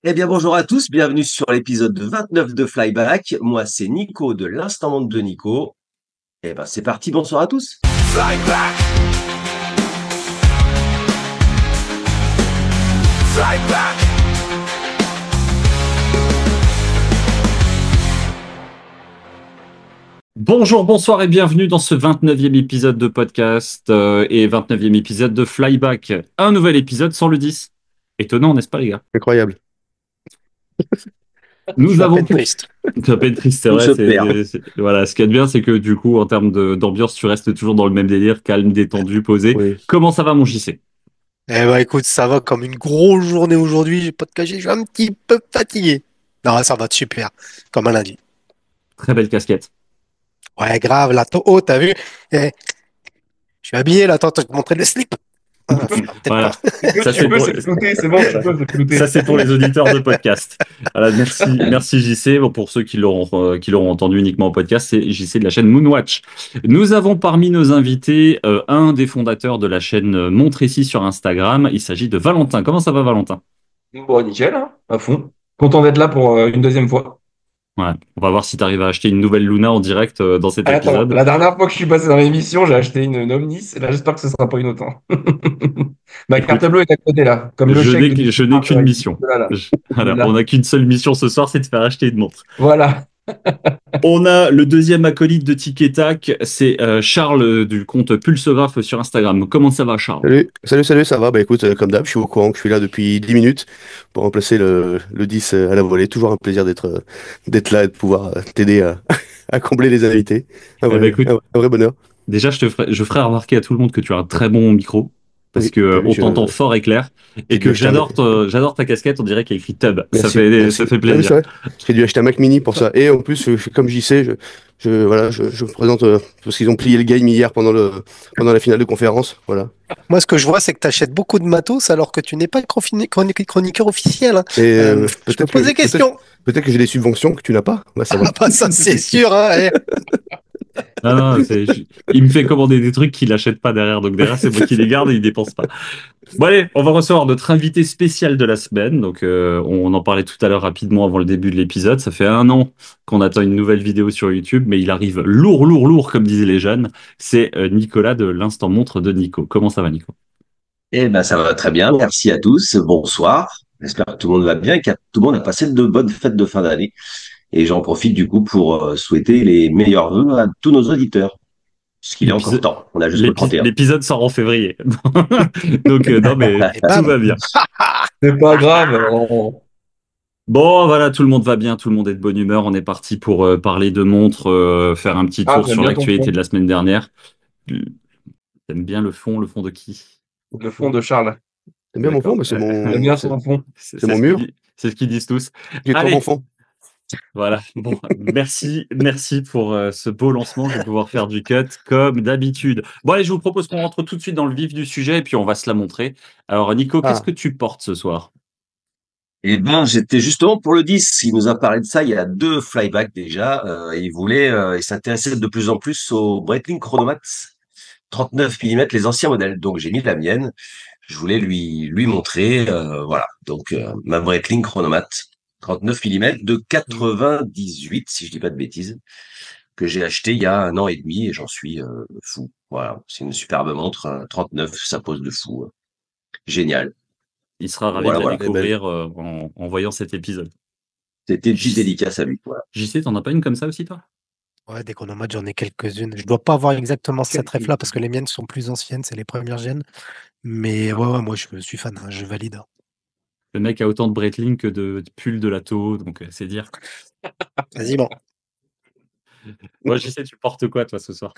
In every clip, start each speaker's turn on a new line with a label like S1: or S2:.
S1: Eh bien, bonjour à tous, bienvenue sur l'épisode 29 de Flyback. Moi, c'est Nico de l'Instant Montre de Nico. Eh ben, c'est parti, bonsoir à tous.
S2: Flyback. Flyback.
S3: Bonjour, bonsoir et bienvenue dans ce 29e épisode de podcast et 29e épisode de Flyback. Un nouvel épisode sans le 10. Étonnant, n'est-ce pas les gars?
S4: Incroyable.
S3: Nous
S5: Je suis à
S3: avons
S5: peine
S3: pour...
S5: triste.
S3: Ça peut être triste, c'est
S1: On
S3: vrai.
S1: se perd.
S3: Voilà, ce qu'il y a de bien, c'est que du coup, en termes d'ambiance, tu restes toujours dans le même délire, calme, détendu, posé.
S4: Oui.
S3: Comment ça va mon JC?
S5: Eh ben écoute, ça va comme une grosse journée aujourd'hui, j'ai pas de cacher, je suis un petit peu fatigué. Non, ça va super, comme un lundi.
S3: Très belle casquette.
S5: Ouais, grave, oh, t'as vu? Eh, je suis habillé, là, attends, je vais te montrer le slip. Ah, peut-être
S3: Voilà.
S5: pas.
S3: Ça, c'est Ça, c'est pour les auditeurs de podcast. Voilà, merci JC. Bon, pour ceux qui l'auront entendu uniquement au podcast, c'est JC de la chaîne Moonwatch. Nous avons parmi nos invités un des fondateurs de la chaîne Montrécy sur Instagram. Il s'agit de Valentin. Comment ça va, Valentin?
S6: Bon, nickel, hein, à fond. Content d'être là pour une deuxième fois.
S3: Ouais, on va voir si tu arrives à acheter une nouvelle Luna en direct dans cet
S6: Attends,
S3: épisode.
S6: la dernière fois que je suis passé dans l'émission, j'ai acheté une Omnis, et là, j'espère que ce sera pas une autant. Ma
S3: Écoute,
S6: carte bleue est à côté, là, comme le
S3: je
S6: chèque de
S3: n'ai qu'une mission.
S6: Voilà,
S3: Voilà,
S6: là.
S3: on n'a qu'une seule mission ce soir, c'est de faire acheter une montre.
S6: Voilà.
S3: On a le deuxième acolyte de Tic et Tac, c'est Charles du compte Pulsographe sur Instagram. Comment ça va, Charles?
S4: Salut, ça va? Bah écoute, comme d'hab, je suis au courant que je suis là depuis 10 minutes pour remplacer le 10 à la volée. Toujours un plaisir d'être là et de pouvoir t'aider à, à combler les invités.
S3: Eh ben, écoute,
S4: Un vrai bonheur.
S3: déjà, je ferai remarquer à tout le monde que tu as un très bon micro, parce
S4: Oui,
S3: que
S4: t'as vu,
S3: on t'entend fort et clair, et
S4: j'ai dû
S3: que
S4: acheter
S3: j'adore ta casquette, on dirait qu'il y a écrit Tub.
S4: Merci.
S3: Ça fait
S4: Ah oui, c'est
S3: plaisir.
S4: vrai. J'ai dû acheter un Mac Mini pour ça. Et en plus, comme j'y sais, je me présente parce qu'ils ont plié le game hier pendant la finale de conférence. Voilà.
S5: Moi, ce que je vois, c'est que tu achètes beaucoup de matos alors que tu n'es pas chroniqueur officiel, hein.
S4: Et
S5: Je me pose des questions.
S4: peut-être que j'ai des subventions que tu n'as pas. Ouais, ça va.
S5: Ah, bah, ça, c'est sûr, hein.
S3: Non, non, il me fait commander des trucs qu'il achète pas derrière, donc derrière, c'est moi qui les garde et il dépense pas. Bon allez, on va recevoir notre invité spécial de la semaine. Donc on en parlait tout à l'heure rapidement avant le début de l'épisode. Ça fait 1 an qu'on attend une nouvelle vidéo sur YouTube, mais il arrive lourd, comme disaient les jeunes. C'est Nicolas de l'Instant Montre de Nico. Comment ça va, Nico?
S1: Eh ben, ça va très bien, merci à tous, bonsoir. J'espère que tout le monde va bien et que tout le monde a passé de bonnes fêtes de fin d'année. Et j'en profite du coup pour souhaiter les meilleurs vœux à tous nos auditeurs. Parce qu'il est encore
S3: L'épisode
S1: temps, on a jusqu'au 31.
S3: l'épisode sort en février. Donc non mais
S5: Et
S3: tout
S5: bam.
S3: va bien.
S6: C'est pas grave.
S3: Bon, voilà, tout le monde va bien, tout le monde est de bonne humeur. On est parti pour parler de montres, faire un petit tour
S6: J'aime
S3: sur
S6: bien ton
S3: l'actualité
S6: fond.
S3: de la semaine dernière. T'aimes bien le fond de qui?
S6: Le fond de Charles.
S4: T'aimes bien mon fond? Bah,
S6: J'aime bien son fond.
S4: c'est mon mur.
S3: C'est ce qu'ils disent tous.
S4: J'ai trop
S3: Allez,
S4: bon fond.
S3: voilà. Bon, merci pour ce beau lancement. Je vais pouvoir faire du cut comme d'habitude. Bon, allez, je vous propose qu'on rentre tout de suite dans le vif du sujet et puis on va se la montrer. Alors, Nico, qu'est-ce
S4: Ah,
S3: que tu portes ce soir?
S1: Eh ben, j'étais justement pour le 10. Il nous a parlé de ça il y a 2 flybacks déjà. Il s'intéressait de plus en plus au Breitling Chronomat 39 mm, les anciens modèles. Donc, j'ai mis la mienne. Je voulais lui montrer, voilà. Donc, ma Breitling Chronomat 39 mm de 98, si je dis pas de bêtises, que j'ai acheté il y a 1 an et demi et j'en suis fou. Voilà, c'est une superbe montre, 39, ça pose de fou. Génial.
S3: Il sera ravi
S1: Voilà,
S3: de la
S1: voilà.
S3: découvrir en voyant cet épisode.
S1: C'était une petite
S3: JC,
S1: dédicace à lui. Voilà.
S3: t'en as pas une comme ça aussi, toi?
S5: Ouais, des chronomètres, j'en ai quelques-unes. Je dois pas avoir exactement cette ref-là parce que les miennes sont plus anciennes, c'est les premières gènes. Mais ouais, moi, je suis fan, hein, je valide, hein.
S3: Le mec a autant de Breitling que de pulls de Lato, donc c'est dire.
S5: Vas-y, bon.
S3: Moi, JC, tu portes quoi, toi, ce soir?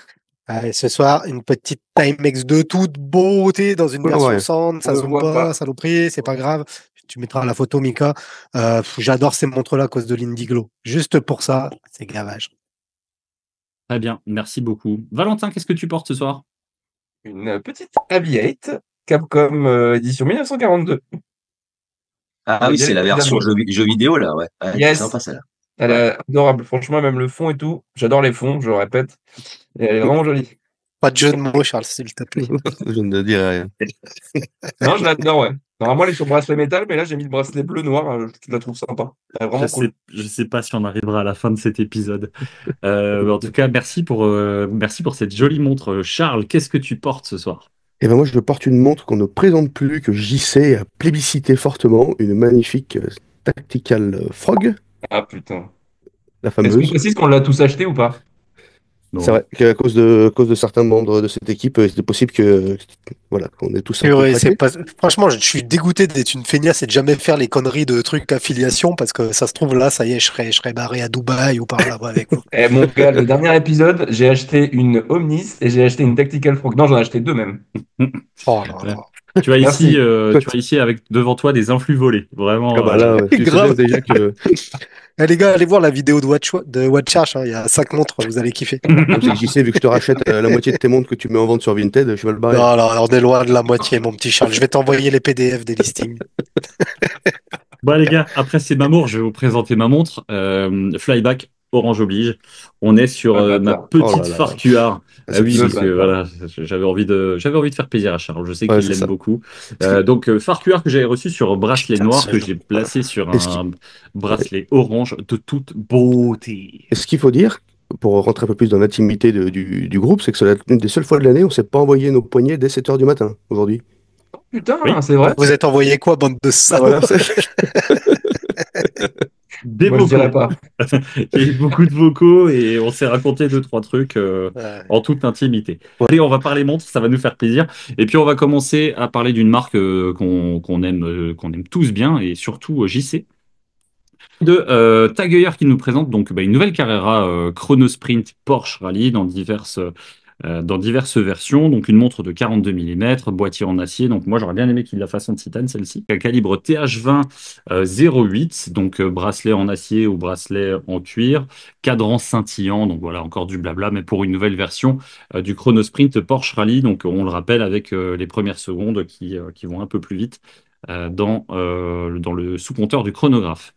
S5: Allez, ce soir, une petite Timex 2 toute beauté dans une
S4: ouais,
S5: version
S4: ouais.
S5: sans, ça
S6: On le
S5: zoome
S6: voit
S5: pas,
S6: pas.
S5: saloperie, c'est pas grave. Tu mettras la photo, Mika. J'adore ces montres-là à cause de l'Indiglo. Juste pour ça, c'est gavage.
S3: Très bien, merci beaucoup. Valentin, qu'est-ce que tu portes ce soir?
S6: Une petite Aviate Capcom édition 1942.
S1: Ah oui,
S6: Il y a
S1: c'est
S6: les
S1: la
S6: petites
S1: version
S6: avions.
S1: jeu vidéo, là, ouais. Ah, elle était
S6: Yes.
S1: sympa, celle-là.
S6: Elle
S1: Ouais.
S6: est adorable. Franchement, même le fond et tout. J'adore les fonds, je le répète. Et elle est vraiment jolie.
S5: Pas de jeu de mots, Charles, s'il te plaît.
S4: Je ne dirais rien.
S6: Non, je l'adore, ouais. Normalement, elle est sur bracelet métal, mais là, j'ai mis le bracelet bleu-noir. Je la trouve sympa. Elle est vraiment cool.
S3: Je sais pas si on arrivera à la fin de cet épisode. Mais en tout cas, merci pour cette jolie montre. Charles, qu'est-ce que tu portes ce soir?
S4: Et ben moi, je porte une montre qu'on ne présente plus, que JC a plébiscité fortement, une magnifique Tactical Frog,
S6: Ah putain.
S4: la
S6: Est-ce qu'on
S4: fameuse.
S6: précise qu'on l'a tous acheté ou pas?
S4: C'est
S3: Non.
S4: vrai qu'à cause de certains membres de cette équipe, c'était possible que, voilà, qu'on ait tous un peu
S5: Purée, c'est
S4: craqué.
S5: pas... Franchement, je suis dégoûté d'être une feignasse et de jamais faire les conneries de trucs affiliation parce que ça se trouve là, ça y est, je serais barré à Dubaï ou par là-bas avec vous.
S6: Eh, mon gars, le dernier épisode, j'ai acheté une Omnis et j'ai acheté une Tactical Frog. Non, j'en ai acheté deux même.
S5: Oh là
S3: Ouais.
S5: là.
S6: Merci.
S3: Tu as ici avec devant toi des influx volés. Vraiment.
S4: Ah bah là, ouais, tu sais
S5: Grave.
S4: déjà que
S5: Eh, les gars, allez voir la vidéo de Watchash, hein, il y a 5 montres, vous allez kiffer.
S4: comme c'est que JC, vu que je te rachète la moitié de tes montres que tu mets en vente sur Vinted, je vais le barrer.
S5: Non, non, on est loin de la moitié, mon petit Charles. Je vais t'envoyer les PDF des listings.
S3: Bon, les gars, après ces mamours, je vais vous présenter ma montre. Flyback, Orange oblige. On est sur
S6: Ah,
S3: ma
S6: bâtard.
S3: petite
S4: Oh là là.
S3: Farcuard.
S4: Ah,
S3: Ah oui,
S6: le
S3: parce que
S6: bâtard.
S3: voilà, j'avais envie de faire plaisir à Charles. Je sais
S4: Ouais,
S3: qu'il
S4: c'est
S3: l'aime
S4: ça.
S3: beaucoup. Donc, Farcuard que j'avais reçu sur bracelet
S5: Putain,
S3: noir
S5: ce
S3: que
S5: jeu.
S3: j'ai placé sur
S4: Est-ce qu'il
S3: un bracelet orange de toute beauté.
S4: est-ce qu'il faut dire, pour rentrer un peu plus dans l'intimité du groupe, c'est que c'est une des seules fois de l'année où on s'est pas envoyé nos poignets dès 7 h du matin, aujourd'hui.
S6: Putain,
S3: Oui,
S6: c'est vrai?
S5: Vous êtes envoyé quoi, bande de
S4: Ah
S5: salauds?
S4: voilà,
S3: des
S6: Moi, je
S3: vocaux.
S6: dirais pas.
S3: Il y a eu beaucoup de vocaux et on s'est raconté deux, trois trucs
S5: Ouais.
S3: en toute intimité. Allez, on va parler montre, ça va nous faire plaisir. Et puis on va commencer à parler d'une marque qu'on aime tous bien et surtout JC. De Tag Heuer qui nous présente donc une nouvelle Carrera Chrono Sprint Porsche Rally dans diverses versions. Donc une montre de 42 mm, boîtier en acier. Donc moi j'aurais bien aimé qu'il la fasse en titane celle-ci. Un calibre TH20 08, donc bracelet en acier ou bracelet en cuir. Cadran scintillant, donc voilà encore du blabla, mais pour une nouvelle version du Chrono Sprint Porsche Rally. Donc on le rappelle avec les premières secondes qui vont un peu plus vite dans le sous-compteur du chronographe.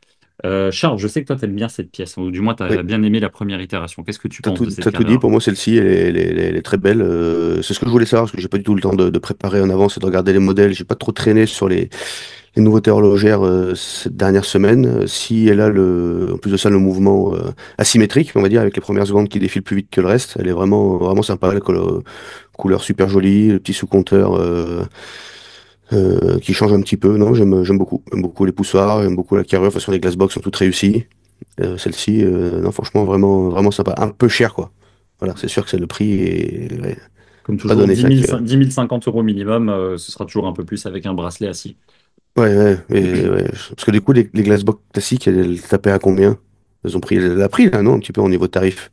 S3: Charles, je sais que toi, tu aimes bien cette pièce, ou du moins, tu
S4: oui.
S3: as bien aimé la première itération. Qu'est-ce que tu penses de cette
S4: T'as tout dit,
S3: Carrera?
S4: pour moi celle-ci, elle est très belle. C'est ce que je voulais savoir, parce que j'ai pas du tout le temps de préparer en avance et de regarder les modèles. J'ai pas trop traîné sur les nouveautés horlogères cette dernière semaine. Si elle a en plus de ça, le mouvement asymétrique, on va dire, avec les premières secondes qui défilent plus vite que le reste, elle est vraiment, vraiment sympa. La couleur super jolie, le petit sous-compteur qui change un petit peu. Non, j'aime beaucoup. J'aime beaucoup les poussoirs, j'aime beaucoup la carrure. De toute façon, les glassbox sont toutes réussies. Celle-ci, non, franchement, vraiment, vraiment sympa. Un peu cher, quoi. Voilà, c'est sûr que c'est le prix et ouais,
S3: Comme
S4: pas
S3: toujours,
S4: donné ça.
S3: 10 50 euros minimum, ce sera toujours un peu plus avec un bracelet assis.
S4: Ouais, ouais, ouais. Parce que du coup, les glassbox classiques, elles tapaient à combien? Elles ont pris la prix, là, non? Un petit peu au niveau tarif.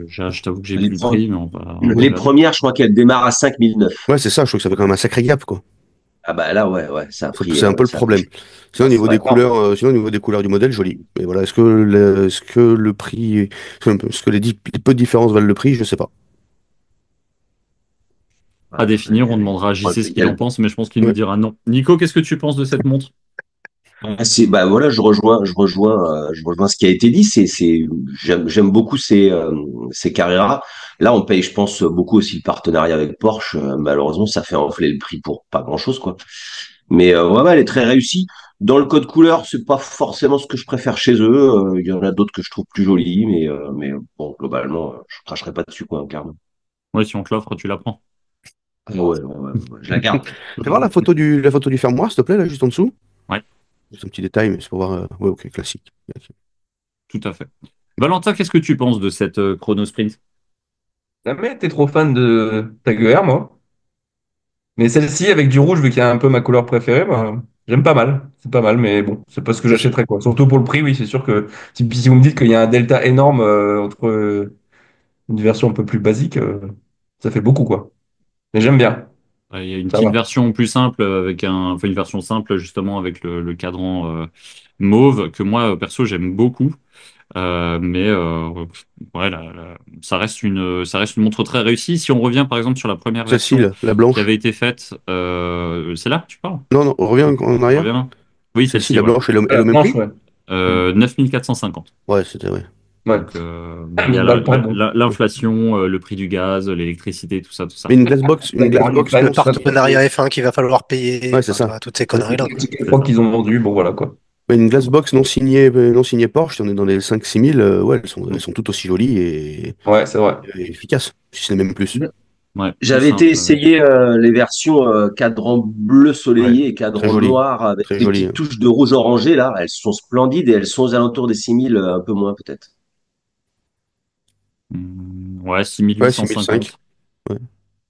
S3: Je t'avoue que j'ai
S1: Les,
S3: plus le
S1: pre-
S3: prix, mais on va
S1: les
S3: regarder.
S1: premières, je crois qu'elles démarrent à 5009.
S4: Ouais, c'est ça, je trouve que ça fait quand même un sacré gap, quoi.
S1: Ah bah là, ouais, ouais, ça a pris,
S4: C'est un peu le
S1: ça a pris.
S4: problème. Sinon, au niveau
S1: Ouais,
S4: des couleurs, sinon, au niveau des couleurs du modèle, joli. Mais voilà, est-ce que le prix, est-ce que les peu de différences valent le prix? Je sais pas.
S3: À définir, on demandera à
S1: Ouais,
S3: JC ce qu'il en pense, mais je pense qu'il nous
S4: Ouais.
S3: dira non. Nico, qu'est-ce que tu penses de cette montre?
S1: bah voilà, je rejoins ce qui a été dit. J'aime beaucoup ces Carrera. Là, on paye, je pense, beaucoup aussi le partenariat avec Porsche. Malheureusement, ça fait enfler le prix pour pas grand-chose, quoi. Mais ouais, ouais, elle est très réussie. Dans le code couleur, c'est pas forcément ce que je préfère chez eux. Il y en a d'autres que je trouve plus jolies, mais bon, globalement, je cracherai pas dessus, quoi, clairement.
S3: Ouais, si on te l'offre, tu la prends.
S1: Ah ouais, ouais, ouais, ouais, je la garde.
S4: Fais voir la photo du fermoir, s'il te plaît, là, juste en dessous.
S3: Ouais,
S4: Juste un petit détail, mais c'est pour voir. Ouais, ok, classique.
S3: tout à fait. Valentin, qu'est-ce que tu penses de cette Chrono Sprint?
S6: J'ai jamais été trop fan de Tag moi. Mais celle-ci, avec du rouge, vu qu'il y a un peu ma couleur préférée, bah, j'aime pas mal. C'est pas mal, mais bon, c'est pas ce que j'achèterais, quoi. Surtout pour le prix, oui, c'est sûr que si vous me dites qu'il y a un delta énorme entre une version un peu plus basique, ça fait beaucoup, quoi. Mais j'aime bien.
S3: Il y a une
S6: Ça
S3: petite
S6: va.
S3: version plus simple enfin une version simple justement avec le cadran mauve que moi perso j'aime beaucoup. Mais ouais, ça reste une montre très réussie. Si on revient par exemple sur la première
S4: Celle-ci,
S3: version
S4: la
S3: qui
S4: blanche.
S3: avait été faite, c'est là, tu parles?
S4: Non, non, on revient en arrière.
S3: Reviens là. Oui,
S4: Celle-ci,
S3: celle-ci,
S4: la
S3: voilà.
S4: blanche, elle est
S6: La
S4: au même
S6: blanche,
S4: prix?
S6: ouais.
S3: 9450.
S4: Ouais, c'était, ouais.
S6: Ouais.
S3: Donc, il y a
S6: Dans le temps, bon.
S3: l'inflation, le prix du gaz, l'électricité, tout ça, tout ça.
S4: Mais une Glassbox,
S6: Avec la
S4: non,
S5: Le
S6: Ramstein, tout ça,
S5: partenariat F1 qu'il va falloir payer,
S4: ouais, c'est
S5: enfin, tu
S4: ça.
S5: vois, toutes ces conneries-là,
S6: les
S5: quoi.
S6: tickets de qu'ils ont vendus, bon voilà quoi.
S4: Mais une Glassbox non signée Porsche, on est dans les 5-6 000, ouais, elles sont toutes aussi jolies
S6: Ouais, c'est vrai.
S4: et efficaces, si ce n'est même plus.
S3: Ouais, plus
S1: J'avais été
S3: simple.
S1: essayer les versions cadran bleu
S4: Ouais,
S1: soleillé et
S4: très
S1: cadran
S4: jolies,
S1: noir avec
S4: très
S1: des
S4: jolies,
S1: petites
S4: hein.
S1: touches de rouge orangé là. Elles sont splendides et elles sont aux alentours des 6000, un peu moins peut-être.
S3: Ouais,
S4: Ouais, 6005.
S3: 6850.
S4: Ouais.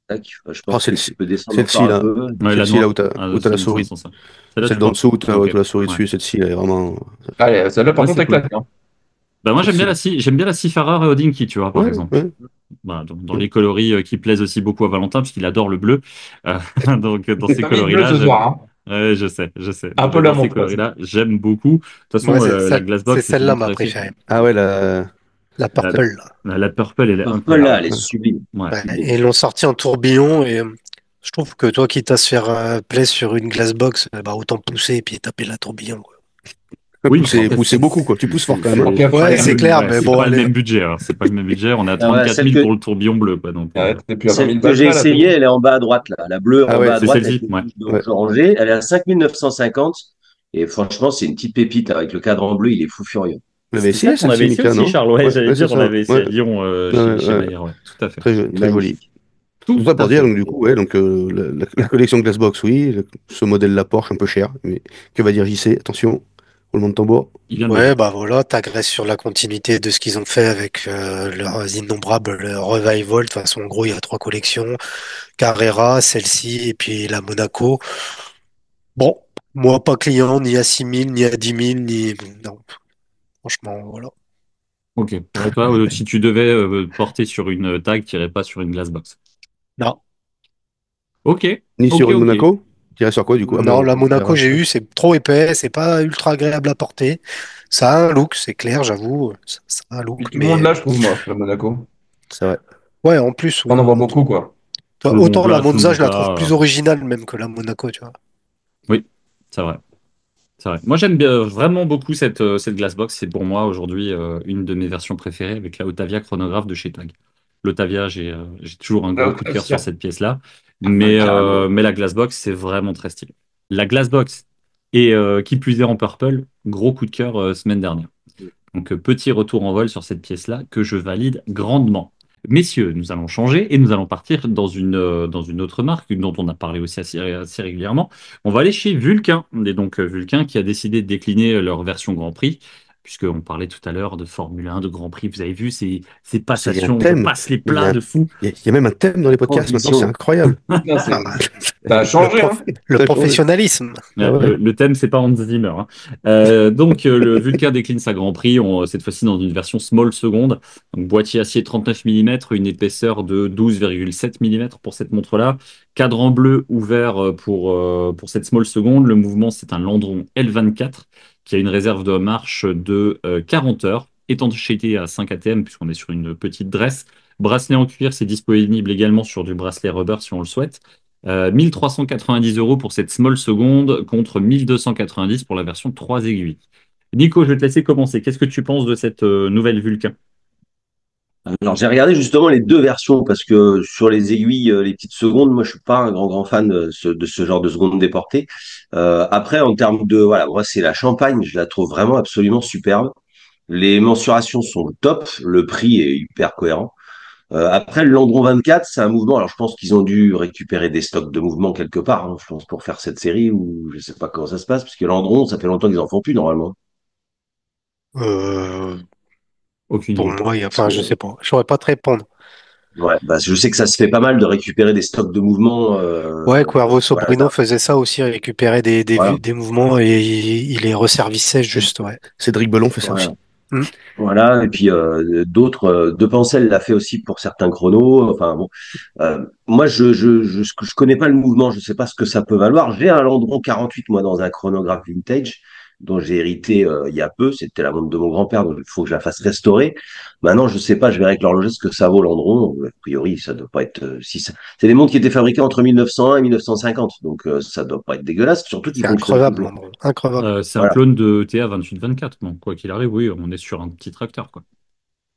S1: Tac. Je
S4: Ah,
S1: pense que tu peux descendre
S4: celle-ci,
S1: encore un
S4: là.
S1: peu.
S3: Ouais, la
S4: Celle-ci, là,
S3: noire.
S4: où t'as,
S3: Ah,
S4: où t'as la souris.
S3: 6505. Celle-là,
S4: Celle
S3: tu
S4: d'en
S3: crois?
S4: dessous, où t'as,
S3: Ok.
S4: où t'as la souris
S3: Ouais.
S4: dessus, celle-ci, elle est vraiment.
S6: Allez, celle-là par
S3: Ouais,
S6: contre
S3: c'est
S6: elle
S3: cool.
S6: claque. Hein.
S3: Bah, moi,
S4: Celle-ci, là.
S3: j'aime bien la Seafarer et Odinky, tu vois, par
S4: Ouais,
S3: exemple.
S4: ouais.
S3: Voilà, donc, dans
S4: Ouais.
S3: les coloris qui plaisent aussi beaucoup à Valentin, puisqu'il adore le bleu. Euh, donc, dans
S6: J'ai
S3: ces
S6: pas mis de bleu
S3: coloris-là,
S6: ce
S3: j'aime.
S6: soir. Hein.
S3: Ouais, je sais, je sais.
S6: Un
S3: Donc,
S6: peu là
S3: dans
S6: mon
S3: ces
S6: pote.
S3: coloris-là, j'aime beaucoup. De toute façon,
S5: Moi, c'est
S3: la Glassbox, c'est
S5: celle-là
S3: toujours
S5: ma
S3: très fiable.
S5: préférée.
S4: Ah ouais,
S5: La
S3: La,
S5: Purple, là.
S3: la Purple, elle est
S1: Purple là,
S3: incroyable.
S1: elle est
S4: ouais.
S1: sublime.
S3: Ouais.
S5: Ouais,
S1: Sublime.
S5: et ils l'ont sorti en tourbillon et je trouve que toi, quitte à se faire plaisir sur une glassbox, bah, autant pousser et puis taper la tourbillon, quoi.
S3: Oui, bon,
S4: Pousser,
S3: après,
S4: pousser beaucoup, quoi. Tu pousses fort quand même, hein.
S6: Tant qu'à
S5: Ouais,
S6: faire.
S5: c'est clair, mais
S3: c'est
S5: bon,
S3: pas le
S5: allez.
S3: même budget. Hein. C'est pas le même budget. On est à
S1: Ah ouais,
S3: 34 000 pour le tourbillon bleu, quoi. Donc,
S6: Ouais, t'es plus à 20
S1: celle
S6: 000
S1: que
S6: balles
S1: j'ai
S6: près là, c'est
S1: essayée,
S6: bon.
S1: elle est en bas à droite là. La bleue
S4: Ah
S1: en bas
S4: ouais,
S1: à
S3: c'est
S1: droite
S3: celle-ci.
S1: avec les
S3: Ouais.
S1: touches de
S4: ouais.
S1: rouge orangé. Elle est à 5950. Et franchement, c'est une petite pépite avec le cadre en bleu. Il est fou furieux.
S4: Vous l'avez
S3: C'est ça
S4: essayé,
S3: qu'on
S4: celle-ci,
S3: avait essayé
S4: Mika,
S3: aussi,
S4: non?
S3: Charles. Ouais,
S4: Ouais,
S3: j'allais
S4: ouais, c'est
S3: dire, on
S4: ça.
S3: avait essayé
S4: Ouais,
S3: à Lyon
S4: ouais,
S3: chez
S4: ouais.
S3: Maillard. Ouais, tout à fait.
S4: Très joli.
S1: Magnifique.
S4: Tout
S3: Tout
S4: ça pour
S3: à
S4: dire,
S3: fait.
S4: donc, du coup, ouais, donc, la collection Glassbox, oui, ce modèle-là Porsche, un peu cher, mais que va dire JC? Attention, roulement de tambour.
S3: Il vient de le
S5: Ouais,
S3: dire.
S5: bah voilà, t'agresses sur la continuité de ce qu'ils ont fait avec leurs innombrables revival. De toute façon, en gros, il y a trois collections. Carrera, celle-ci, et puis la Monaco. Bon, moi, pas client, ni à 6 000 ni à 10 000 ni... Non, franchement, voilà.
S3: Ok. Ouais, toi, si tu devais porter sur une tag, tu irais pas sur une glassbox.
S5: Non,
S3: Ok.
S4: Ni
S3: Ok,
S4: sur une
S3: ok.
S4: Monaco? Tirais sur quoi, du coup? Ah,
S5: non, la Monaco,
S4: Carrera.
S5: j'ai eu, c'est trop épais, c'est pas ultra agréable à porter. Ça a un look, c'est clair, j'avoue, ça a un look,
S6: Puis tout le monde
S5: mais
S6: là, je trouve, moi, la Monaco.
S4: C'est vrai.
S5: ouais, en plus,
S6: On
S5: oui.
S6: en voit beaucoup, quoi.
S3: Tout le monde
S5: Autant la
S3: là, tout le
S5: Monza, je
S3: monde
S5: la trouve
S3: là.
S5: plus originale même que la Monaco, tu vois.
S3: Oui, c'est vrai. C'est vrai. Moi, j'aime bien vraiment beaucoup cette Glassbox. C'est pour moi aujourd'hui une de mes versions préférées avec la Otavia chronographe de chez Tag. L'Otavia, j'ai toujours un gros
S6: Là,
S3: coup de cœur
S6: aussi,
S3: sur cette pièce-là.
S1: Ouais, carrément.
S3: Mais la Glassbox, c'est vraiment très stylé. La Glassbox, et qui plus est en purple, gros coup de cœur semaine dernière. Donc, petit retour en vol sur cette pièce-là que je valide grandement. Messieurs, nous allons changer et nous allons partir dans une autre marque dont on a parlé aussi assez régulièrement. On va aller chez Vulcain. Et donc, Vulcain qui a décidé de décliner leur version Grand Prix, puisqu'on parlait tout à l'heure de Formule 1, de Grand Prix. Vous avez vu ces
S4: Il y a un
S3: passations, je
S4: thème.
S3: passe les
S4: Mais
S3: plats de fou.
S4: il y a même un thème dans les podcasts maintenant, c'est
S1: Transition.
S4: incroyable.
S6: Putain,
S5: Ah,
S6: ça a
S5: le,
S6: changé, hein.
S5: le
S4: Ça a changé.
S5: professionnalisme.
S4: Ah ouais.
S3: Le thème, c'est pas Hans Zimmer. Hein. Donc, le Vulcain décline sa Grand Prix, cette fois-ci dans une version small seconde. Donc, boîtier acier 39 mm, une épaisseur de 12,7 mm pour cette montre-là. Cadran bleu ouvert pour cette small seconde. Le mouvement, c'est un Landron L24 qui a une réserve de marche de 40 heures. Étanchéité à 5 ATM, puisqu'on est sur une petite dresse. Bracelet en cuir, c'est disponible également sur du bracelet rubber si on le souhaite. 1390 € pour cette small seconde contre 1290 pour la version 3 aiguilles. Nico, je vais te laisser commencer. Qu'est-ce que tu penses de cette nouvelle Vulcain?
S1: Alors j'ai regardé justement les deux versions parce que sur les aiguilles, les petites secondes, moi je suis pas un grand fan de ce genre de seconde déportée. Après en termes de voilà, moi c'est la Champagne, je la trouve vraiment absolument superbe. Les mensurations sont top, le prix est hyper cohérent. Après le Landron 24, c'est un mouvement. Alors je pense qu'ils ont dû récupérer des stocks de mouvements quelque part, hein, je pense pour faire cette série ou je sais pas comment ça se passe parce que Landron, ça fait longtemps qu'ils en font plus normalement.
S5: Euh,
S3: Aucune
S5: pour
S3: idée.
S5: moi,
S1: Parce
S5: enfin,
S1: que
S5: je sais pas. Je saurais pas te répondre.
S1: ouais, bah, je sais que ça se fait pas mal de récupérer des stocks de mouvements.
S5: Ouais, Cuervo
S1: Voilà,
S5: Sobrino faisait ça aussi, récupérer
S1: voilà,
S5: des mouvements et il les resservissait juste, ouais.
S4: Cédric Belon fait ça
S1: voilà.
S4: aussi.
S5: Hmm.
S1: Voilà. Et puis d'autres, De Pensel l'a fait aussi pour certains chronos. Enfin bon, moi je connais pas le mouvement, je sais pas ce que ça peut valoir. J'ai un Landron 48 moi dans un chronographe vintage dont j'ai hérité il y a peu. C'était la montre de mon grand-père, donc il faut que je la fasse restaurer. Maintenant, je sais pas, je verrai avec l'horloger ce que ça vaut Landron. A priori, ça doit pas être. C'est des montres qui étaient fabriquées entre 1901 et 1950, donc ça doit pas être dégueulasse. Surtout qu'ils
S5: C'est
S1: fonctionnent
S5: increvable,
S1: toujours.
S5: Landron. Increvable.
S3: C'est un
S1: Voilà.
S3: clone de TA 2824. Donc, quoi qu'il arrive, oui, on est sur un petit tracteur, quoi.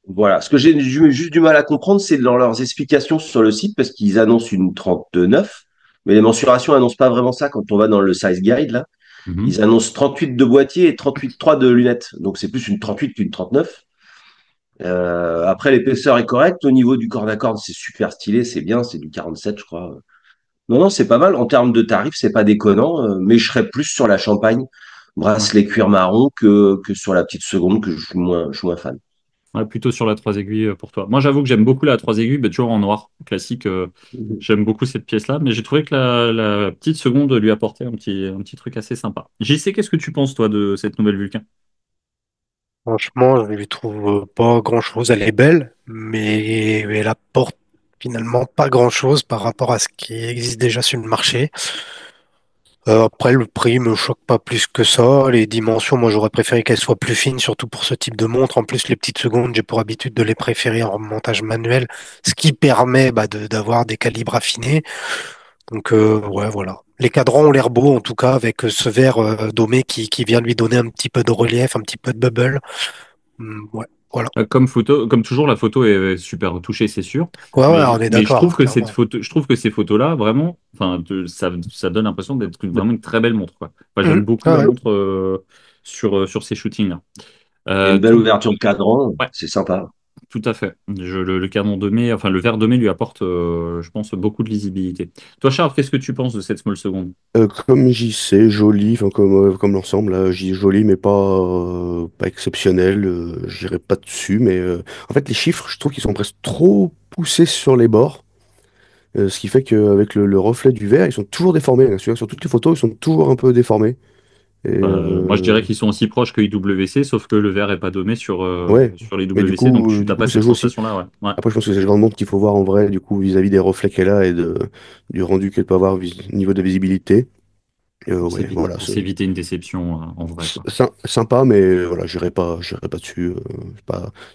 S1: Voilà. Ce que j'ai juste du mal à comprendre, c'est dans leurs explications sur le site, parce qu'ils annoncent une 39, mais les mensurations annoncent pas vraiment ça quand on va dans le size guide, là.
S3: Mhm.
S1: Ils annoncent 38 de boîtier et 38,3 de lunettes. Donc c'est plus une 38 qu'une 39. Après, l'épaisseur est correcte. Au niveau du corps à corne, c'est super stylé, c'est bien, c'est du 47, je crois. Non, non, c'est pas mal. En termes de tarifs, c'est pas déconnant, mais je serais plus sur la Champagne,
S3: Ouais.
S1: bracelet cuir marron, que sur la petite seconde, que je suis moins fan.
S3: Ouais, plutôt sur la 3 aiguilles pour toi. Moi, j'avoue que j'aime beaucoup la 3 aiguilles, mais toujours en noir, classique.
S1: Mhm.
S3: J'aime beaucoup cette pièce-là, mais j'ai trouvé que la petite seconde lui apportait un petit truc assez sympa. JC, qu'est-ce que tu penses, toi, de cette nouvelle Vulcain?
S5: Franchement, je lui trouve pas grand-chose. Elle est belle, mais elle apporte finalement pas grand-chose par rapport à ce qui existe déjà sur le marché. Après, le prix me choque pas plus que ça. Les dimensions, moi, j'aurais préféré qu'elles soient plus fines, surtout pour ce type de montre. En plus, les petites secondes, j'ai pour habitude de les préférer en montage manuel, ce qui permet d'avoir des calibres affinés. Donc, ouais, voilà. Les cadrans ont l'air beaux, en tout cas, avec ce verre domé qui vient lui donner un petit peu de relief, un petit peu de bubble. Ouais, voilà.
S3: Comme photo, comme toujours, la photo est super touchée, c'est sûr.
S5: Ouais, ouais, on est
S3: Mais je trouve
S5: d'accord,
S3: que cette
S5: clairement.
S3: photo, je trouve que ces photos-là, vraiment, enfin, ça donne l'impression d'être vraiment une très belle montre, quoi. Enfin,
S5: Mhm.
S3: j'aime beaucoup
S5: Ouais,
S3: la
S5: ouais.
S3: montre sur ces shootings-là.
S1: Il y a une belle
S3: Tout,
S1: ouverture de cadran,
S3: ouais,
S1: c'est sympa.
S3: tout à fait. Le canon de mai, enfin, le verre de mai lui apporte, je pense, beaucoup de lisibilité. Toi, Charles, qu'est-ce que tu penses de cette small seconde?
S4: Comme JC, joli, enfin, comme l'ensemble, là, joli, mais pas exceptionnel. J'irai pas dessus, mais en fait, les chiffres, je trouve qu'ils sont presque trop poussés sur les bords. Ce qui fait qu'avec le reflet du verre, ils sont toujours déformés, hein. Sur toutes les photos, ils sont toujours un peu déformés. Et
S3: Moi, je dirais qu'ils sont aussi proches que IWC, sauf que le verre est pas dommé
S4: ouais,
S3: sur les
S4: mais
S3: WC, donc tu
S4: du
S3: n'as
S4: coup,
S3: pas
S4: ça
S3: cette
S4: joue aussi.
S3: sensation-là, ouais. Ouais.
S4: Après, je pense que c'est le genre de montre qu'il faut voir en vrai, du coup, vis-à-vis des reflets qu'elle a et du rendu qu'elle peut avoir au niveau de la visibilité. Ouais, voilà,
S3: Pour s'éviter une déception en vrai, quoi.
S4: sympa, mais voilà, j'irai pas dessus.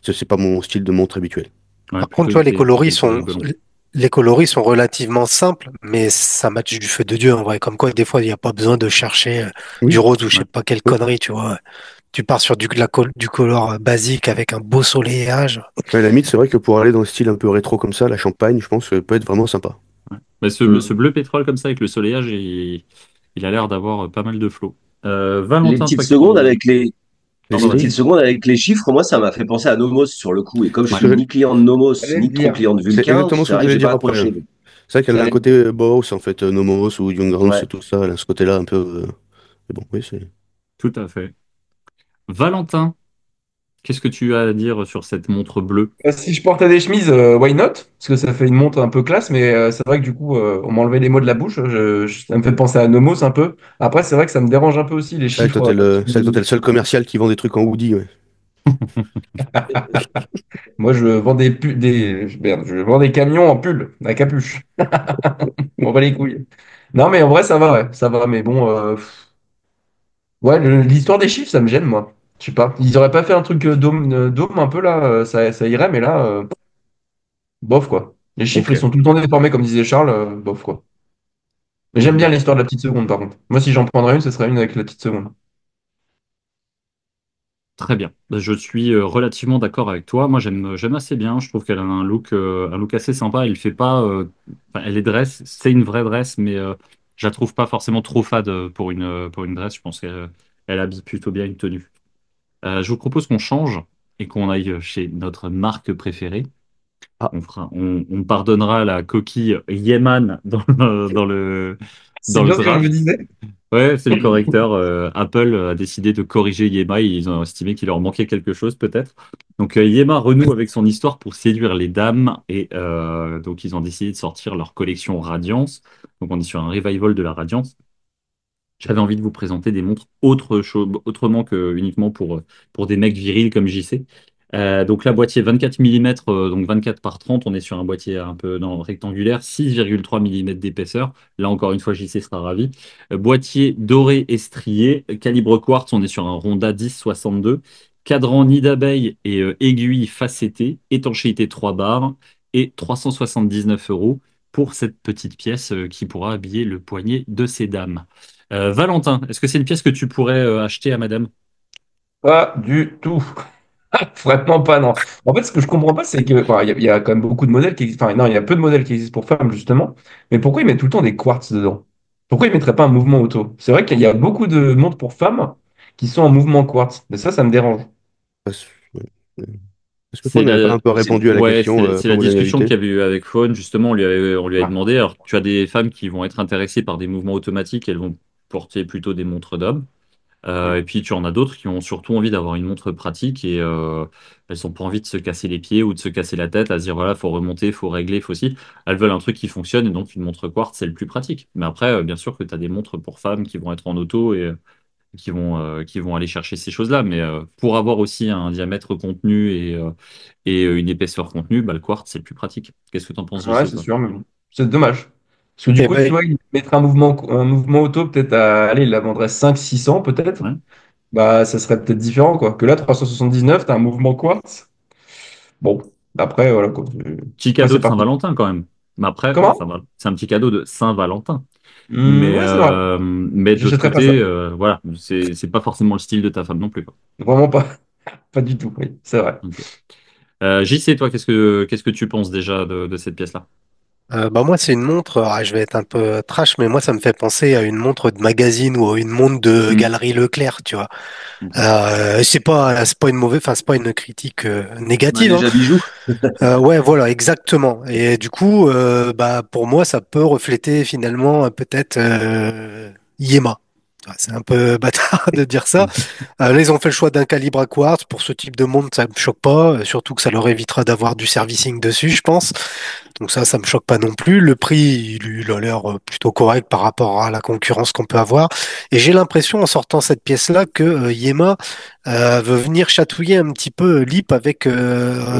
S4: C'est pas mon style de montre habituel.
S3: Ouais,
S5: Par contre,
S3: plutôt
S5: tu vois,
S3: plutôt une couleur bleu.
S5: les coloris sont relativement simples, mais ça match du feu de Dieu, en vrai. Comme quoi, des fois, il n'y a pas besoin de chercher du
S4: Oui,
S5: rose ou je
S3: Ouais.
S5: sais pas quelle
S4: oui.
S5: connerie, tu vois. Tu pars sur du color basique avec un beau soleillage.
S4: À la limite, c'est vrai que pour aller dans le style un peu rétro comme ça, la Champagne, je pense que peut être vraiment sympa.
S3: Ouais. Mais ce
S1: Mm.
S3: bleu pétrole comme ça avec le soleillage, il a l'air d'avoir pas mal de flow.
S1: Les
S3: Valentin,
S1: petites
S3: toi
S1: secondes
S3: qui...
S1: avec les,
S4: Les
S3: Pardon,
S1: les petites
S3: vas-y.
S4: cerises,
S1: secondes avec les chiffres, moi, ça m'a fait penser à Nomos sur le coup. Et comme je
S3: Ouais.
S4: c'est ce que
S1: suis ni client de Nomos,
S6: J'allais le
S1: ni trop
S6: dire.
S1: client de
S4: c'est
S1: Vulcain,
S4: exactement ce
S1: c'est
S4: que
S1: vrai que
S4: j'allais
S1: j'ai
S4: dire
S1: pas
S4: après, hein.
S1: accroché.
S4: C'est vrai qu'elle a un
S6: J'allais-
S4: côté Bauhaus, en fait, Nomos ou Jungbrands,
S1: Ouais.
S4: tout ça, elle a ce côté-là un peu. Mais bon, oui, c'est.
S3: Tout à fait. Valentin, qu'est-ce que tu as à dire sur cette montre bleue?
S6: Si je portais des chemises, why not? Parce que ça fait une montre un peu classe, mais c'est vrai que du coup, on m'a enlevé les mots de la bouche. Ça me fait penser à Nomos un peu. Après, c'est vrai que ça me dérange un peu aussi les
S4: C'est vrai que toi,
S6: chiffres.
S4: c'est vrai que toi, t'es le seul commercial qui vend des trucs en hoodie, ouais.
S6: Moi, je vends merde, je vends des camions en pull, à capuche. On va les couilles. Non, mais en vrai, ça va, ouais, ça va. Mais bon, ouais, l'histoire des chiffres, ça me gêne, moi. Je sais pas. Ils auraient pas fait un truc dôme un peu là, ça irait, mais là, bof quoi. Les chiffres, ils
S4: Ok.
S6: sont tout le temps déformés, comme disait Charles, bof quoi. Mais j'aime bien l'histoire de la petite seconde, par contre. Moi, si j'en prendrais une, ce serait une avec la petite seconde.
S3: Très bien. Je suis relativement d'accord avec toi. Moi, j'aime assez bien. Je trouve qu'elle a un look assez sympa. Elle fait pas, enfin, elle est dress. C'est une vraie dress, mais je la trouve pas forcément trop fade pour une dress. Je pense qu'elle habille plutôt bien une tenue. Je vous propose qu'on change et qu'on aille chez notre marque préférée.
S4: Ah,
S3: On pardonnera la coquille Yeman
S6: C'est
S3: dans le
S6: bien ce que je me
S3: draft.
S6: disais.
S3: Ouais, c'est le correcteur. Apple a décidé de corriger Yema. Ils ont estimé qu'il leur manquait quelque chose, peut-être. Donc, Yema renoue avec son histoire pour séduire les dames. Et donc, ils ont décidé de sortir leur collection Radiance. Donc, on est sur un revival de la Radiance. J'avais envie de vous présenter des montres autrement que uniquement pour des mecs virils comme JC. Donc là, boîtier 24 mm, donc 24 par 30, on est sur un boîtier un peu rectangulaire, 6,3 mm d'épaisseur. Là, encore une fois, JC sera ravi. Boîtier doré et strié, calibre quartz, on est sur un Ronda 10-62. Cadran nid d'abeille et aiguille facettée, étanchéité 3 barres et 379 € pour cette petite pièce qui pourra habiller le poignet de ces dames. Valentin, est-ce que c'est une pièce que tu pourrais acheter à madame?
S6: Pas du tout. Vraiment pas, non. En fait, ce que je comprends pas, c'est que, enfin, il y a quand même beaucoup de modèles qui existent. Enfin, non, il y a peu de modèles qui existent pour femmes, justement. Mais pourquoi ils mettent tout le temps des quartz dedans? Pourquoi ils mettraient pas un mouvement auto? C'est vrai qu'il y a beaucoup de montres pour femmes qui sont en mouvement quartz. Mais ça me dérange.
S4: Parce, est-ce que toi, on n'avait pas un peu répondu à la
S3: Ouais,
S4: question
S3: c'est
S4: quand
S3: la
S4: vous l'avez
S3: discussion
S4: invité?
S3: qu'il y avait eu avec Faune. Justement, on lui avait
S6: Ah,
S3: demandé. Alors, tu as des femmes qui vont être intéressées par des mouvements automatiques, elles vont porter plutôt des montres d'hommes.
S6: hmm.
S3: Et puis tu en as d'autres qui ont surtout envie d'avoir une montre pratique et elles n'ont pas envie de se casser les pieds ou de se casser la tête à se dire voilà, faut remonter, faut régler, faut aussi. Elles veulent un truc qui fonctionne et donc une montre quartz, c'est le plus pratique. Mais après, bien sûr que tu as des montres pour femmes qui vont être en auto et qui vont aller chercher ces choses-là. Mais pour avoir aussi un diamètre contenu et une épaisseur contenue, bah, le quartz, c'est le plus pratique. Qu'est-ce que tu en penses,
S6: Ouais,
S3: JC,
S6: c'est
S3: toi?
S6: sûr, mais bon. C'est dommage. Parce que du
S5: Eh
S6: coup, tu
S5: ben,
S6: vois, ils mettraient un mouvement auto peut-être allez, il la vendrait 500-600 peut-être.
S3: Ouais.
S6: Bah, ça serait peut-être différent, quoi. Que là, 379, t'as un mouvement quartz. Bon, après, voilà, quoi.
S3: Petit
S6: Après,
S3: cadeau
S6: c'est
S3: de
S6: parti.
S3: Saint-Valentin quand même. Mais après,
S6: Comment?
S3: C'est un petit cadeau de Saint-Valentin. Mais,
S6: Ouais, c'est vrai.
S3: mais de l'autre
S6: J'achèterais pas ça.
S3: côté, voilà, c'est pas forcément le style de ta femme non plus, quoi.
S6: Vraiment pas. Pas du tout, oui, c'est vrai.
S3: Ok. JC, toi, qu'est-ce que tu penses déjà de cette pièce-là?
S5: bah moi, c'est une montre, je vais être un peu trash, mais moi, ça me fait penser à une montre de magazine ou à une montre de
S3: Hmm.
S5: Galerie Leclerc, tu vois.
S3: Ok.
S5: C'est pas une mauvaise, enfin, c'est pas une critique
S1: Bah,
S5: négative, hein.
S1: déjà, bijoux.
S5: Ouais, voilà, exactement. Et du coup, bah, pour moi, ça peut refléter finalement peut-être Yema. Ouais, c'est un peu bâtard de dire ça. Là, ils ont fait le choix d'un calibre à quartz. Pour ce type de montre, ça me choque pas, surtout que ça leur évitera d'avoir du servicing dessus, je pense. Donc ça me choque pas non plus. Le prix, il a l'air plutôt correct par rapport à la concurrence qu'on peut avoir. Et j'ai l'impression, en sortant cette pièce-là, que Yema veut venir chatouiller un petit peu Lip
S3: Ouais.
S5: avec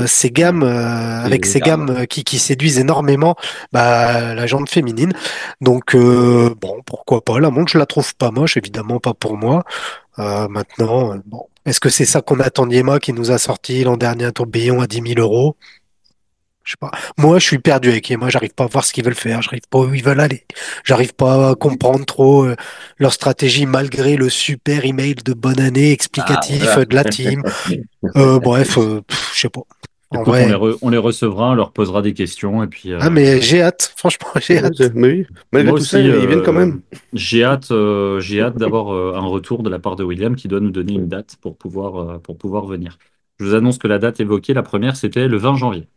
S1: C'est
S5: ces
S1: carrément.
S5: gammes qui séduisent énormément la gente féminine. Donc bon, pourquoi pas. La montre, je la trouve pas moche, évidemment pas pour moi. Maintenant, bon, est-ce que c'est ça qu'on attend de Yema qui nous a sorti l'an dernier un tourbillon à 10 000 euros? Je sais pas. Moi, je suis perdu avec Yema. J'arrive pas à voir ce qu'ils veulent faire. J'arrive pas où ils veulent aller. J'arrive pas à comprendre trop leur stratégie malgré le super email de bonne année
S1: Ah,
S5: explicatif
S1: voilà.
S5: de la team. Bref, je sais pas. En
S3: Écoute,
S5: vrai.
S3: on les recevra, on leur posera des questions et puis
S5: Ah, mais j'ai hâte. Franchement, j'ai
S4: Ouais,
S5: hâte.
S4: mais oui, malgré
S3: moi
S4: tout ça,
S3: aussi,
S4: ils viennent quand même.
S3: j'ai hâte d'avoir un retour de la part de William qui doit nous donner une date pour pouvoir venir. Je vous annonce que la date évoquée, la première, c'était le 20 janvier.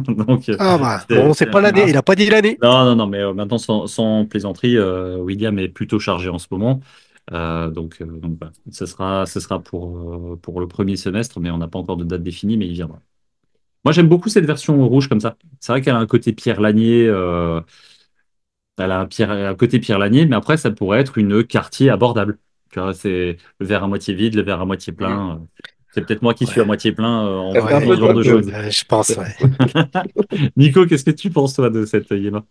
S3: Donc,
S5: Ah bah, bon, c'est pas l'année.
S6: Ah,
S5: Il a pas dit l'année.
S3: non, mais maintenant, sans plaisanterie, William est plutôt chargé en ce moment. Donc voilà. Ce sera pour le premier semestre, mais on n'a pas encore de date définie, mais il viendra. Moi, j'aime beaucoup cette version rouge comme ça. C'est vrai qu'elle a un côté Pierre Lanier, un côté Pierre Lanier, mais après, ça pourrait être une quartier abordable. Tu vois, c'est le verre à moitié vide, le verre à moitié
S6: hmm.
S3: plein. C'est peut-être moi qui suis à
S5: Ouais,
S3: moitié plein en
S6: Ça fait un
S3: proposant
S6: peu
S3: ce genre de
S6: tâche,
S3: choses.
S5: je pense, ouais.
S3: Nico, qu'est-ce que tu penses, toi, de cette Yéma?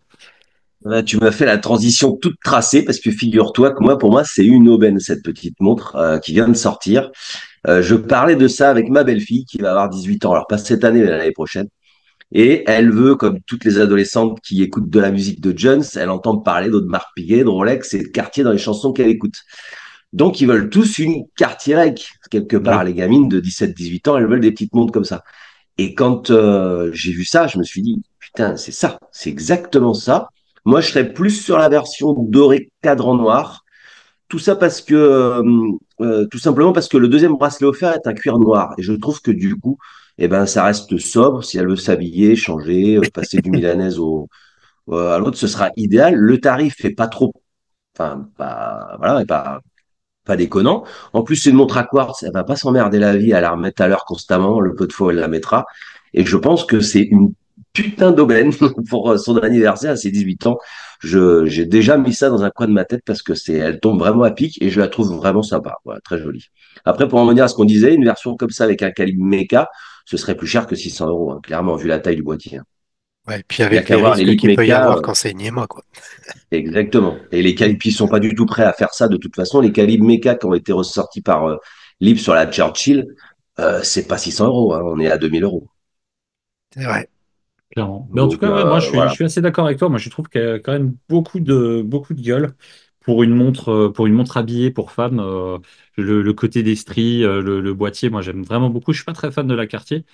S1: Là, tu m'as fait la transition toute tracée parce que figure-toi que moi, pour moi, c'est une aubaine, cette petite montre qui vient de sortir. Je parlais de ça avec ma belle-fille qui va avoir 18 ans. Alors, pas cette année, mais l'année prochaine. Et elle veut, comme toutes les adolescentes qui écoutent de la musique de Jones, elle entend parler d'Audemars Piguet, de Rolex et de Cartier dans les chansons qu'elle écoute. Donc, ils veulent tous une Cartier-like. Quelque part,
S3: Oui.
S1: les gamines de 17-18 ans, elles veulent des petites montres comme ça. Et quand j'ai vu ça, je me suis dit, putain, c'est ça, c'est exactement ça. Moi, je serais plus sur la version doré cadre en noir. Tout ça parce que, tout simplement parce que le deuxième bracelet offert est un cuir noir. Et je trouve que du coup, eh ben, ça reste sobre. Si elle veut s'habiller, changer, passer du milanaise à l'autre, ce sera idéal. Le tarif est pas trop, enfin, pas, voilà, est pas déconnant. En plus, c'est une montre à quartz, elle va pas s'emmerder la vie à la remettre à l'heure constamment, le peu de fois où elle la mettra. Et je pense que c'est une putain d'aubaine pour son anniversaire à ses 18 ans. J'ai déjà mis ça dans un coin de ma tête parce que elle tombe vraiment à pic et je la trouve vraiment sympa. Voilà, très jolie. Après, pour en revenir à ce qu'on disait, une version comme ça avec un calibre méca, ce serait plus cher que 600 euros, hein, clairement, vu la taille du boîtier, hein.
S5: Ouais, et puis
S1: Il y a
S5: avec
S1: qu'à
S5: les
S1: voir
S5: risques
S1: l'élite
S5: qu'il peut y
S1: méca.
S5: avoir quand c'est une Yema, quoi.
S1: Exactement. Et les calibres, ils sont pas du tout prêts à faire ça. De toute façon, les calibres méca qui ont été ressortis par Lib sur la Churchill, c'est pas 600 euros, hein, on est à 2000 euros.
S5: C'est vrai.
S3: Clairement. Mais en tout
S1: Donc
S3: cas, ouais, moi,
S1: voilà.
S3: je suis assez d'accord avec toi. Moi, je trouve qu'il y a quand même beaucoup de gueule. pour une montre habillée pour femme, le côté des stries, le boîtier, moi j'aime vraiment beaucoup. Je suis pas très fan de la Cartier.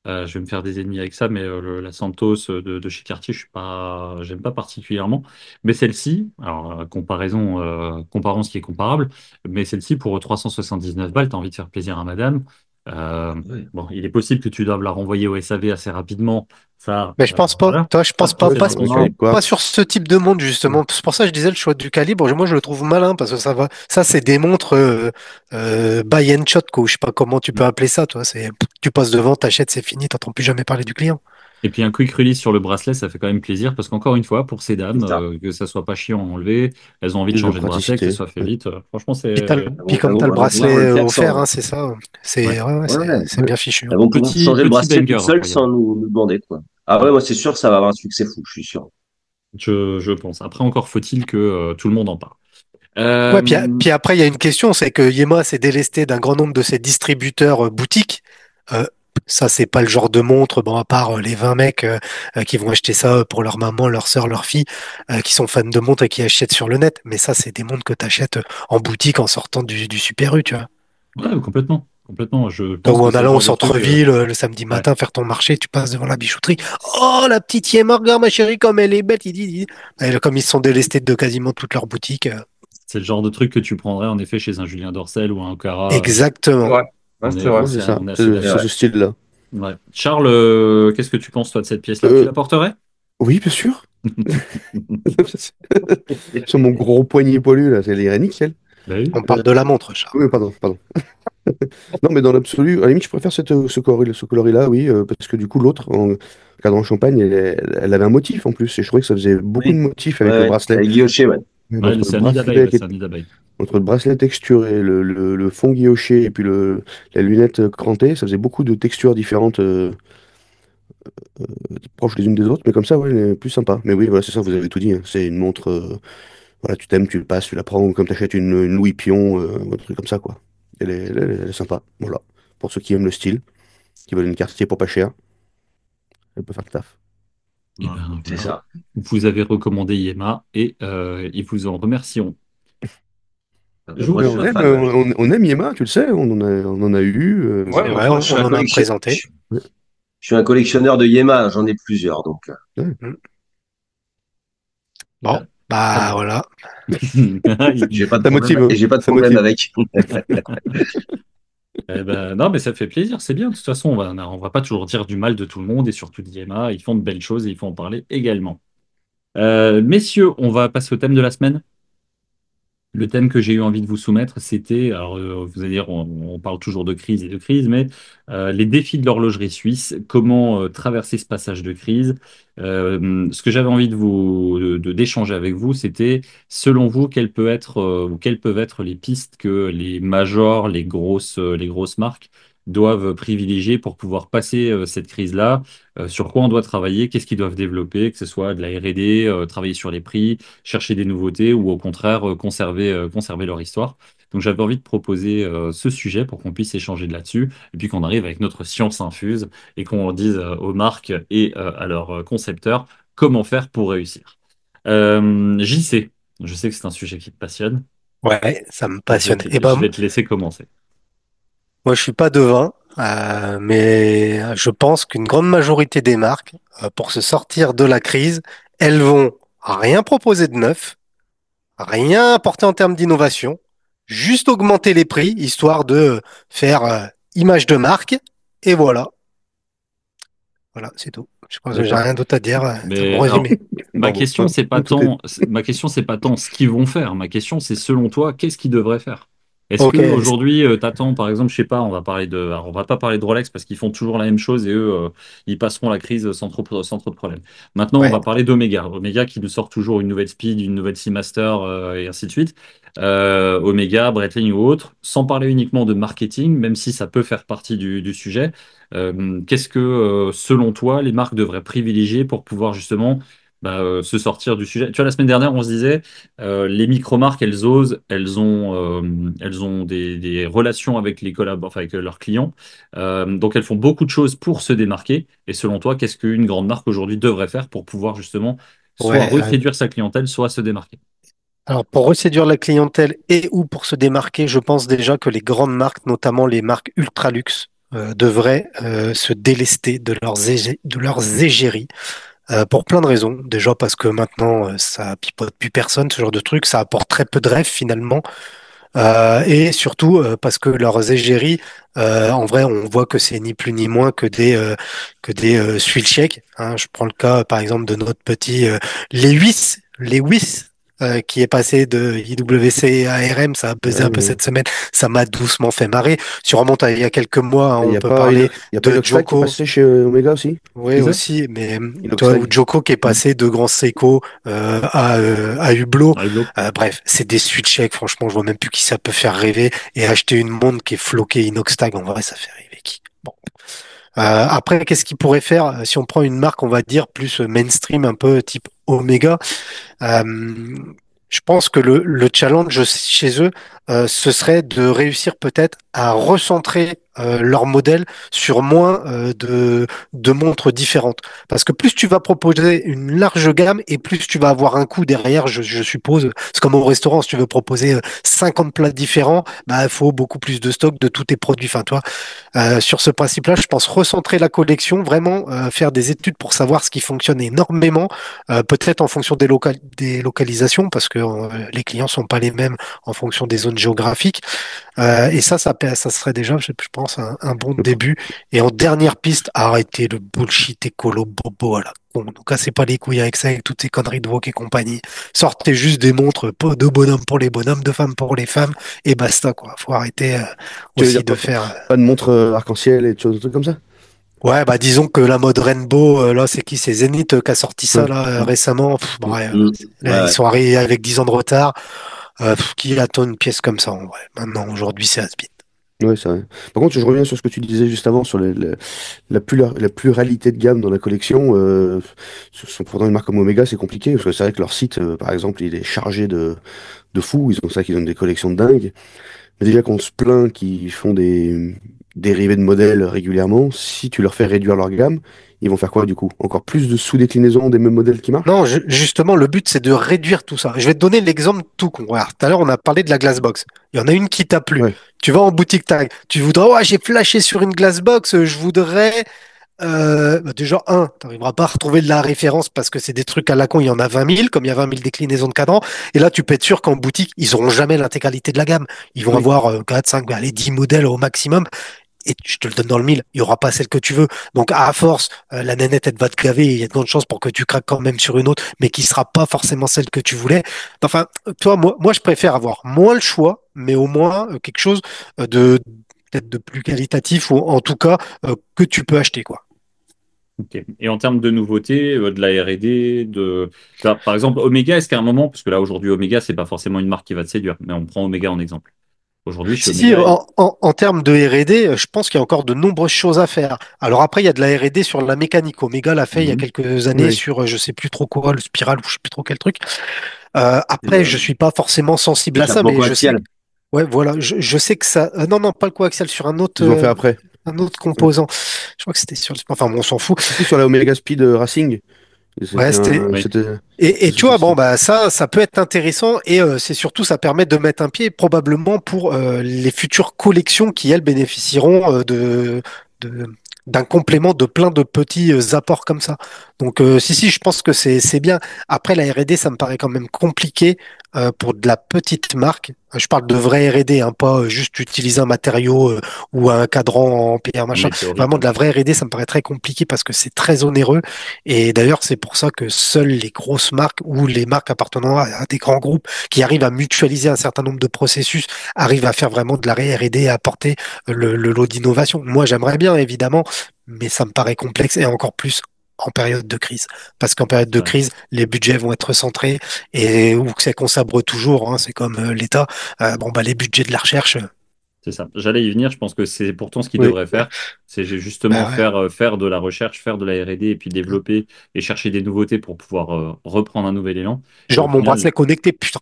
S3: Je vais me faire des ennemis avec ça, mais la Santos de chez Cartier, j'aime pas particulièrement. Mais celle-ci, alors comparons ce qui est comparable, mais celle-ci pour 379 balles, t'as envie de faire plaisir à madame. Euh,
S1: Ouais.
S3: bon, il est possible que tu doives la renvoyer au SAV assez rapidement. Ça,
S5: Mais je pense pas.
S3: voilà.
S5: Toi, je pense pas,
S3: Après,
S5: pas,
S3: c'est
S4: Ouais, sur
S3: ton
S4: le
S3: choix.
S4: calibre, quoi.
S5: pas sur ce type de montre, justement. C'est pour ça que je disais le choix du calibre. Moi, je le trouve malin parce que ça va. Ça, c'est des montres buy and shot, quoi. Je sais pas comment tu peux appeler ça, toi. Tu passes devant, t'achètes, c'est fini, t'entends plus jamais parler du client.
S3: Et puis un quick release sur le bracelet, ça fait quand même plaisir parce qu'encore une fois, pour ces dames,
S1: C'est ça.
S3: que ça soit pas chiant à enlever, elles ont envie de
S4: Plus de
S3: changer de bracelet, que ça
S4: praticité.
S3: soit fait
S4: Ouais.
S3: vite. Franchement,
S5: Puis,
S3: c'est
S5: puis comme t'as le
S1: Elles vont pouvoir le
S5: bracelet
S1: faire
S5: offert,
S1: sans.
S5: hein, c'est ça.
S3: ouais.
S5: Ouais,
S1: Ouais, ouais.
S5: c'est bien fichu, hein.
S1: Elles vont pouvoir changer le
S3: Petit
S1: bracelet
S3: banger
S1: toutes seules
S3: incroyable.
S1: sans nous demander, quoi. Ah ouais, moi, c'est sûr que ça va avoir un succès fou, je suis sûr.
S3: Je pense. Après, encore faut-il que tout le monde en parle.
S5: Ouais,
S3: Euh,
S5: puis après, il y a une question, c'est que Yema s'est délesté d'un grand nombre de ses distributeurs boutiques. Euh, Ça, c'est pas le genre de montre, bon, à part les 20 mecs qui vont acheter ça pour leur maman, leur sœur, leur fille, qui sont fans de montres et qui achètent sur le net. Mais ça, c'est des montres que tu achètes en boutique en sortant du Super U, tu vois.
S3: ouais, complètement. Complètement. Je
S5: Donc,
S3: pense
S5: ou
S3: que
S5: en
S3: c'est le
S5: allant au
S3: genre de truc.
S5: centre-ville le samedi
S3: Ouais.
S5: matin faire ton marché, tu passes devant la bijouterie. Oh, la petite Yema, regarde ma chérie, comme elle est belle. Et comme ils se sont délestés de quasiment toutes leurs boutiques.
S3: C'est le genre de truc que tu prendrais en effet chez un Julien Dorcel ou un Cara.
S5: Exactement.
S6: Ouais, ouais, c'est vrai.
S4: Ouais, c'est ça.
S3: On est assez
S4: C'est
S1: C'est
S3: d'accord.
S4: c'est
S1: vrai.
S4: ce style-là.
S3: Ouais. Charles, qu'est-ce que tu penses toi de cette pièce-là? Tu
S4: Euh,
S3: la porterais?
S4: oui, bien sûr. Sur mon gros poignet poilu, là, elle irait nickel.
S3: Bah oui.
S5: On parle de la montre, Charles.
S4: Oui, pardon, pardon. Non, mais dans l'absolu, à la limite, je préfère ce coloris-là, oui, parce que du coup, l'autre, en cadran champagne, elle avait un motif en plus, et je trouvais que ça faisait beaucoup de
S1: Oui,
S4: motifs
S1: ouais,
S4: avec le
S1: ouais.
S4: bracelet.
S1: Avec guilloché, ouais.
S4: Même
S3: Ouais,
S4: entre le
S3: c'est un nid d'abeille,
S4: bracelet,
S3: ouais, c'est un nid d'abeille.
S4: entre le bracelet texturé, le fond guilloché, et puis la lunette crantée, ça faisait beaucoup de textures différentes, proches les unes des autres, mais comme ça, ouais, elle est plus sympa. Mais oui, voilà, c'est ça, vous avez tout dit, hein. C'est une montre, voilà, tu t'aimes, tu le passes, tu la prends comme tu achètes une Louis Pion, un truc comme ça, quoi. Elle est sympa, voilà. Pour ceux qui aiment le style, qui veulent une Cartier pour pas cher, elle peut faire le taf.
S3: Et ben
S1: C'est
S3: voilà.
S1: ça.
S3: Vous avez recommandé Yema et ils vous en remercieront. Je vous
S1: Moi,
S4: Mais
S1: je suis
S3: propose.
S1: un fan. Ouais.
S4: on aime Yema, tu le sais, on en a eu.
S5: C'est
S6: Ouais,
S5: vrai,
S1: Moi, je suis
S5: on
S1: un
S5: en a
S1: collection...
S5: présenté.
S4: Ouais,
S1: je suis un collectionneur de Yema, j'en ai plusieurs, donc.
S4: ouais.
S5: Mm.
S3: Eh
S5: Bon,
S3: ben, très
S5: bah
S3: bien.
S5: voilà.
S1: J'ai pas de
S4: Ça
S1: problème,
S4: motive, hein,
S1: et j'ai pas de
S4: ça
S1: problème
S4: motive.
S1: avec.
S3: Eh ben, non, mais ça fait plaisir, c'est bien. De toute façon, on va pas toujours dire du mal de tout le monde et surtout d'Yema. Ils font de belles choses et il faut en parler également. Messieurs, on va passer au thème de la semaine. Le thème que j'ai eu envie de vous soumettre, c'était, alors vous allez dire, on parle toujours de crise, mais les défis de l'horlogerie suisse, comment traverser ce passage de crise. Ce que j'avais envie d'échanger avec vous, c'était, selon vous, ou quelles peuvent être les pistes que les majors, les grosses marques doivent privilégier pour pouvoir passer cette crise-là, sur quoi on doit travailler, qu'est-ce qu'ils doivent développer, que ce soit de la R&D, travailler sur les prix, chercher des nouveautés ou au contraire conserver leur histoire. Donc j'avais envie de proposer ce sujet pour qu'on puisse échanger de là-dessus et puis qu'on arrive avec notre science infuse et qu'on dise aux marques et à leurs concepteurs comment faire pour réussir. JC, je sais que c'est un sujet qui te passionne.
S5: Ouais, ça me passionne. Et
S3: Je
S5: ben,
S3: vais te laisser commencer.
S5: moi, je suis pas devin, mais je pense qu'une grande majorité des marques, pour se sortir de la crise, elles vont rien proposer de neuf, rien apporter en termes d'innovation, juste augmenter les prix, histoire de faire image de marque, et voilà. Voilà, c'est tout. Je pense que j'ai
S4: D'accord.
S5: rien d'autre à dire. C'est mon
S3: Mais alors,
S5: résumé.
S4: Bravo. Ouais, tout est...
S3: ma question, c'est pas tant ce qu'ils vont faire. Ma question, c'est selon toi, qu'est-ce qu'ils devraient faire? Est-ce que
S5: Ok.
S3: aujourd'hui, t'attends, par exemple, je sais pas, alors, on va pas parler de Rolex parce qu'ils font toujours la même chose et eux, ils passeront la crise sans trop de problèmes. Maintenant, on
S5: Ouais.
S3: va parler d'Omega. Omega qui nous sort toujours une nouvelle Speed, une nouvelle Seamaster, et ainsi de suite. Omega, Breitling ou autre, sans parler uniquement de marketing, même si ça peut faire partie du sujet. Qu'est-ce que, selon toi, les marques devraient privilégier pour pouvoir justement se sortir du sujet? Tu vois, la semaine dernière, on se disait, les micro-marques, elles osent, elles ont des relations avec enfin, avec leurs clients. Donc, elles font beaucoup de choses pour se démarquer. Et selon toi, qu'est-ce qu'une grande marque aujourd'hui devrait faire pour pouvoir justement soit
S5: Ouais.
S3: réduire sa clientèle, soit se démarquer?
S5: Alors, pour reséduire la clientèle et ou pour se démarquer, je pense déjà que les grandes marques, notamment les marques ultra luxe, devraient se délester de leurs égéries pour plein de raisons. Déjà parce que maintenant, ça pipote plus personne, ce genre de truc, ça apporte très peu de rêve finalement. Et surtout parce que leurs égéries, en vrai, on voit que c'est ni plus ni moins que des Suil Cheikh, hein. Je prends le cas, par exemple, de notre petit Lewis, qui est passé de IWC à RM. Ça a buzzé
S4: Ouais,
S5: un peu
S4: mais
S5: cette semaine. Ça m'a doucement fait marrer. Si on remonte à il y a quelques mois, hein,
S4: il n'y
S5: on
S4: a
S5: peut
S4: pas,
S5: parler
S4: il y a pas
S5: de
S4: Inoxtag qui est
S5: Joko.
S4: passé chez Omega aussi?
S5: Oui,
S3: C'est ça?
S5: aussi, mais toi, ou
S4: Inoxtag.
S5: Joko qui est passé de Grand Seiko à Hublot.
S3: Ah, Hublot.
S5: Bref, c'est des suites chèques, franchement, je vois même plus qui ça peut faire rêver. Et acheter une montre qui est floquée inox-tag, en vrai, ça fait rêver qui? Bon. Après, qu'est-ce qu'ils pourraient faire si on prend une marque, on va dire, plus mainstream, un peu type Omega? Euh, je pense que le challenge chez eux, ce serait de réussir peut-être à recentrer leur modèle sur moins de montres différentes. Parce que plus tu vas proposer une large gamme et plus tu vas avoir un coût derrière, je suppose. C'est comme au restaurant, si tu veux proposer 50 plats différents, bah, il faut beaucoup plus de stock de tous tes produits. Enfin, toi, sur ce principe-là, je pense recentrer la collection, vraiment faire des études pour savoir ce qui fonctionne énormément, peut-être en fonction des localisations, parce que les clients sont pas les mêmes en fonction des zones géographiques. Et ça serait déjà, je pense, un bon début. Et en dernière piste, arrêtez le bullshit écolo bobo à la con. Ne cassez pas les couilles avec ça, avec toutes ces conneries de Vogue et compagnie. Sortez juste des montres pas de bonhommes pour les bonhommes, de femmes pour les femmes, et basta, quoi. Faut arrêter
S4: Tu veux
S5: aussi
S4: dire
S5: de
S4: pas,
S5: faire.
S4: pas de montre arc-en-ciel et des trucs comme ça?
S5: Ouais, bah disons que la mode Rainbow, là, c'est qui? C'est Zenith qui a sorti ça
S4: Ouais.
S5: là récemment. Pff, bon, ouais,
S1: Ouais,
S5: là, ils
S1: ouais.
S5: sont arrivés avec 10 ans de retard. Qui attend une pièce comme ça en vrai? Maintenant, aujourd'hui, c'est has-been.
S4: Ouais, c'est vrai. Par contre, je reviens sur ce que tu disais juste avant sur la pluralité de gamme dans la collection. Pourtant, une marque comme Omega, c'est compliqué parce que c'est vrai que leur site, par exemple, il est chargé de fous. Ils ont ça, qu'ils ont des collections de dingue. Mais déjà qu'on se plaint qu'ils font des dérivés de modèles régulièrement, si tu leur fais réduire leur gamme, ils vont faire quoi du coup? Encore plus de sous-déclinaisons des mêmes modèles qui marchent?
S5: Non, justement, le but, c'est de réduire tout ça. Je vais te donner l'exemple tout con. Voilà, tout à l'heure, on a parlé de la Glassbox. Il y en a une qui t'a plu.
S4: Ouais.
S5: Tu vas en boutique tag. Tu voudrais, ouais, j'ai flashé sur une Glassbox. Je voudrais, bah, déjà, tu n'arriveras pas à retrouver de la référence parce que c'est des trucs à la con. Il y en a 20 000, comme il y a 20 000 déclinaisons de cadran. Et là, tu peux être sûr qu'en boutique, ils auront jamais l'intégralité de la gamme. Ils vont
S4: Oui.
S5: avoir 4, 5, allez, 10 modèles au maximum. Et je te le donne dans le mille, il n'y aura pas celle que tu veux. Donc, à force, la nénette, elle va te gaver, il y a de grandes chances pour que tu craques quand même sur une autre, mais qui sera pas forcément celle que tu voulais. Enfin, toi, moi, je préfère avoir moins le choix, mais au moins quelque chose de peut-être de plus qualitatif, ou en tout cas, que tu peux acheter, quoi.
S3: Ok. Et en termes de nouveautés, de la R&D, par exemple, Omega, est-ce qu'à un moment, parce que là aujourd'hui Omega, c'est pas forcément une marque qui va te séduire, mais on prend Omega en exemple. Aujourd'hui, chez
S5: Si, si,
S3: Omega,
S5: en termes de R&D, je pense qu'il y a encore de nombreuses choses à faire. Alors après, il y a de la R&D sur la mécanique. Omega l'a fait il y a
S3: Mhm.
S5: quelques années
S4: Oui.
S5: sur, je sais plus trop quoi, le Spiral ou je sais plus trop quel truc.
S1: Et,
S5: Après, je suis pas forcément sensible à ça,
S1: L'échappement
S5: mais je sais,
S1: coaxial.
S5: ouais, voilà, je sais que ça, non, non, pas le coaxial, sur
S4: Ils ont fait après.
S5: un autre
S4: Ouais.
S5: composant. Je crois que c'était sur, enfin, bon, on s'en fout.
S4: Si, si, sur la Omega Speed Racing. Et
S5: Ouais,
S3: oui.
S4: c'était
S5: et tu
S4: sur
S5: vois, bon,
S4: celle-ci.
S5: bah, ça peut être intéressant et c'est surtout, ça permet de mettre un pied probablement pour les futures collections qui, elles, bénéficieront de, d'un complément de plein de petits apports comme ça. Donc, si, si, je pense que c'est bien. Après, la R&D, ça me paraît quand même compliqué pour de la petite marque. Je parle de vraie R&D, hein, pas juste utiliser un matériau ou un cadran en PR, machin.
S3: Météorite.
S5: Vraiment, de la vraie R&D, ça me paraît très compliqué parce que c'est très onéreux. Et d'ailleurs, c'est pour ça que seules les grosses marques ou les marques appartenant à des grands groupes qui arrivent à mutualiser un certain nombre de processus arrivent à faire vraiment de la R&D et à apporter le lot d'innovation. Moi, j'aimerais bien, évidemment, mais ça me paraît complexe et encore plus en période de crise. Parce qu'en période de
S3: Ouais.
S5: crise, les budgets vont être centrés et où c'est qu'on sabre toujours, hein, c'est comme l'État. Bon, bah, les budgets de la recherche,
S3: C'est ça. J'allais y venir. Je pense que c'est pourtant ce qu'ils
S4: Oui.
S3: devraient faire. C'est justement
S5: bah ouais.
S3: faire de la recherche, faire de la R&D et puis développer et chercher des nouveautés pour pouvoir reprendre un nouvel élan. Et au
S5: Genre mon
S3: final,
S5: bracelet connecté, putain.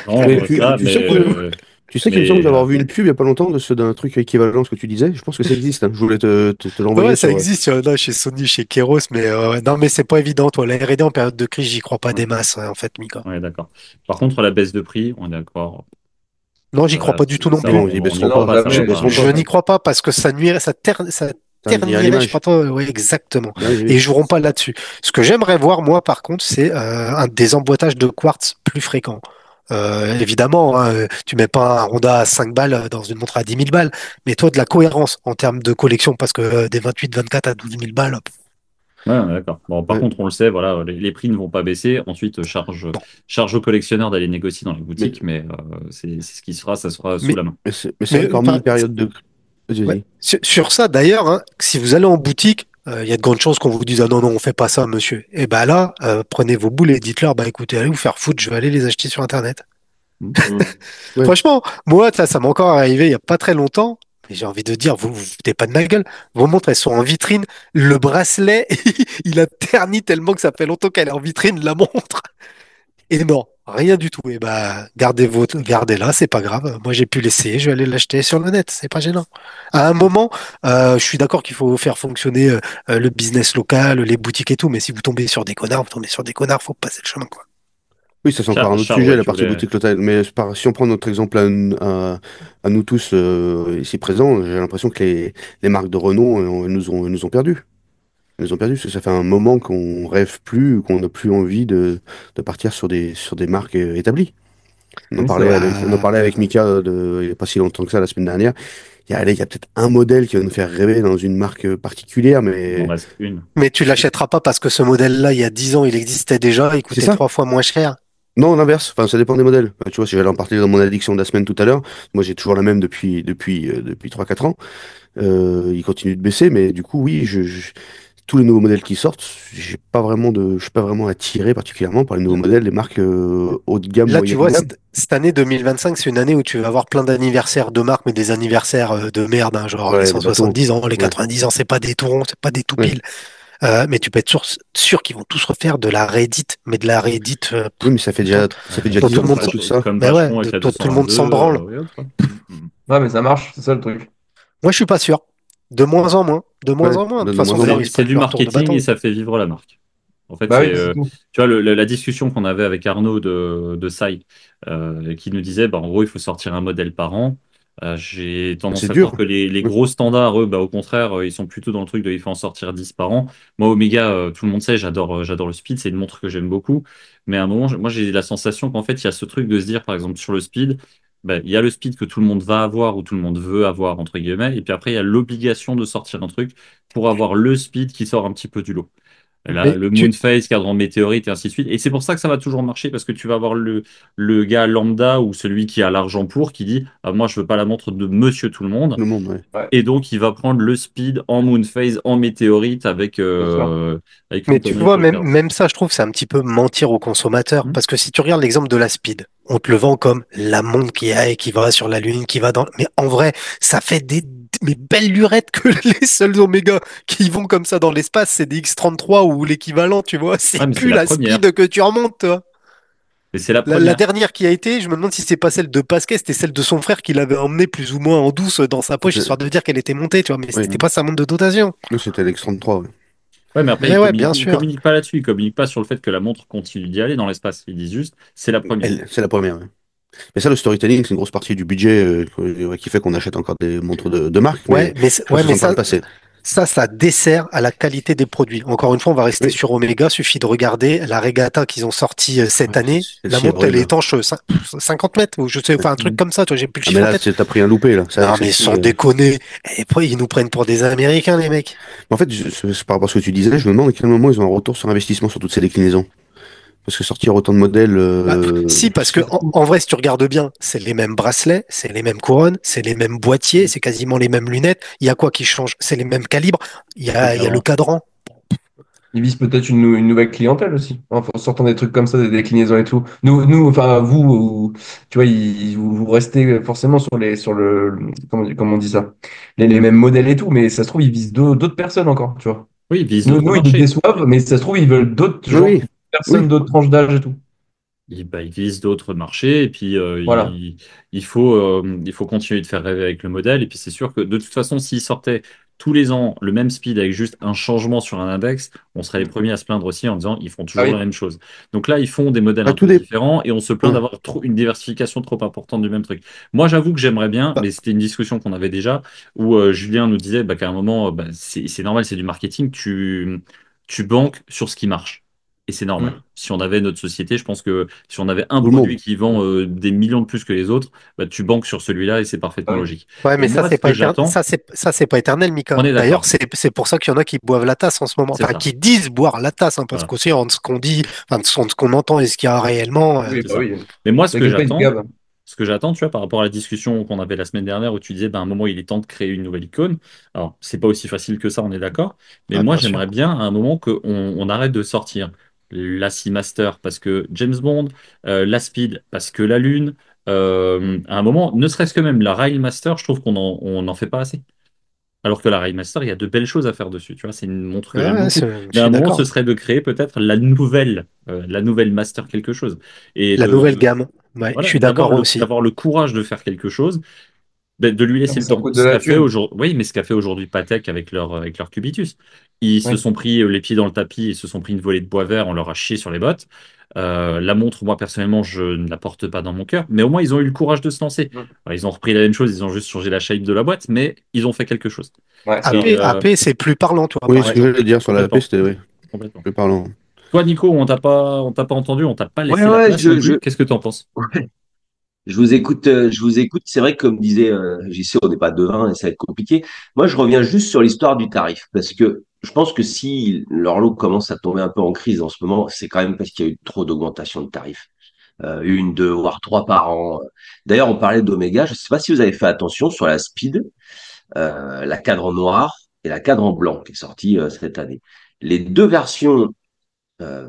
S3: non,
S4: Tu
S3: ça,
S4: sais que Tu sais qu'il me semble
S3: Mais
S4: d'avoir vu une pub il y a pas longtemps d'un truc équivalent à ce que tu disais. Je pense que ça existe, hein. Je voulais te l'envoyer
S5: Ouais, ça
S4: sur.
S5: existe là, chez Sony, chez Keros, mais non, mais c'est pas évident, toi. La R&D en période de crise, j'y crois pas des masses, en fait, Mika.
S3: ouais, d'accord. Par contre, la baisse de prix, on est d'accord.
S5: Non, j'y crois pas du tout non
S3: Ça,
S5: plus.
S4: Non, ils
S3: on n'y
S4: baisseront
S3: croit
S4: pas.
S3: pas, ça va
S4: Ils
S6: jamais.
S3: pas.
S4: baisseront
S5: Je
S4: pas.
S5: n'y crois pas parce que ça nuirait, ça
S4: Ça va dire à
S5: ternirait, je sais pas
S4: l'image.
S5: toi, ouais, exactement.
S4: Oui,
S5: Et ils
S4: oui.
S5: joueront pas là-dessus. Ce que j'aimerais voir, moi, par contre, c'est des emboîtages de quartz plus fréquents. Évidemment, hein, tu mets pas un Honda à 5 balles dans une montre à 10 000 balles, mais toi, de la cohérence en termes de collection, parce que des 28, 24 à 12 000 balles,
S3: Ouais, ouais, d'accord. Bon, par
S4: Ouais.
S3: contre, on le sait, voilà, les prix ne vont pas baisser. Ensuite,
S5: non.
S3: charge aux collectionneurs d'aller négocier dans les
S4: Mais,
S3: boutiques, mais c'est ce qui sera, ça sera sous
S5: Mais,
S3: la main.
S4: mais c'est vrai
S5: mais
S4: qu'hormis
S5: enfin,
S4: une période de. Vas-y,
S5: ouais.
S4: vas-y.
S5: Sur ça, d'ailleurs, hein, si vous allez en boutique, il y a de grandes chances qu'on vous dise, ah non, non, on fait pas ça, monsieur. Et ben là, prenez vos boules et dites-leur, bah écoutez, allez vous faire foutre, je vais aller les acheter sur Internet.
S3: Hmm.
S4: Ouais.
S5: Franchement, moi, ça m'est encore arrivé il y a pas très longtemps. Mais j'ai envie de dire, vous foutez pas de ma gueule. Vos montres, elles sont en vitrine. Le bracelet, il a terni tellement que ça fait longtemps qu'elle est en vitrine, la montre. Et non, rien du tout. Et bah, gardez-la, c'est pas grave. Moi, j'ai pu l'essayer, je vais aller l'acheter sur le net, c'est pas gênant. À un moment, je suis d'accord qu'il faut faire fonctionner le business local, les boutiques et tout, mais si vous tombez sur des connards, vous tombez sur des connards, faut passer le chemin, quoi.
S4: Oui, ça c'est encore un autre
S3: Charles,
S4: sujet,
S3: ouais,
S4: la
S3: tu
S4: partie
S3: voulais.
S4: boutique locale. Mais si on prend notre exemple à nous tous ici présents, j'ai l'impression que les marques de renom elles nous ont perdus. Elles nous ont perdus parce que ça fait un moment qu'on rêve plus, qu'on n'a plus envie de partir sur des marques établies. On en
S6: Oui, c'est
S4: parlait
S6: vrai.
S4: avec, on en
S5: Bah,
S4: parlait avec Mika il n'y a pas si longtemps que ça, la semaine dernière. Il y a peut-être un modèle qui va nous faire rêver dans une marque particulière,
S3: Il en
S4: mais
S3: reste une.
S5: mais tu l'achèteras pas parce que ce modèle-là, il y a 10 ans, il existait déjà, il
S4: c'est
S5: coûtait
S4: ça.
S5: 3 fois moins cher.
S4: Non, l'inverse. Enfin, ça dépend des modèles. Tu vois, si j'allais en parler dans mon addiction de la semaine tout à l'heure, moi j'ai toujours la même depuis 3-4 ans. Il continue de baisser, mais du coup, oui, tous les nouveaux modèles qui sortent, je suis pas vraiment attiré particulièrement par les nouveaux modèles des marques haut de gamme,
S5: Là, tu
S4: moyenne
S5: vois,
S4: gamme.
S5: cette année 2025, c'est une année où tu vas avoir plein d'anniversaires de marques, mais des anniversaires de merde, hein, genre les
S4: Ouais, des bateaux.
S5: 170 ans, les
S4: Ouais,
S5: 90 ans, c'est pas des tourons, c'est pas des tout
S4: ouais.
S5: piles. Mais tu peux être sûr qu'ils vont tous refaire de la réédite, mais de la réédite
S4: Oui, mais ça fait
S5: dont,
S4: déjà, ça fait déjà
S5: dont
S4: 10
S5: tout
S4: ans
S5: le
S4: qu'ils
S5: monde,
S4: font tous ça.
S3: Comme
S5: mais ouais,
S3: Vacheron avec la
S5: dont tout le monde s'en
S3: 222
S5: branle.
S3: et autres.
S6: Ouais, mais ça marche, c'est ça le truc.
S5: Moi, je suis pas sûr. De moins en moins. De moins
S4: Ouais,
S5: en moins. De
S4: de
S5: toute
S4: moins
S5: façon,
S4: en
S5: les gens,
S4: moins.
S5: ils se
S3: C'est
S5: prennent
S3: du
S5: leur tour de
S3: marketing et
S5: bâton.
S3: ça fait vivre la marque. En fait,
S6: Bah oui,
S3: c'est,
S6: c'est tout.
S3: tu vois, la discussion qu'on avait avec Arnaud de Sai, qui nous disait, bah, en gros, il faut sortir un modèle par an. J'ai tendance
S4: C'est
S3: à croire
S4: dur.
S3: que les
S4: Oui.
S3: gros standards, eux, bah, au contraire, ils sont plutôt dans le truc de il faut en sortir 10 par an. Moi, Omega, tout le monde sait, j'adore le speed, c'est une montre que j'aime beaucoup. Mais à un moment, moi, j'ai la sensation qu'en fait, il y a ce truc de se dire, par exemple, sur le speed, bah, il y a le speed que tout le monde va avoir ou tout le monde veut avoir, entre guillemets. Et puis après, il y a l'obligation de sortir un truc pour avoir le speed qui sort un petit peu du lot. Là,
S5: Mais
S3: le Moonphase, cadran météorite et ainsi de suite. Et c'est pour ça que ça va toujours marcher parce que tu vas avoir le gars lambda ou celui qui a l'argent pour qui dit ah, moi, je veux pas la montre de monsieur tout le monde.
S4: Le monde, ouais.
S6: Ouais,
S3: Et donc, il va prendre le speed en Moonphase, en météorite
S6: bien sûr.
S3: avec une
S5: Mais tu
S3: connerie
S5: vois,
S3: pour le faire.
S5: même ça, je trouve, c'est un petit peu mentir aux consommateurs.
S3: Hmm.
S5: Parce que si tu regardes l'exemple de la Speed, on te le vend comme la montre qui va sur la Lune, qui va dans... Mais en vrai, ça fait mais belles lurettes que les seuls Oméga qui vont comme ça dans l'espace, c'est des X33 ou l'équivalent, tu vois. C'est
S3: Ouais, mais c'est
S5: plus
S3: la
S5: la
S3: première.
S5: Speed que tu remontes, toi.
S3: Et c'est la
S5: La
S3: première.
S5: dernière qui a été, je me demande si c'est pas celle de Pasquet, c'était celle de son frère qui l'avait emmenée plus ou moins en douce dans sa poche,
S4: C'était,
S5: histoire de dire qu'elle était montée, tu vois. Mais
S4: ouais.
S5: c'était pas sa montre de dotation.
S4: Nous, c'était l'X33, ouais.
S3: Ouais, mais après,
S5: Mais ouais, bien
S3: ils
S5: sûr.
S3: communiquent pas là-dessus. Ils communiquent pas sur le fait que la montre continue d'y aller dans l'espace. Ils disent juste c'est la première.
S4: C'est la première, ouais. Mais ça, le storytelling, c'est une grosse partie du budget ouais, qui fait qu'on achète encore des montres de marque, mais
S5: Ouais,
S4: je pense que ça
S5: mais
S4: en parle passé.
S5: ça dessert à la qualité des produits. Encore une fois, on va rester
S4: Oui,
S5: sur Omega. Suffit de regarder la Regatta qu'ils ont sortie
S4: ouais,
S5: cette année. La
S4: celle-ci est
S5: montre, elle est
S4: horrible.
S5: étanche 50 mètres, ou je sais, enfin un truc
S3: Mhm.
S5: comme ça. Toi, j'ai plus le
S4: Ah, mais
S5: chiffre en
S4: là,
S5: tête.
S4: t'as pris un loupé, là.
S5: Non, mais
S4: Celle-ci,
S5: sans déconner. Et puis, ils nous prennent pour des Américains, les mecs.
S4: En fait, par rapport à ce que tu disais, je me demande à quel moment ils ont un retour sur investissement sur toutes ces déclinaisons. Parce que sortir autant de modèles,
S5: Bah, si, parce que en vrai, si tu regardes bien, c'est les mêmes bracelets, c'est les mêmes couronnes, c'est les mêmes boîtiers, c'est quasiment les mêmes lunettes. Il y a quoi qui change? C'est les mêmes calibres.
S3: Le
S5: Il y a le
S3: cadran.
S5: cadran.
S6: Ils visent peut-être une nouvelle clientèle aussi. Enfin, en sortant des trucs comme ça, des déclinaisons et tout. Enfin, tu vois, vous restez forcément comment on dit ça? Les mêmes modèles et tout, mais ça se trouve, ils visent d'autres personnes encore, tu vois.
S3: Oui, ils visent
S6: Nous,
S3: d'autres
S6: nous, ils nous
S3: marchés.
S6: déçoivent, mais ça se trouve, ils veulent d'autres
S4: oui,
S6: gens,
S4: oui,
S6: personnes,
S4: oui.
S6: d'autres tranches d'âge et tout.
S3: il vise d'autres marchés et puis
S6: Voilà.
S3: il faut continuer de faire rêver avec le modèle. Et puis c'est sûr que de toute façon, s'il sortait tous les ans le même speed avec juste un changement sur un index, on serait les premiers à se plaindre aussi en disant ils font
S6: Ah
S3: toujours la
S6: oui.
S3: même chose. Donc là, ils font des modèles
S4: Bah,
S3: un
S4: tout
S3: peu
S4: dé...
S3: différents et on se plaint
S4: ouais.
S3: d'avoir une diversification trop importante du même truc. Moi, j'avoue que j'aimerais bien,
S4: Bah,
S3: mais c'était une discussion qu'on avait déjà où Julien nous disait bah, qu'à un moment, bah, c'est normal, c'est du marketing, tu banques sur ce qui marche. Et c'est normal.
S6: Mm.
S3: Si on avait notre société, je pense que si on avait un
S4: tout le
S3: produit
S4: monde.
S3: qui vend des millions de plus que les autres, bah, tu banques sur celui-là et c'est
S6: Ah
S3: parfaitement
S6: oui.
S3: logique.
S5: Ouais,
S3: Et
S5: mais ça,
S3: moi,
S5: c'est
S3: ce
S5: pas
S3: que
S5: éternel.
S3: j'attends,
S5: Ça, c'est pas éternel,
S3: on
S5: Mika.
S3: est
S5: D'ailleurs,
S3: d'accord,
S5: c'est pour ça qu'il y en a qui boivent la tasse en ce moment.
S3: c'est
S5: Enfin,
S3: ça.
S5: qui disent boire la tasse, hein, parce
S3: Voilà,
S5: qu'aussi, entre ce qu'on dit, enfin, entre ce qu'on entend et ce qu'il y a réellement.
S6: Oui,
S3: c'est
S6: bah
S3: ça.
S6: oui.
S3: Mais moi,
S6: T'inquiète pas, ils se gavent.
S3: tu vois, par rapport à la discussion qu'on avait la semaine dernière où tu disais, bah, à un moment, il est temps de créer une nouvelle icône. Alors, c'est pas aussi facile que ça, on est d'accord. Mais
S5: Ah,
S3: moi,
S5: bien sûr.
S3: j'aimerais bien à un moment qu'on arrête de sortir la Seamaster parce que James Bond, la Speed parce que la Lune. À un moment, ne serait-ce que même la Railmaster, je trouve on en fait pas assez. Alors que la Railmaster, il y a de belles choses à faire dessus. Tu vois, c'est une montre que
S5: Ouais,
S3: j'aime
S5: ouais,
S3: beaucoup.
S5: je
S3: Mais à un
S5: suis
S3: moment, ce
S5: d'accord.
S3: serait de créer peut-être la nouvelle Master quelque chose. Et
S5: La nouvelle gamme. Ouais, je
S3: voilà,
S5: suis d'accord aussi.
S3: d'avoir le courage de faire quelque chose, ben, de lui
S6: Non,
S3: laisser
S6: mais
S3: le
S6: ça
S3: temps.
S6: coûte de
S3: Ce
S6: la
S3: qu'a fait
S6: thune.
S3: aujourd'hui, oui, mais ce qu'a fait aujourd'hui Patek avec leur Cubitus. Ils se
S6: Oui.
S3: sont pris les pieds dans le tapis, ils se sont pris une volée de bois vert, on leur a chié sur les bottes. La montre, moi personnellement, je ne la porte pas dans mon cœur, mais au moins ils ont eu le courage de se lancer.
S6: Mm.
S3: Alors, ils ont repris la même chose, ils ont juste changé la shape de la boîte, mais ils ont fait quelque chose.
S6: Ouais, c'est
S3: Et
S6: vrai.
S5: AP, c'est plus parlant, toi,
S4: Oui,
S5: par
S4: ce que
S3: ouais,
S5: exemple.
S4: j'allais dire sur la AP,
S3: complètement,
S4: c'était oui,
S3: complètement.
S4: plus parlant.
S3: Toi, Nico, on t'a pas entendu, on t'a pas
S1: Ouais,
S3: laissé la
S1: ouais,
S3: place non plus. Qu'est-ce que tu en penses?
S1: je vous écoute, je vous écoute. C'est vrai que comme disait JC, on n'est pas devin et ça va être compliqué. Moi, je reviens juste sur l'histoire du tarif parce que je pense que si l'horloge commence à tomber un peu en crise en ce moment, c'est quand même parce qu'il y a eu trop d'augmentation de tarifs. Une, deux, voire trois par an. D'ailleurs, on parlait d'Omega. Je ne sais pas si vous avez fait attention sur la Speed, la cadre noire et la cadre en blanc qui est sortie cette année. Les deux versions, euh,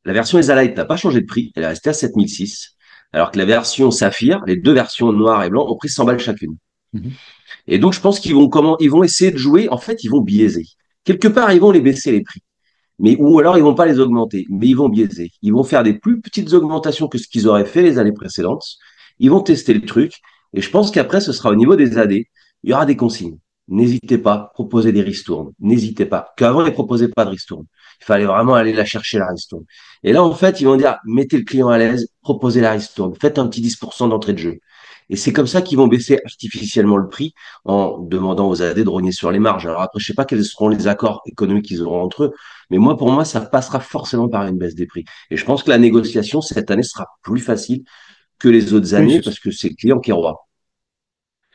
S1: la version Ezalite n'a pas changé de prix, elle est restée à 7006, alors que la version Saphir, les deux versions noir et blanc, ont pris 100 balles chacune.
S3: Mhm.
S1: Et donc, je pense ils vont essayer de jouer, en fait, ils vont biaiser. Quelque part, ils vont les baisser les prix. Mais, ou alors, ils vont pas les augmenter, mais ils vont biaiser. Ils vont faire des plus petites augmentations que ce qu'ils auraient fait les années précédentes. Ils vont tester le truc. Et je pense qu'après, ce sera au niveau des AD. Il y aura des consignes. N'hésitez pas, proposez des ristournes. N'hésitez pas. Qu'avant, ils ne proposaient pas de ristourne. Il fallait vraiment aller la chercher, la ristourne. Et là, en fait, ils vont dire, mettez le client à l'aise, proposez la ristourne. Faites un petit 10% d'entrée de jeu. Et c'est comme ça qu'ils vont baisser artificiellement le prix en demandant aux AD de rogner sur les marges. Alors après, je sais pas quels seront les accords économiques qu'ils auront entre eux, mais moi, pour moi, ça passera forcément par une baisse des prix. Et je pense que la négociation cette année sera plus facile que les autres
S4: Oui,
S1: années
S4: c'est
S1: parce que c'est le client qui est roi.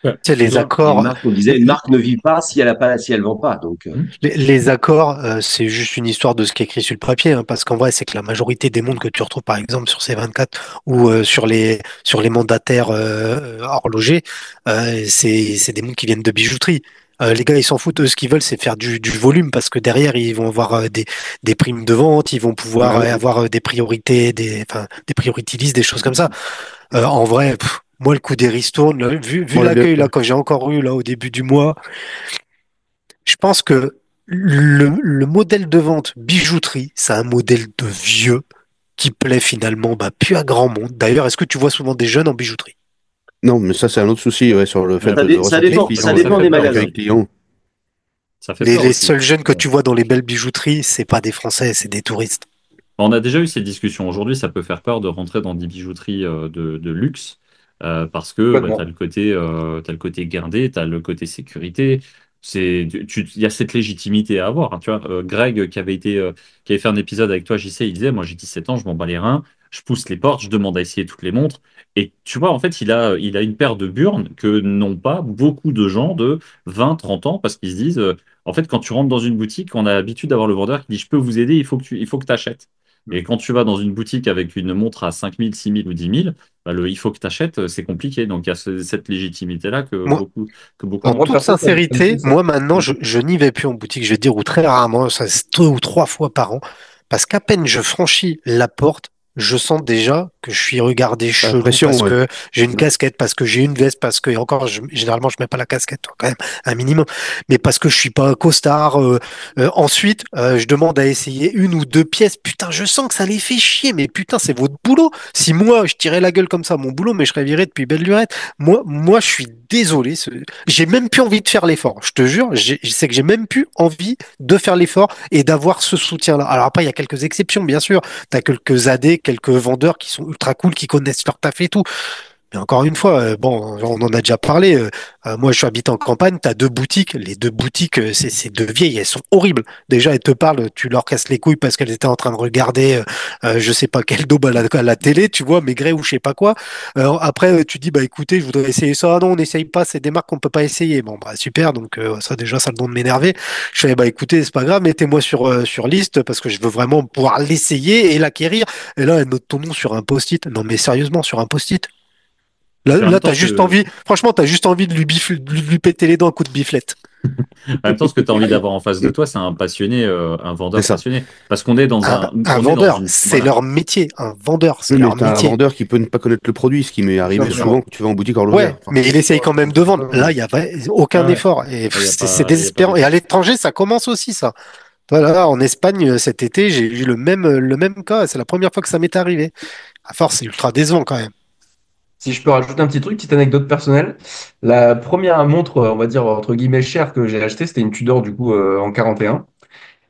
S3: Ouais.
S5: Tu sais, les
S3: Dans-
S1: Et une
S5: accords,
S1: marque, on disait, une marque ne vit pas si elle a pas, si elle vend pas. Donc,
S3: Hmm.
S5: les accords, c'est juste une histoire de ce qui est écrit sur le papier, hein, parce qu'en vrai, c'est que la majorité des montres que tu retrouves, par exemple, sur C24 ou sur les mandataires horlogers, c'est des montres qui viennent de bijouterie. Les gars, ils s'en foutent. Eux, ce qu'ils veulent, c'est faire du volume, parce que derrière, ils vont avoir des primes de vente, ils vont pouvoir
S1: bah oui.
S5: avoir des priorités, enfin, des priority lists, des choses comme ça. En vrai, moi, le coup des ristournes, là, vu
S4: Moi,
S5: l'accueil là, que j'ai encore eu là au début du mois, je pense que le modèle de vente bijouterie, c'est un modèle de vieux qui plaît finalement bah, plus à grand monde. D'ailleurs, est-ce que tu vois souvent des jeunes en bijouterie?
S4: non, mais ça, c'est un autre souci, ouais, sur le fait
S3: Ouais.
S4: de ressentir
S5: Les,
S3: Non,
S1: Ça
S3: mais ça
S4: client,
S1: dépend
S3: fait
S1: des
S3: peur
S1: magasins.
S4: d'accueil
S3: aussi.
S4: client.
S3: Ça fait peur
S5: les
S3: aussi.
S5: seuls jeunes que
S3: Ouais.
S5: tu vois dans les belles bijouteries, c'est pas des Français, c'est des touristes.
S3: On a déjà eu ces discussions. Aujourd'hui, ça peut faire peur de rentrer dans des bijouteries de luxe parce que bah, tu as
S6: Complètement.
S3: t'as le côté guindé, tu as le côté sécurité. Il y a cette légitimité à avoir, hein, tu vois. Greg, qui avait fait un épisode avec toi, JC, il disait, moi j'ai 17 ans, je m'en bats les reins, je pousse les portes, je demande à essayer toutes les montres. Et tu vois, en fait, il a une paire de burnes que n'ont pas beaucoup de gens de 20, 30 ans parce qu'ils se disent, en fait, quand tu rentres dans une boutique, on a l'habitude d'avoir le vendeur qui dit, je peux vous aider, il faut que tu achètes. Et quand tu vas dans une boutique avec une montre à 5 000, 6 000 ou 10 000, bah, il faut que tu achètes, c'est compliqué. Donc il y a cette légitimité-là
S5: Moi,
S3: que beaucoup
S5: en
S6: Moi,
S3: n'ont pas.
S5: toute
S6: perso, ça me
S5: sincérité,
S6: pousse.
S5: moi maintenant,
S3: Mhm.
S5: je n'y vais plus en boutique, je vais dire, ou très rarement, ça c'est 2 ou 3 fois par an, parce qu'à peine je franchis la porte, je sens déjà que je suis regardé
S4: La
S5: chelou
S4: pression,
S5: parce
S4: ouais.
S5: que j'ai une
S4: Ouais.
S5: casquette, parce que j'ai une veste, parce que, et encore, généralement, je mets pas la casquette, quand même, un minimum, mais parce que je suis pas un costard. Ensuite, je demande à essayer une ou deux pièces. Putain, je sens que ça les fait chier, mais putain, c'est votre boulot. Si moi, je tirais la gueule comme ça, mon boulot, mais je serais viré depuis belle lurette. Moi, je suis désolé. J'ai même plus envie de faire l'effort. Je te jure, c'est que j'ai même plus envie de faire l'effort et d'avoir ce soutien-là. Alors après, il y a quelques exceptions, bien sûr. T'as quelques AD, quelques vendeurs qui sont ultra cool, qui connaissent leur taf et tout. Mais encore une fois, bon, on en a déjà parlé. Moi, je suis habité en campagne. T'as deux boutiques. Les deux boutiques, c'est deux vieilles. Elles sont horribles. Déjà, elles te parlent. Tu leur casses les couilles parce qu'elles étaient en train de regarder, je sais pas quelle daube à la télé, tu vois, Maigret ou je sais pas quoi. Après, tu dis, bah écoutez, je voudrais essayer ça. Ah non, on n'essaye pas. C'est des marques qu'on peut pas essayer. Bon, bah super. Donc ça, déjà, ça a le don de m'énerver. Je fais, bah écoutez, c'est pas grave. Mettez-moi sur liste parce que je veux vraiment pouvoir l'essayer et l'acquérir. Et là, elle note ton nom sur un post-it. Non, mais sérieusement, sur un post-it. Là,
S3: Puis en même
S5: là,
S3: temps,
S5: t'as juste envie, franchement, t'as juste envie de de lui péter les dents à coups de biflette.
S3: ce que tu as envie d'avoir en face de toi, c'est un passionné, un
S4: C'est
S3: vendeur
S4: ça.
S3: passionné. Parce qu'on est
S5: Un
S3: on est dans
S5: vendeur,
S3: une,
S5: c'est
S3: voilà.
S5: leur métier. Un vendeur, c'est
S4: Oui, mais
S5: leur
S4: t'as un
S5: métier.
S4: vendeur qui peut ne pas connaître le produit, ce qui m'est
S6: Bien sûr,
S4: arrivé
S6: bien
S4: souvent
S6: sûr.
S4: quand tu vas en boutique
S5: Ouais,
S4: horlogère. Enfin,
S5: mais il essaye quand même de vendre.
S6: Ouais,
S5: Là,
S6: ouais.
S5: il y a aucun
S3: Ah ouais.
S5: effort. Et
S3: Il y a
S5: c'est
S3: pas, il y a pas
S5: désespérant. Et à
S3: d'effort.
S5: l'étranger, ça commence aussi, ça. Voilà, en Espagne, cet été, j'ai eu le même cas. C'est la première fois que ça m'est arrivé. À force, c'est ultra décevant quand même.
S6: Si je peux rajouter un petit truc, petite anecdote personnelle. La première montre, on va dire, entre guillemets, chère que j'ai achetée, c'était une Tudor, du coup, en 41.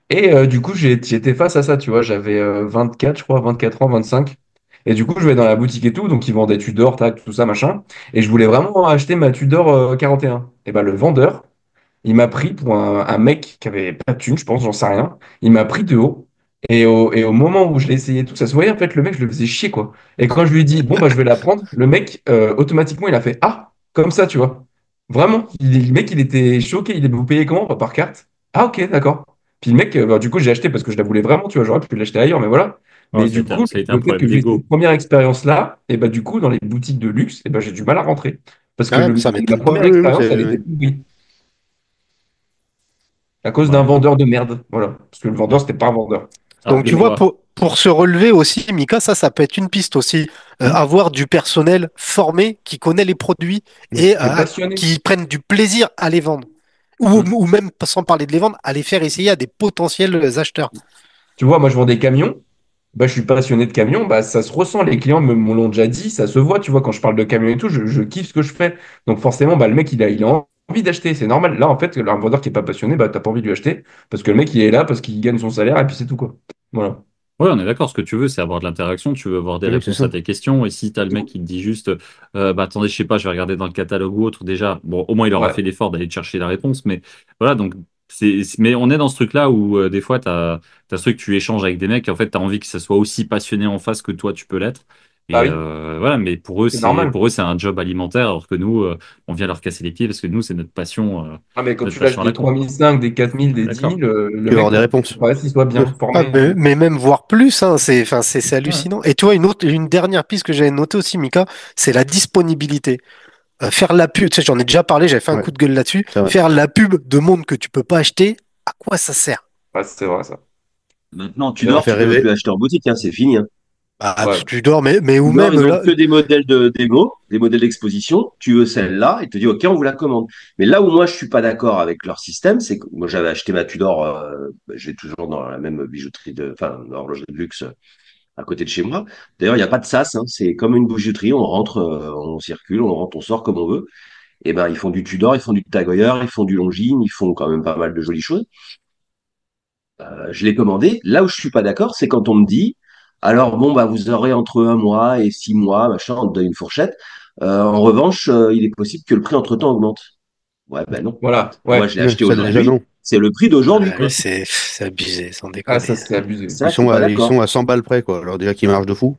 S6: Et du coup, j'étais face à ça, tu vois. J'avais 24, je crois, 24 ans, 25. Et du coup, je vais dans la boutique et tout, donc ils vendaient Tudor, tac, tout ça, machin. Et je voulais vraiment acheter ma Tudor 41. Et ben, le vendeur, il m'a pris pour un mec qui avait pas de thune, je pense, j'en sais rien. Il m'a pris de haut. Et au moment où je l'ai essayé, tout ça se voyait, en fait, le mec, je le faisais chier, quoi. Et quand je lui ai dit, bon, bah, je vais la prendre, le mec, automatiquement, il a fait, ah, comme ça, tu vois. Vraiment, le mec, il était choqué. Il est, vous payez comment? Bah, par carte? Ah, ok, d'accord. Puis le mec, bah, du coup, j'ai acheté parce que je la voulais vraiment, tu vois. J'aurais pu l'acheter ailleurs, mais voilà.
S3: Oh,
S6: Mais du coup,
S3: ça a été un
S6: le fait
S3: problème
S6: que j'ai eu
S3: d'ego.
S6: cette première expérience-là, et bah, du coup, dans les boutiques de luxe, et bah, j'ai du mal à rentrer. Parce que
S5: Ouais, mais ça
S6: la
S5: m'étonne
S6: première
S5: pas.
S4: oui, oui,
S6: expérience, elle était pourrie. À cause d'un
S3: Ouais.
S6: vendeur de merde. Voilà. Parce que le vendeur,
S3: Ouais.
S6: c'était pas un vendeur.
S3: Ah,
S5: Donc,
S3: le
S5: tu vois,
S3: moi.
S5: pour se relever aussi, Mika, ça peut être une piste aussi.
S6: Hmm.
S5: Avoir du personnel formé qui connaît les produits et
S6: Et passionné.
S5: qui prennent du plaisir à les vendre.
S6: Hmm.
S5: Ou même, sans parler de les vendre, à les faire essayer à des potentiels acheteurs.
S6: Tu vois, moi, je vends des camions. Bah, je suis passionné de camions. Bah, ça se ressent. Les clients me l'ont déjà dit. Ça se voit, tu vois, quand je parle de camions et tout, je kiffe ce que je fais. Donc, forcément, bah, le mec, il a envie d'acheter. C'est normal. Là, en fait, un vendeur qui est pas passionné, bah, t'as pas envie de lui acheter. Parce que le mec, il est là parce qu'il gagne son salaire et puis c'est tout, quoi. Voilà.
S3: Ouais, on est d'accord. Ce que tu veux, c'est avoir de l'interaction. Tu veux avoir des
S4: oui, c'est
S3: réponses à
S4: ça.
S3: tes questions. Et si t'as le mec qui te dit juste, bah attendez, je sais pas, je vais regarder dans le catalogue ou autre, déjà, bon, au moins il aura
S6: Ouais.
S3: fait l'effort d'aller te chercher la réponse. Mais voilà, donc, mais on est dans ce truc-là où des fois, t'as ce truc, tu échanges avec des mecs et en fait, t'as envie que ça soit aussi passionné en face que toi, tu peux l'être.
S6: Bah
S3: Et
S6: oui,
S3: voilà, mais
S6: c'est normal.
S3: pour eux, c'est un job alimentaire, alors que nous, on vient leur casser les pieds parce que nous, c'est
S6: Ah, mais quand
S3: notre
S6: tu lâches
S3: passion à la
S6: des
S3: con.
S6: 3005, des 4000,
S3: On est
S6: des dix
S3: d'accord.
S6: mille, le
S4: Tu vas
S6: mec,
S4: avoir des réponses.
S6: il paraît qu'il soit bien
S5: Ah,
S6: formé.
S5: mais même voir plus, hein, enfin, c'est
S3: Ouais.
S5: hallucinant. Et toi, une dernière piste que j'avais notée aussi, Mika, c'est la disponibilité. Faire la pub, tu sais, j'en ai déjà parlé, j'avais fait un
S4: Ouais,
S5: coup de gueule là-dessus.
S4: c'est vrai.
S5: Faire la pub de monde que tu peux pas acheter, à quoi ça sert?
S6: Ouais, c'est vrai, ça.
S1: Maintenant,
S6: C'est
S1: tu
S6: vrai.
S4: Ça
S1: dors,
S4: fait
S1: tu peux plus
S4: rêver.
S1: acheter en boutique, hein, c'est fini, hein.
S5: Bah,
S6: Ouais.
S5: tu dors, mais ou
S1: Tudor,
S5: même
S1: ils ont
S5: là,
S1: que des modèles de démo, des modèles d'exposition. Tu veux celle-là, et te dit, OK, on vous la commande. Mais là où moi, je suis pas d'accord avec leur système, c'est que moi, j'avais acheté ma Tudor, je l'ai toujours dans la même bijouterie enfin, horlogerie de luxe à côté de chez moi. D'ailleurs, il n'y a pas de sas, hein. C'est comme une bijouterie. On rentre, on circule, on rentre, on sort comme on veut. Et ben, ils font du Tudor, ils font du Tag Heuer, ils font du Longines, ils font quand même pas mal de jolies choses. Je l'ai commandé. Là où je suis pas d'accord, c'est quand on me dit, alors bon, bah, vous aurez entre 1 mois et 6 mois, machin, on te donne une fourchette. En revanche, il est possible que le prix entre-temps augmente. Ouais, ben non, en
S6: Voilà,
S1: fait. Moi,
S6: ouais.
S1: je l'ai
S4: Ouais,
S1: acheté
S4: ça déjà
S1: aujourd'hui.
S4: non.
S1: C'est le prix d'aujourd'hui, quoi.
S5: c'est abusé, sans
S6: Ah,
S5: déconner.
S6: ça, c'est abusé.
S1: Ça, je suis pas
S4: Ils
S1: d'accord.
S4: sont à 100 balles près, quoi. Alors déjà qu'ils marchent de fou.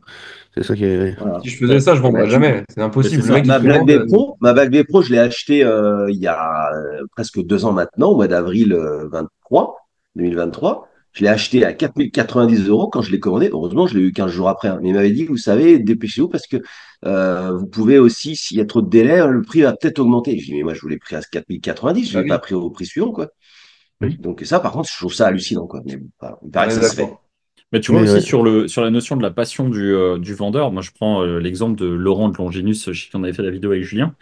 S4: C'est ça qui est.
S1: Voilà.
S6: Si je faisais
S3: Ouais.
S6: ça, je
S1: Et ben,
S6: vendrais jamais. C'est
S3: Mais c'est
S6: impossible. Le
S3: ça.
S6: mec, il commande.
S1: Ma Black Bay Pro, je l'ai acheté il y a presque 2 ans maintenant, au mois d'avril 2023. Je l'ai acheté à 4 090 € quand je l'ai commandé. Heureusement, je l'ai eu 15 jours après, hein. Mais il m'avait dit, vous savez, dépêchez-vous parce que vous pouvez aussi, s'il y a trop de délai, le prix va peut-être augmenter. Je dis, mais moi, je voulais pris à 4 090, je
S6: Bah
S1: ne l'ai pas
S6: oui,
S1: pris au prix suivant, quoi.
S3: Oui.
S1: Donc ça, par contre, je trouve ça hallucinant, quoi. Mais bon, voilà, il
S6: on
S1: paraît que
S6: est
S1: ça se fait.
S6: d'accord.
S3: Mais tu vois
S4: Mais
S3: aussi
S4: ouais.
S3: sur la notion de la passion du vendeur, moi je prends l'exemple de Laurent de Longinus, je sais qu'on avait fait la vidéo avec Julien.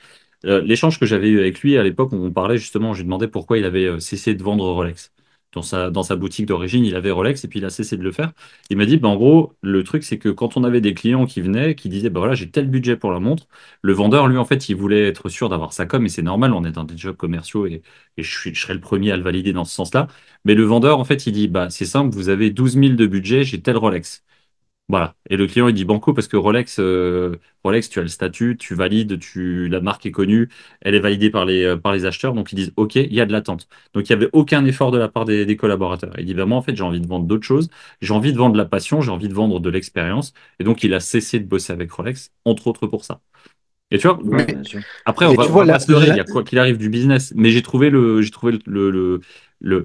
S3: L'échange que j'avais eu avec lui à l'époque, où on parlait justement, je lui demandais pourquoi il avait cessé de vendre Rolex. Dans sa boutique d'origine, il avait Rolex et puis il a cessé de le faire. Il m'a dit, bah, en gros, le truc, c'est que quand on avait des clients qui venaient, qui disaient, bah voilà, j'ai tel budget pour la montre, le vendeur, lui, en fait, il voulait être sûr d'avoir sa com, et c'est normal, on est dans des jobs commerciaux et je serais le premier à le valider dans ce sens-là. Mais le vendeur, en fait, il dit, bah, c'est simple, vous avez 12 000 de budget, j'ai tel Rolex. Voilà. Et le client, il dit banco parce que Rolex, tu as le statut, tu valides, la marque est connue, elle est validée par les acheteurs. Donc, ils disent, OK, il y a de l'attente. Donc, il n'y avait aucun effort de la part des collaborateurs. Il dit, bah, moi, en fait, j'ai envie de vendre d'autres choses. J'ai envie de vendre de la passion, j'ai envie de vendre de l'expérience. Et donc, il a cessé de bosser avec Rolex, entre autres pour ça. Et tu vois,
S1: Ouais,
S5: Mais,
S1: bien sûr.
S3: après,
S5: et tu
S3: on
S5: vois,
S3: va pas se leurrer, il y a quoi qu'il arrive du business. Mais j'ai trouvé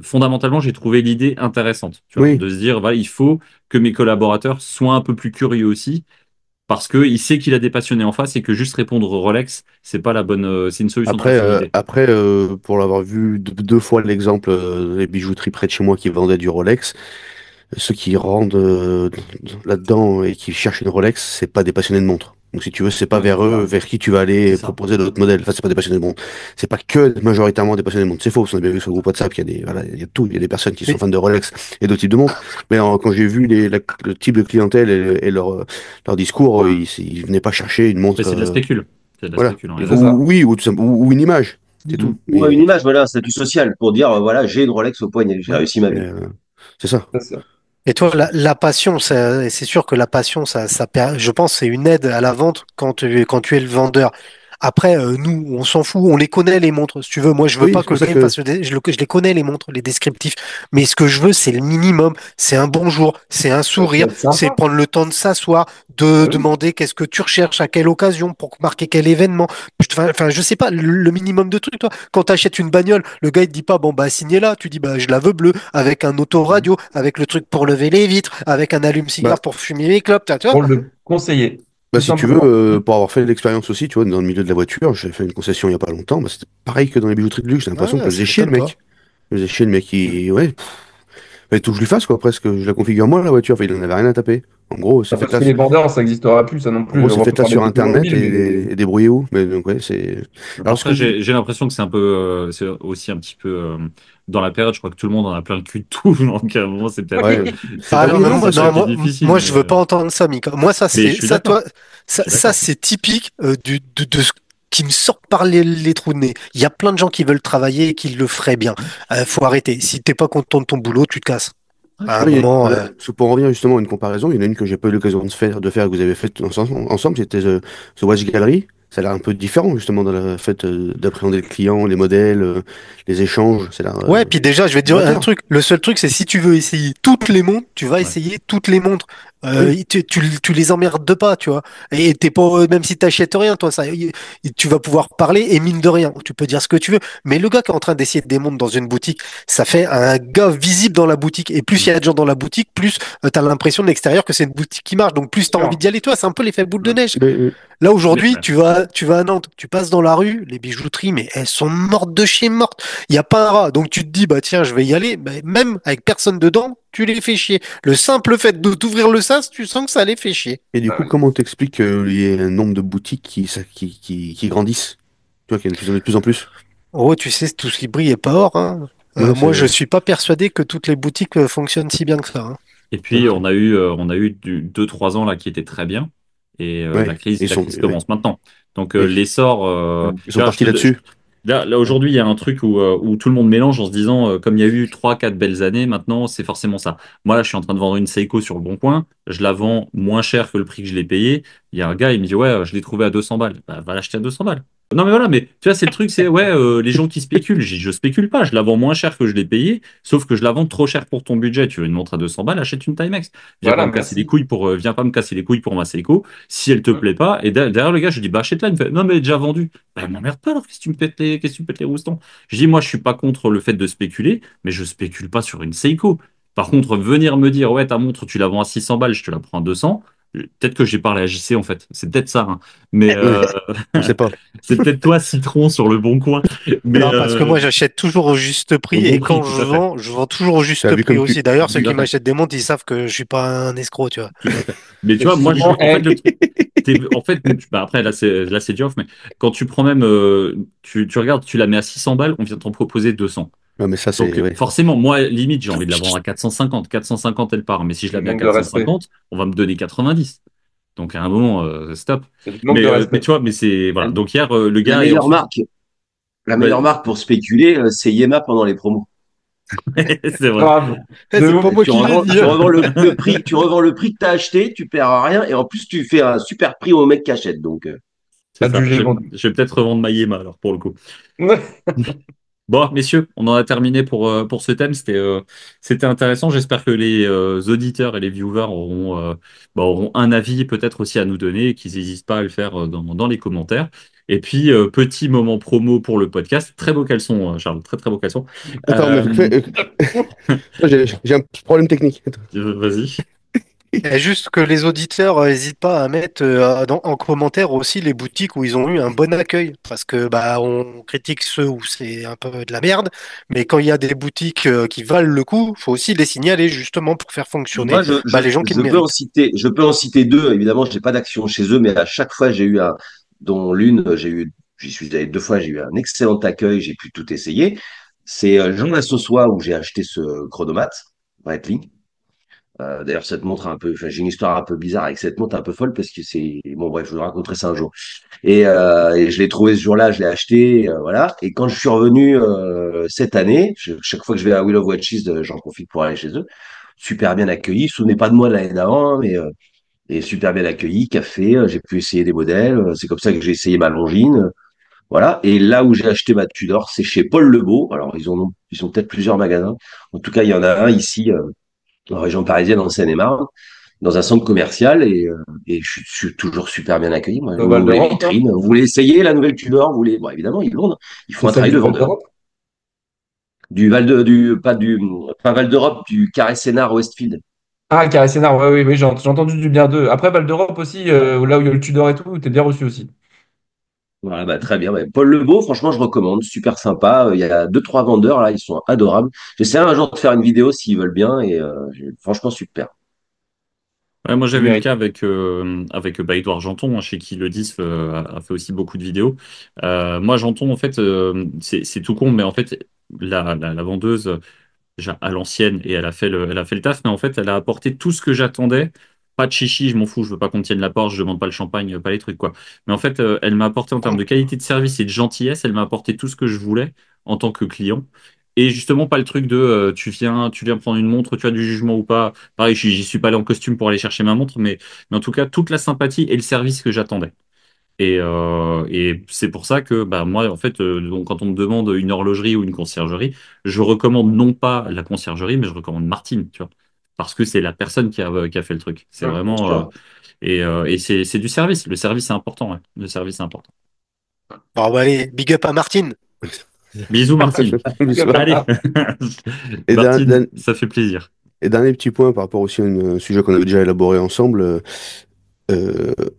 S3: fondamentalement, j'ai trouvé l'idée intéressante, tu vois,
S4: Oui.
S3: de se dire, voilà, il faut que mes collaborateurs soient un peu plus curieux aussi, parce que il sait qu'il a des passionnés en face et que juste répondre Rolex, c'est pas la bonne, c'est une solution de facilité.
S4: Pour l'avoir vu deux fois l'exemple des bijouteries près de chez moi qui vendaient du Rolex, ceux qui rendent là-dedans et qui cherchent une Rolex, c'est pas des passionnés de montres. Donc si tu veux, c'est pas
S3: Ouais,
S4: vers
S3: c'est
S4: eux,
S3: ça.
S4: vers qui tu vas
S3: C'est
S4: aller
S3: ça.
S4: proposer d'autres modèles. Enfin, c'est pas des passionnés de montres. C'est pas que majoritairement des passionnés de montres. C'est faux. On a bien vu sur le groupe WhatsApp qu'il y a des, voilà, il y a tout. Il y a des personnes qui sont
S5: mais,
S4: fans de Rolex et d'autres types de montres. Mais quand j'ai vu le type de clientèle et leur discours, ils venaient pas chercher une
S3: Mais
S4: montre,
S3: c'est de la spécule. C'est de la
S4: voilà.
S3: spécule, on est
S6: C'est
S3: d'accord.
S6: ça.
S4: Oui, ou une image. C'est tout.
S3: Mm.
S1: Ou une image, voilà, un statut social pour dire, voilà, j'ai une Rolex au poignet, j'ai
S4: Ouais.
S1: réussi ma
S4: Mais,
S1: vie.
S4: c'est ça.
S6: C'est ça.
S5: et toi, la passion, c'est sûr que la passion, je pense, c'est une aide à la vente quand tu es le vendeur. Après, nous, on s'en fout, on les connaît les montres. Si tu veux, moi, je veux
S4: Oui,
S5: pas
S4: c'est
S5: que
S4: pour
S5: le
S4: ça
S5: gars il me
S4: que
S5: fasse je les connais les montres, les descriptifs. Mais ce que je veux, c'est le minimum. C'est un bonjour, c'est un
S6: Ça peut
S5: sourire,
S6: être
S5: c'est
S6: sympa.
S5: prendre le temps de s'asseoir, de
S6: Ah oui.
S5: demander qu'est-ce que tu recherches, à quelle occasion, pour marquer quel événement. Enfin, je sais pas, le minimum de trucs, toi. Quand tu achètes une bagnole, le gars, il te dit pas, bon, bah, signez-la. Tu dis, bah, je la veux bleue, avec un autoradio, avec le truc pour lever les vitres, avec un
S4: bah,
S5: allume-cigare pour fumer les clopes, tu vois.
S6: Rôle de conseiller,
S4: Bah,
S6: tout
S4: si tu veux,
S6: simplement.
S4: pour avoir fait l'expérience aussi, tu vois, dans le milieu de la voiture, j'ai fait une concession il y a pas longtemps, bah, c'était pareil que dans les bijouteries de luxe, j'ai l'impression que je
S5: Ouais,
S4: le faisais
S5: ça
S4: chier le
S5: m'étonne pas.
S4: mec. Je le faisais chier le mec qui, ouais, fallait tout que je lui fasse, quoi, presque. Je la configure moi, la voiture, enfin, il en avait rien à taper. En gros,
S6: Pas parce que les vendeurs, ça n'existera plus, ça non plus. On va
S4: c'est
S6: pas
S4: fait là
S6: parler
S4: sur Internet
S6: d'automobile, mais
S4: et débrouillez-vous. Mais donc, ouais, c'est. Alors, ce que
S3: Après,
S4: je dis,
S3: j'ai l'impression que c'est un peu, c'est aussi un petit peu dans la période. Je crois que tout le monde en a plein le cul de tout. Donc, à un moment,
S4: ouais,
S3: c'est
S5: Ah
S3: peut-être
S5: non,
S4: oui,
S3: pour
S5: mais
S4: non,
S3: ça
S5: moi,
S3: que ça a
S5: non,
S3: été
S5: moi,
S3: difficile.
S5: moi, je veux pas entendre ça, Mika. Moi,
S3: Mais je suis
S5: ça,
S3: d'accord.
S5: toi,
S3: Je suis
S5: ça,
S3: d'accord.
S5: c'est typique de ce qui me sort par les trous de nez. Il y a plein de gens qui veulent travailler et qui le feraient bien. Faut arrêter. Si t'es pas content de ton boulot, tu te casses.
S3: Ouais, je
S5: À
S3: suis
S5: un
S4: oui,
S3: d'accord.
S5: moment,
S4: parce que pour en revenir justement à une comparaison, il y en a une que j'ai pas eu l'occasion de faire, que vous avez faite ensemble, c'était The Watch Gallery. Ça a l'air un peu différent justement dans le fait d'appréhender le client, les modèles, les échanges. C'est l'air
S5: ouais, puis déjà, je vais te dire un
S4: novateur.
S5: truc. Le seul truc, c'est si tu veux essayer toutes les montres, tu vas
S3: Ouais.
S5: essayer toutes les montres.
S4: Oui,
S5: Tu les emmerdes pas, tu vois. Et t'es pas, même si t'achètes rien, toi, tu vas pouvoir parler et mine de rien, tu peux dire ce que tu veux. Mais le gars qui est en train d'essayer des montres dans une boutique, ça fait un gars visible dans la boutique. Et plus
S3: Mm.
S5: il y a de gens dans la boutique, plus t'as l'impression de l'extérieur que c'est une boutique qui marche. Donc plus t'as envie
S6: Sûr.
S5: d'y aller, toi. C'est un peu l'effet boule de
S3: Mm.
S5: neige.
S4: mais,
S5: Là,
S3: Mais,
S5: aujourd'hui,
S3: ouais.
S5: tu vas à Nantes, tu passes dans la rue, les bijouteries, mais elles sont mortes de chez mortes. Il n'y a pas un rat. Donc, tu te dis, bah, tiens, je vais y aller. Bah, même avec personne dedans, tu les fais chier. Le simple fait de t'ouvrir le sas, tu sens que ça les fait chier.
S4: et du
S6: Ah
S4: coup,
S6: oui.
S4: comment t'expliques qu'il y ait un nombre de boutiques qui grandissent? Tu vois, qu'il y en a de plus en plus.
S5: Oh, tu sais, tout ce qui brille est pas or, hein.
S4: Ouais,
S5: Moi, je
S4: c'est.
S5: suis pas persuadé que toutes les boutiques fonctionnent si bien que ça, hein.
S3: Et puis, on a eu 2, 3 ans là qui étaient très bien. Et
S4: Ouais,
S3: la crise
S4: ouais,
S3: commence maintenant. Donc,
S4: oui.
S3: l'essor,
S4: Ils
S3: tu
S4: sont
S3: vois,
S4: partis là-dessus.
S3: là, aujourd'hui, il y a un truc où tout le monde mélange en se disant, comme il y a eu 3, 4 belles années, maintenant, c'est forcément ça. Moi, là, je suis en train de vendre une Seiko sur le Bon Coin. Je la vends moins cher que le prix que je l'ai payé. Il y a un gars, il me dit, ouais, je l'ai trouvé à 200 balles. Bah, va l'acheter à 200 balles. Non, mais voilà, mais tu vois, c'est le truc, c'est, ouais, les gens qui spéculent. Je spécule pas. Je la vends moins cher que je l'ai payé, sauf que je la vends trop cher pour ton budget. Tu veux une montre à 200 balles, achète une Timex.
S6: Voilà, merci.
S3: Viens pas me casser les couilles pour ma Seiko. Si elle te
S6: Mm.
S3: plaît pas, et derrière le gars, je dis, bah, achète-la. Il me fait, non, mais elle est déjà vendue. Bah, m'emmerde pas alors, qu'est-ce que tu me pètes les roustons? Je dis, moi, je suis pas contre le fait de spéculer, mais je spécule pas sur une Seiko. Par contre, venir me dire, ouais, ta montre, tu la vends à 600 balles, je te la prends à 200. Peut-être que j'ai parlé à JC en fait. C'est peut-être ça. Hein. Mais
S4: Je sais pas.
S3: c'est peut-être toi, Citron, sur le bon coin. Mais
S5: Non, parce que moi, j'achète toujours au juste
S3: au
S5: prix
S3: bon
S5: et
S3: prix,
S5: quand
S3: tout à fait.
S5: je vends toujours au juste
S4: T'as vu
S5: prix
S4: comme
S5: aussi.
S4: tu.
S5: D'ailleurs, ceux
S3: Tout
S5: qui
S3: à fait.
S5: m'achètent des montres, ils savent que je suis pas un escroc, tu vois.
S3: Tout à fait. Mais tu vois, moi,
S6: Effectivement,
S3: en fait, en fait, bah après, là, c'est du off, mais quand tu prends même, tu regardes, tu la mets à 600 balles, on vient de t'en proposer 200.
S4: Non, mais ça, c'est.
S3: Donc,
S4: Ouais.
S3: forcément, moi, limite, j'ai envie de la vendre à 450. 450, elle part. Mais si je la
S6: c'est du
S3: mets à
S6: manque de respect.
S3: 450, on va me donner 90. Donc, à un moment, stop.
S6: C'est du manque de
S3: Mais
S6: respect.
S3: tu vois, mais c'est,
S1: La,
S3: voilà. Donc, hier, le
S1: la
S3: gars, et
S1: meilleure
S3: ensuite,
S1: marque, la
S3: bah,
S1: meilleure marque pour spéculer, c'est Yema pendant les promos.
S3: c'est vrai.
S6: Grave.
S5: Eh,
S6: De
S5: c'est pas
S6: ouf.
S5: moi qui l'ai dit,
S1: Tu
S5: hein.
S1: revends tu revends le prix que t'as acheté, tu perds rien et en plus tu fais un super prix au mec qui achète. Donc,
S3: C'est ça.
S6: Adjugé le vendu.
S3: Je vais peut-être revendre ma Yema, alors, pour le coup. Bon, messieurs, on en a terminé pour ce thème. C'était intéressant. J'espère que les auditeurs et les viewers auront un avis peut-être aussi à nous donner et qu'ils n'hésitent pas à le faire dans les commentaires. Et puis, petit moment promo pour le podcast. Très beau caleçon, Charles. Très, très beau caleçon.
S4: Attends, mais j'ai un petit problème technique. Attends.
S3: Vas-y.
S5: Et juste que les auditeurs n'hésitent pas à mettre en commentaire aussi les boutiques où ils ont eu un bon accueil. Parce que bah on critique ceux où c'est un peu de la merde, mais quand il y a des boutiques qui valent le coup, faut aussi les signaler justement pour faire fonctionner
S1: moi,
S5: bah, les gens qui le méritent.
S1: je peux en citer deux. Évidemment, j'ai pas d'action chez eux, mais à chaque fois, dont l'une, j'y suis allé deux fois, j'ai eu un excellent accueil, j'ai pu tout essayer. C'est Jean Lassossois où j'ai acheté ce chronomate, Breitling. D'ailleurs, cette montre enfin, j'ai une histoire un peu bizarre avec cette montre un peu folle parce que bon, bref, je vous raconterai ça un jour. Et je l'ai trouvé ce jour-là, je l'ai acheté, voilà. Et quand je suis revenu cette année, chaque fois que je vais à Wheel of Watches, j'en profite pour aller chez eux. Super bien accueilli. Je ne souvenez pas de moi l'année d'avant, hein, mais et super bien accueilli, café. J'ai pu essayer des modèles. C'est comme ça que j'ai essayé ma Longines. Voilà. Et là où j'ai acheté ma Tudor, c'est chez Paul Lebeau. Alors ils ont peut-être plusieurs magasins. En tout cas, il y en a un ici en région parisienne, en Seine-et-Marne, dans un centre commercial et je suis toujours super bien accueilli. Moi,
S6: Au
S1: on
S6: Val
S1: ouvre les
S6: d'Europe, hein.
S1: vitrines. Vous voulez essayer la nouvelle Tudor? Vous voulez? Bon, évidemment, ils vendent. Ils font
S6: C'est
S1: un
S6: celle
S1: travail
S6: du
S1: de
S6: Val
S1: vendeur.
S6: d'Europe.
S1: Pas Val d'Europe, du Carré Sénard Westfield.
S6: Ah, Carré Sénard, ouais, oui, oui, j'ai entendu du bien d'eux. Après, Val d'Europe aussi, là où il y a le Tudor et tout, t'es bien reçu aussi.
S1: Voilà, bah, très bien. Bah, Paul Lebeau, franchement, je recommande. Super sympa. Il y a deux, trois vendeurs là, ils sont adorables. J'essaierai un jour de faire une vidéo s'ils veulent bien et franchement, super.
S3: Ouais, moi,
S6: Tu
S3: j'avais eu le
S6: mérites.
S3: cas avec Édouard Janton, hein, chez qui le 10 a fait aussi beaucoup de vidéos. Moi, Janton, en fait, c'est tout con, mais en fait, la vendeuse, déjà à l'ancienne, et elle a fait le taf, mais en fait, elle a apporté tout ce que j'attendais. Pas de chichi, je m'en fous, je veux pas qu'on tienne la porte, je demande pas le champagne, pas les trucs, quoi. Mais en fait, elle m'a apporté en termes de qualité de service et de gentillesse, elle m'a apporté tout ce que je voulais en tant que client. Et justement, pas le truc de tu viens prendre une montre, tu as du jugement ou pas. Pareil, j'y suis pas allé en costume pour aller chercher ma montre, mais en tout cas, toute la sympathie et le service que j'attendais. Et c'est pour ça que bah, moi, en fait, donc, quand on me demande une horlogerie ou une conciergerie, je recommande non pas la conciergerie, mais je recommande Martine, tu vois. Parce que c'est la personne qui a fait le truc. C'est
S6: Bien
S3: vraiment.
S6: sûr.
S3: Et c'est du service. Le service, c'est important. Ouais. Le service, c'est important.
S5: Bon, bah, allez, big up à Martine.
S3: Bisous, Martine. Allez,
S4: Et
S3: Martine, ça fait plaisir.
S4: dernier petit point par rapport aussi à un sujet qu'on avait déjà élaboré ensemble.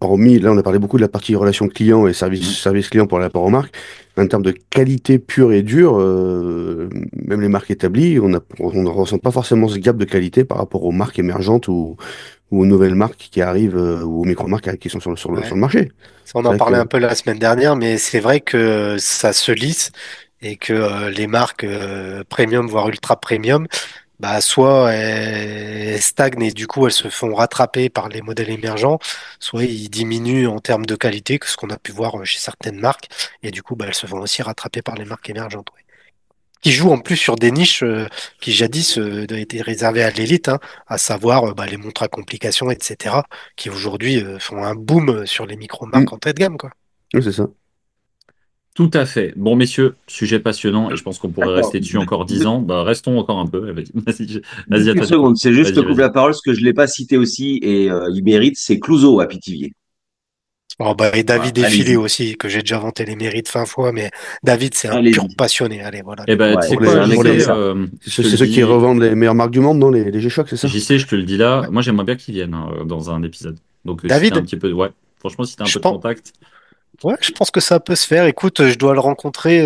S4: Hormis, là, on a parlé beaucoup de la partie relation client et service client pour le rapport aux marques. En termes de qualité pure et dure, même les marques établies, on ne ressent pas forcément ce gap de qualité par rapport aux marques émergentes ou aux nouvelles marques qui arrivent ou aux micro-marques qui sont sur
S5: Ouais.
S4: le marché.
S5: Ça, on
S4: C'est
S5: en
S4: vrai
S5: parlait un
S4: que
S5: peu la semaine dernière, mais c'est vrai que ça se lisse et que les marques premium, voire ultra premium, bah, soit elles stagnent et du coup elles se font rattraper par les modèles émergents, soit ils diminuent en termes de qualité, que ce qu'on a pu voir chez certaines marques, et du coup bah, elles se font aussi rattraper par les marques émergentes. Ouais. Qui jouent en plus sur des niches qui jadis étaient réservées à l'élite, hein, à savoir bah, les montres à complications, etc., qui aujourd'hui font un boom sur les
S4: Hmm,
S5: micro-marques en tête de gamme, quoi.
S4: oui, c'est ça.
S3: Tout à fait. Bon, messieurs, sujet passionnant et je pense qu'on pourrait
S1: D'accord.
S3: rester dessus encore 10 ans. Bah, restons encore un peu. Vas-y,
S1: Deux
S3: vas-y à
S1: petites
S3: toi du coup.
S1: secondes. C'est juste que
S3: Vas-y,
S1: je coupe
S3: vas-y.
S1: la parole, parce que je l'ai pas cité aussi et il mérite. C'est Clouseau à Pithiviers.
S5: Oh, bah, et
S1: Voilà,
S5: David Effilé
S1: allez-y.
S5: aussi, que j'ai déjà vanté les mérites 20 fois, mais David, c'est un pur
S1: Allez-y.
S5: passionné. Allez, voilà.
S3: Eh ben, tu
S1: Ouais,
S3: sais
S4: Les,
S1: c'est
S3: quoi,
S1: un mec
S4: pour
S1: comme
S4: les,
S1: ça.
S3: je te
S4: c'est
S3: le
S4: ceux qui
S3: dis,
S4: revendent les meilleures marques du monde, non? Les G-Shock, c'est ça?
S3: JC, je te le dis là, moi j'aimerais bien qu'il vienne hein, dans un épisode. Donc, si t'as un
S5: David,
S3: petit peu, ouais, franchement, si t'as un
S5: je
S3: peu de
S5: pense,
S3: contact,
S5: ouais, je pense que ça peut se faire. Écoute, je dois le rencontrer,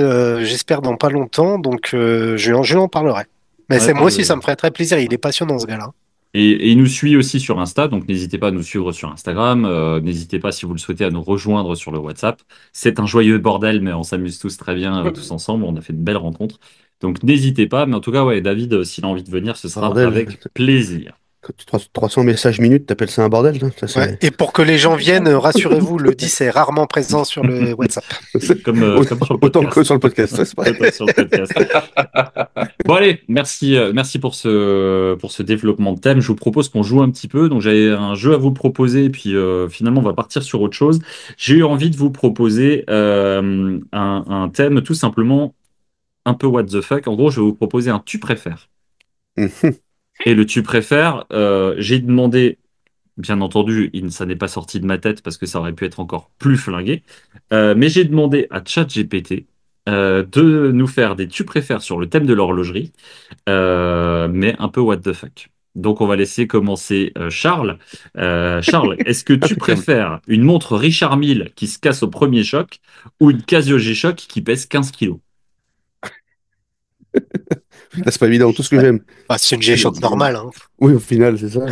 S5: j'espère, dans pas longtemps, donc je lui en parlerai. Mais
S3: ouais,
S5: moi aussi, ça me ferait très plaisir. Il est passionnant, ce gars-là.
S3: et il nous suit aussi sur Insta, donc n'hésitez pas à nous suivre sur Instagram. N'hésitez pas, si vous le souhaitez, à nous rejoindre sur le WhatsApp. C'est un joyeux bordel, mais on s'amuse tous très bien, tous ensemble. On a fait de belles rencontres. Donc n'hésitez pas. Mais en tout cas, ouais, David, s'il a envie de venir, ce sera
S4: Bordel.
S3: avec plaisir.
S4: Quand 300 messages minutes, t'appelles ça un bordel, ça,
S5: Ouais.
S4: c'est...
S5: Et pour que les gens viennent, rassurez-vous, le 10 est rarement présent sur le WhatsApp.
S3: Comme sur le
S4: Autant que
S3: podcast.
S4: sur le podcast, ça, c'est vrai.
S3: Autant sur le podcast. Bon allez, merci pour ce développement de thème. Je vous propose qu'on joue un petit peu. Donc j'avais un jeu à vous proposer, puis finalement on va partir sur autre chose. J'ai eu envie de vous proposer un thème tout simplement un peu what the fuck. En gros, je vais vous proposer un tu préfères.
S4: Mhm.
S3: Et le tu préfères, j'ai demandé, bien entendu, ça n'est pas sorti de ma tête parce que ça aurait pu être encore plus flingué, mais j'ai demandé à ChatGPT de nous faire des tu préfères sur le thème de l'horlogerie, mais un peu what the fuck. Donc on va laisser commencer Charles. Charles, est-ce que tu
S4: Impeccable.
S3: préfères une montre Richard Mille qui se casse au premier choc ou une Casio G-Shock qui pèse 15 kilos?
S4: Là, c'est pas évident, tout ce que j'aime.
S5: Bah, c'est une G-Shock normale, hein.
S4: Oui, au final, c'est ça.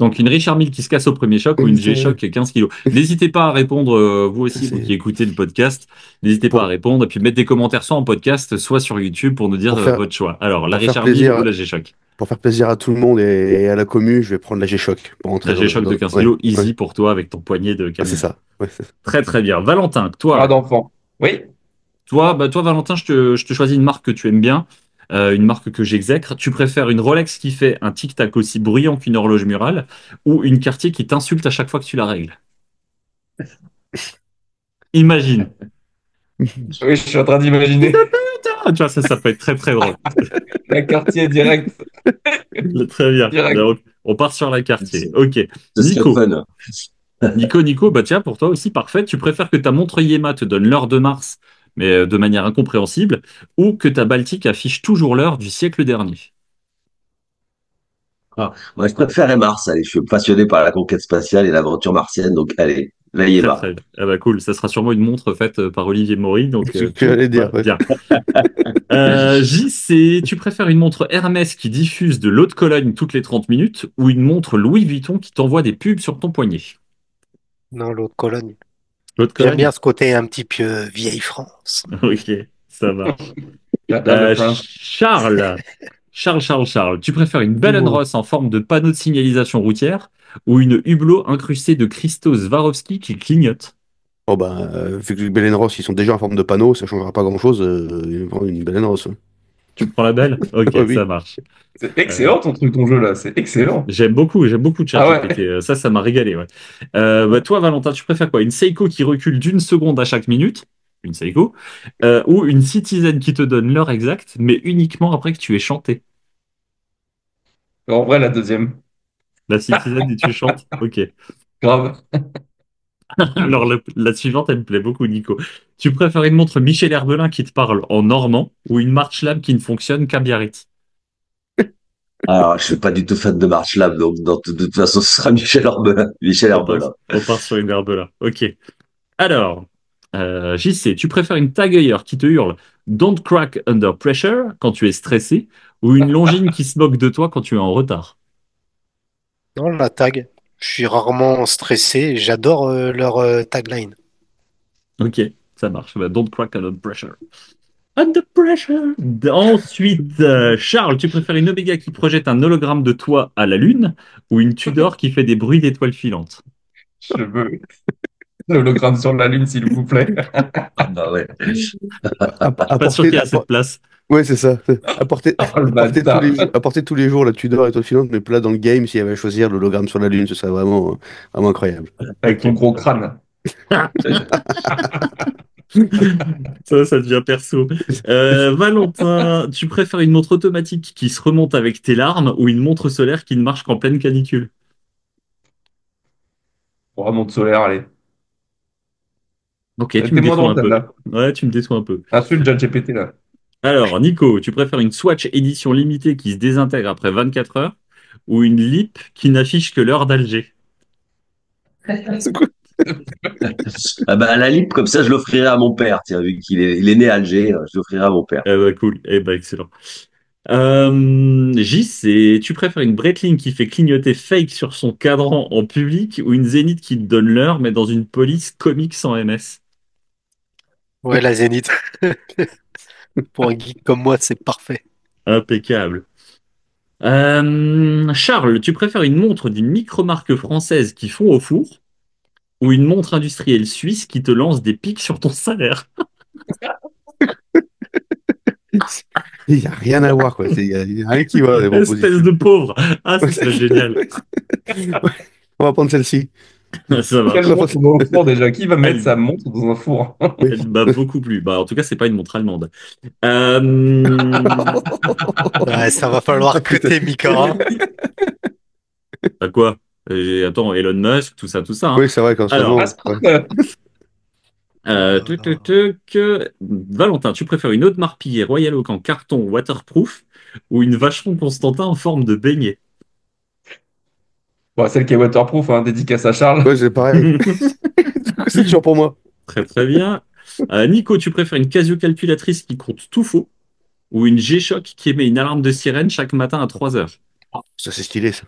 S3: Donc une Richard Mille qui se casse au premier choc ou
S4: Oui,
S3: une G-Shock 15 kilos. N'hésitez pas à répondre, vous aussi, vous qui
S4: c'est
S3: écoutez le podcast, n'hésitez pas à
S4: pour,
S3: répondre et puis mettre des commentaires soit en podcast, soit sur YouTube pour nous dire
S4: pour faire,
S3: votre choix. Alors, la
S4: pour faire
S3: Richard Mille ou
S4: plaisir,
S3: la G-Shock?
S4: pour faire plaisir à tout le monde et à la commu, je vais prendre la G-Shock pour
S3: La
S4: rentrer
S3: G-Shock de 15
S4: ouais,
S3: kilos,
S4: ouais.
S3: easy pour toi avec ton poignet de
S4: Ah, c'est
S3: camion.
S4: ça. Ouais,
S3: Très très bien. Valentin,
S6: Pas
S3: toi,
S6: d'enfant. Oui.
S3: toi Valentin, je te choisis une marque que tu aimes bien, une marque que j'exècre. Tu préfères une Rolex qui fait un tic-tac aussi bruyant qu'une horloge murale ou une Cartier qui t'insulte à chaque fois que tu la règles? Imagine.
S6: Oui, je suis en train d'imaginer.
S3: Ah, tu vois, ça peut être très très drôle.
S6: La quartier direct.
S3: Très bien.
S6: Direct.
S3: Donc, on part sur la quartier. Ok.
S1: Ce serait
S3: Nico.
S1: fun.
S3: Nico, bah tiens, pour toi aussi, parfait. Tu préfères que ta montre Yema te donne l'heure de Mars, mais de manière incompréhensible, ou que ta Baltique affiche toujours l'heure du siècle dernier?
S1: Ah, moi, je préférais Mars. Allez, je suis passionné par la conquête spatiale et l'aventure martienne. Donc, allez, veillez
S3: Très
S1: bas.
S3: très bien. Ah bah cool, ça sera sûrement une montre faite par Olivier Maury, donc
S4: c'est ce que
S3: tout
S4: j'allais
S3: va
S4: dire. Ouais.
S3: bien. JC, tu préfères une montre Hermès qui diffuse de l'eau de Cologne toutes les 30 minutes ou une montre Louis Vuitton qui t'envoie des pubs sur ton poignet?
S5: Non, l'autre colonne.
S3: L'eau de
S5: J'aime
S3: Cologne?
S5: bien ce côté un petit peu vieille France.
S3: Ok, ça marche.
S6: Le prince.
S3: Charles, tu préfères une Bell
S4: Dis-moi.
S3: Ross en forme de panneau de signalisation routière ou une Hublot incrustée de cristaux Swarovski qui clignote?
S4: Oh bah, vu que les Belen Ross, ils sont déjà en forme de panneau, ça changera pas grand-chose. Ils vont prendre une Belen Ross. Ouais.
S3: Tu prends la Belle? Ok,
S4: Ouais,
S3: ça
S4: oui.
S3: marche.
S6: C'est
S3: Euh,
S6: excellent ton jeu là. C'est excellent.
S3: j'aime beaucoup
S6: Ah
S3: ChatGPT.
S6: ouais.
S3: Ça m'a régalé, ouais. Bah, toi, Valentin, tu préfères quoi? Une Seiko qui recule d'une seconde à chaque minute, une Seiko, ou une Citizen qui te donne l'heure exacte, mais uniquement après que tu aies chanté?
S6: En vrai, la deuxième.
S3: La Citizen et tu chantes? Ok.
S6: Grave.
S3: Alors, la suivante, elle me plaît beaucoup, Nico. Tu préfères une montre Michel Herbelin qui te parle en normand ou une Marche Lab qui ne fonctionne qu'à Biarritz?
S1: Alors, je suis pas du tout fan de March Lab, donc de toute façon, ce sera Michel Herbelin. Michel Herbelin.
S3: On part sur une Herbelin. Ok. Alors, JC, tu préfères une tagueilleur qui te hurle Don't crack under pressure quand tu es stressé ou une Longines qui se moque de toi quand tu es en retard?
S5: Non, la tag. Je suis rarement stressé. Et j'adore leur tagline.
S3: Ok, ça marche. Bah, don't crack under pressure. Under pressure. Ensuite, Charles, tu préfères une Omega qui projette un hologramme de toi à la Lune ou une Tudor qui fait des bruits d'étoiles filantes?
S6: Je veux l'hologramme sur la lune, s'il vous plaît.
S1: Ah bah ouais.
S3: Je suis pas sûr qu'il y a cette place.
S4: Ouais, c'est ça. Apporter,
S6: Oh le bâtard.
S4: apporter tous les jours la Tudor et toi filante, mais là dans le game, s'il y avait à choisir l'hologramme sur la Lune, ce serait vraiment, vraiment incroyable.
S6: Avec ton
S3: Ok.
S6: gros crâne.
S3: Ça devient perso. Valentin, tu préfères une montre automatique qui se remonte avec tes larmes ou une montre solaire qui ne marche qu'en pleine canicule?
S6: On remonte solaire, allez.
S3: Ok, tu me
S6: T'es moins
S3: déçois un
S6: drôle
S3: peu.
S6: celle-là.
S3: Ouais, tu me déçois un peu.
S6: Insulte ChatGPT là.
S3: Alors, Nico, tu préfères une Swatch édition limitée qui se désintègre après 24 heures ou une LIP qui n'affiche que l'heure d'Alger?
S4: C'est quoi?
S1: Ah bah, à la limite, comme ça, je l'offrirai à mon père. Tiens, vu il est né à Alger, je l'offrirai à mon père.
S3: Eh ben, cool. Eh ben, excellent. JC, tu préfères une Breitling qui fait clignoter fake sur son cadran en public ou une Zénith qui te donne l'heure mais dans une police comique sans MS?
S5: Ouais, la Zénith. Pour un geek comme moi, c'est parfait.
S3: Impeccable. Charles, tu préfères une montre d'une micro-marque française qui fond au four ou une montre industrielle suisse qui te lance des pics sur ton salaire?
S4: Il n'y a rien à voir, quoi. Il y a rien qui va dans les
S3: Espèce
S4: propositions.
S3: de pauvre. Ah, ça serait génial.
S4: On va prendre celle-ci.
S3: Ça
S6: Quelle
S3: marche.
S6: montre on va au four déjà? Qui va mettre
S3: Elle,
S6: sa montre dans un four?
S3: elle m'a beaucoup plu. Bah, en tout cas, c'est pas une montre allemande. Euh,
S5: Ouais, ça va falloir coter Mika, hein.
S3: Bah quoi? Attends, Elon Musk, tout ça, hein.
S4: Oui, c'est vrai qu'en ce
S3: Alors,
S4: moment, ouais.
S3: Valentin, tu préfères une Audemars Piguet Royal Oak en carton waterproof ou une Vacheron Constantin en forme de beignet?
S6: Bon, celle qui est waterproof, hein, dédicace à Charles.
S4: Ouais, c'est pareil. C'est toujours pour moi.
S3: Très très bien. Nico, tu préfères une Casio calculatrice qui compte tout faux ou une G-Shock qui émet une alarme de sirène chaque matin à 3 heures?
S4: Ça, c'est stylé, ça.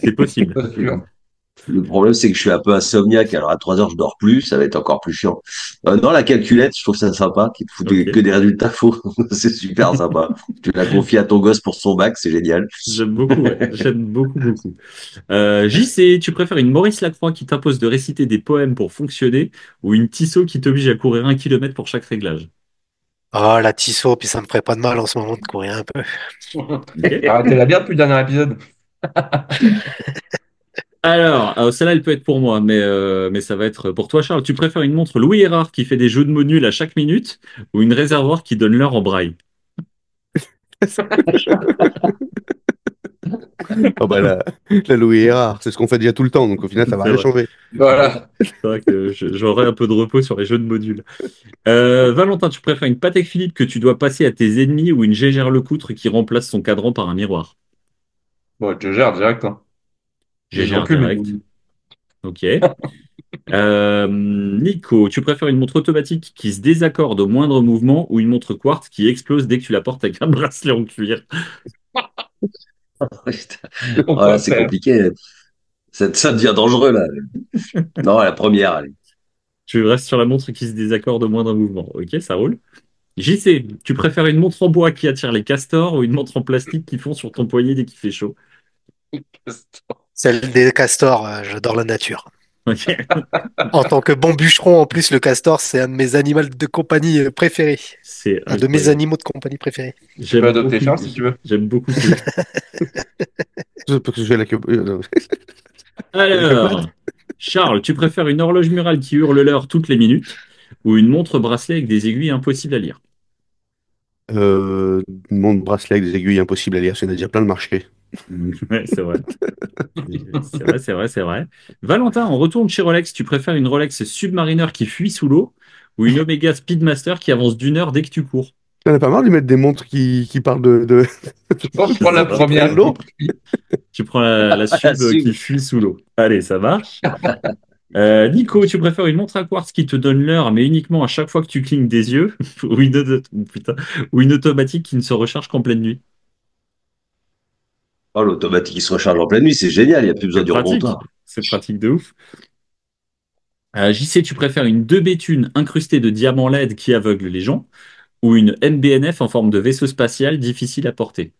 S3: C'est possible.
S6: Pas sûr.
S1: Le problème, c'est que je suis un peu insomniaque. Alors, à 3 heures, je dors plus. Ça va être encore plus chiant. Non, la calculette, je trouve ça sympa, qui te fout que
S3: Ok.
S1: des résultats faux. C'est super sympa. Tu la confies à ton gosse pour son bac, c'est génial.
S3: J'aime beaucoup, ouais. J'aime beaucoup, beaucoup. JC, tu préfères une Maurice Lacroix qui t'impose de réciter des poèmes pour fonctionner ou une Tissot qui t'oblige à courir 1 kilomètre pour chaque réglage?
S5: Oh, la Tissot, puis ça me ferait pas de mal en ce moment de courir un peu.
S3: Ok.
S6: Arrêtez-la bien depuis le dernier épisode.
S3: Alors, celle-là, elle peut être pour moi, mais ça va être pour toi, Charles. Tu préfères une montre Louis Erard qui fait des jeux de mots nuls à chaque minute ou une réservoir qui donne l'heure en braille?
S4: Oh, bah, la Louis Erard, c'est ce qu'on fait déjà tout le temps, donc au final, ça va
S3: C'est
S4: rien
S3: vrai.
S4: changer.
S6: Voilà.
S3: C'est vrai que j'aurais un peu de repos sur les jeux de modules. Valentin, tu préfères une Patek Philippe que tu dois passer à tes ennemis ou une Gégère Lecoutre qui remplace son cadran par un miroir?
S6: Bon, je gère direct, hein. Les gens
S3: Gégère
S6: plus, mais
S3: direct. Ok. Nico, tu préfères une montre automatique qui se désaccorde au moindre mouvement ou une montre quartz qui explose dès que tu la portes avec un bracelet en cuir?
S1: Putain.
S6: on
S1: Oh, là,
S6: peut
S1: c'est
S6: faire.
S1: compliqué. Ça devient dangereux, là. Non, la première, allez.
S3: Tu restes sur la montre qui se désaccorde au moindre mouvement. Ok, ça roule. JC, tu préfères une montre en bois qui attire les castors ou une montre en plastique qui fond sur ton poignet dès qu'il fait chaud?
S5: Celle des castors, j'adore la nature.
S3: Ok,
S5: En tant que bon bûcheron, en plus, le castor, c'est un de mes animaux de compagnie préférés.
S3: c'est
S5: Un de mes
S3: incroyable.
S5: animaux de compagnie préférés.
S6: Tu peux adopter Charles si tu veux.
S3: J'aime beaucoup ce.
S4: Parce que je vais la non.
S3: Alors, Charles, tu préfères une horloge murale qui hurle l'heure toutes les minutes ou une montre bracelet avec des aiguilles impossibles à lire?
S4: Une montre bracelet avec des aiguilles impossibles à lire, il y en a déjà plein le marché.
S3: Ouais, c'est vrai. C'est vrai, c'est vrai, c'est vrai. Valentin, on retourne chez Rolex. Tu préfères une Rolex Submariner qui fuit sous l'eau ou une Omega Speedmaster qui avance d'1 heure dès que tu cours?
S4: Il y en a pas marre de mettre des montres qui parlent de...
S6: Je pense que je prends la
S3: Ça va.
S6: première.
S4: l'eau.
S3: Tu prends la sub
S1: Sub.
S3: qui fuit sous l'eau. Allez, ça marche. Nico, tu préfères une montre à quartz qui te donne l'heure, mais uniquement à chaque fois que tu clignes des yeux, ou putain, ou une automatique qui ne se recharge qu'en pleine nuit?
S1: Oh, l'automatique qui se recharge en pleine nuit, c'est génial. Il n'y a plus besoin
S3: C'est
S1: du
S3: pratique.
S1: remontant.
S3: C'est pratique de ouf. JC, tu préfères une 2 Béthune incrustée de diamants LED qui aveugle les gens, ou une MBNF en forme de vaisseau spatial difficile à porter?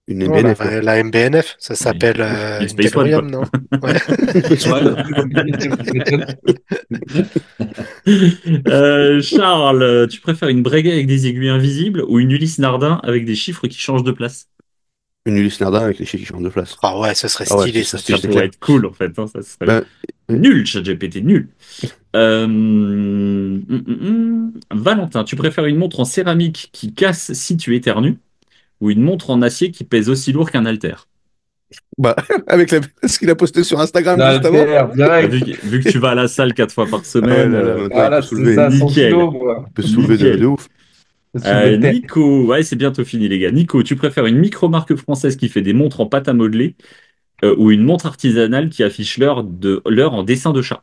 S4: Une
S5: Oh,
S4: MBNF, quoi.
S5: la MBNF, ça s'appelle
S3: Une
S5: une
S3: Space One, quoi.
S5: DeLorean, non? Ouais.
S3: Charles, tu préfères une Breguet avec des aiguilles invisibles ou une Ulysse Nardin avec des chiffres qui changent de place?
S4: Une Ulysse Nardin avec les chiens qui changent de place.
S5: Ah ouais, ce serait
S4: Ah ouais,
S5: stylé,
S4: ce
S5: ça.
S4: serait
S3: Ça
S4: stylé, c'est
S3: pourrait
S4: clair.
S3: être cool en fait, hein, ça serait
S4: Ben,
S3: nul, ChatGPT, nul. Valentin, tu préfères une montre en céramique qui casse si tu éternues ou une montre en acier qui pèse aussi lourd qu'un haltère?
S4: bah, avec ce qu'il a posté sur Instagram juste avant.
S6: L'alter, direct.
S3: Vu que tu vas à la salle 4 fois par
S4: Ah ouais,
S3: semaine,
S4: là, maintenant,
S6: Voilà,
S4: il peut
S6: c'est
S4: soulever,
S6: ça, 100
S3: nickel.
S6: kilos, moi.
S4: il peut se soulever
S3: Nickel.
S4: de ouf.
S6: Je suis de tête.
S3: Nico, ouais, c'est bientôt fini les gars. Nico, tu préfères une micro-marque française qui fait des montres en pâte à modeler ou une montre artisanale qui affiche l'heure en dessin de chat.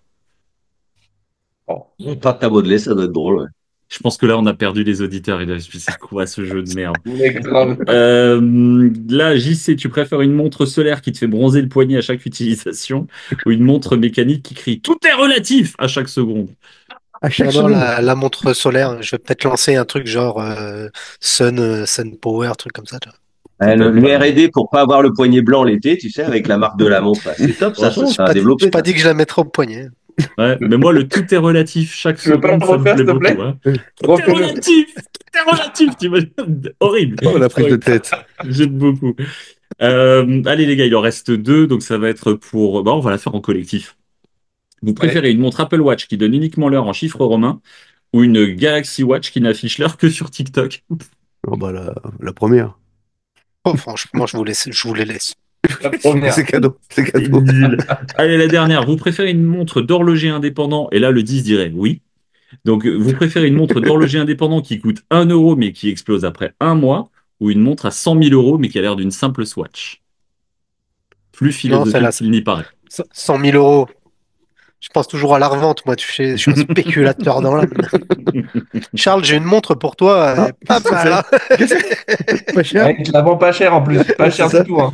S6: Oh.
S1: Pâte à modeler, ça doit être drôle, ouais.
S3: Je pense que là, on a perdu les auditeurs. Ils doivent se dire, c'est quoi ce jeu de merde?
S6: Mais grave.
S3: Là, JC, tu préfères une montre solaire qui te fait bronzer le poignet à chaque utilisation ou une montre mécanique qui crie tout est relatif à chaque seconde?
S4: À chaque
S5: Non, non,
S4: seconde.
S5: la montre solaire, je vais peut-être lancer un truc genre Sun Power, truc comme ça. Tu vois.
S3: Ça peut être
S1: Le
S3: pas mal.
S1: R&D pour pas avoir le poignet blanc l'été, tu sais, avec la marque de la montre, là. C'est top, ça
S3: Franchement,
S1: sera
S5: J'ai
S1: développé,
S5: pas
S1: ça.
S5: dit que je la mettrais au poignet.
S3: ouais. Mais moi, le tout est relatif chaque
S6: Tu veux pas
S3: seconde,
S6: le
S3: ça me
S6: refaire,
S3: plaît
S6: s'il te
S3: beaucoup.
S6: plaît?
S3: Hein.
S4: Euh,
S3: Tout est
S6: Refais-le.
S3: relatif! Tout est relatif! T'imagines? Horrible.
S4: Oh, la prise de
S3: Horrible.
S4: tête.
S3: J'aime beaucoup. Allez, les gars, il en reste deux, donc ça va être pour. Bah, on va la faire en collectif. Vous
S6: Allez.
S3: préférez une montre Apple Watch qui donne uniquement l'heure en chiffres romains ou une Galaxy Watch qui n'affiche l'heure que sur TikTok?
S4: Oh, bah, la première.
S5: Oh, franchement, je vous les laisse.
S6: La première.
S4: C'est cadeau. C'est
S3: C'est
S4: cadeau.
S3: nul. Allez, la dernière. Vous préférez une montre d'horloger indépendant? Et là, le 10 dirait oui. Donc, vous préférez une montre d'horloger indépendant qui coûte 1 € mais qui explose après un mois ou une montre à 100 000 € mais qui a l'air d'une simple Swatch? Plus
S5: Non, celle-là,
S3: philosophique qu'il n'y paraît.
S5: 100 000 euros. Je pense toujours à la revente, moi, tu sais, je suis un spéculateur dans l'âme. Charles, j'ai une montre pour toi, elle
S4: Ah,
S5: est pas mal, hein.
S4: Pas cher.
S6: Ouais, il te la vend pas cher en plus. Pas
S4: Ouais,
S6: cher
S4: c'est ça.
S6: du tout, hein.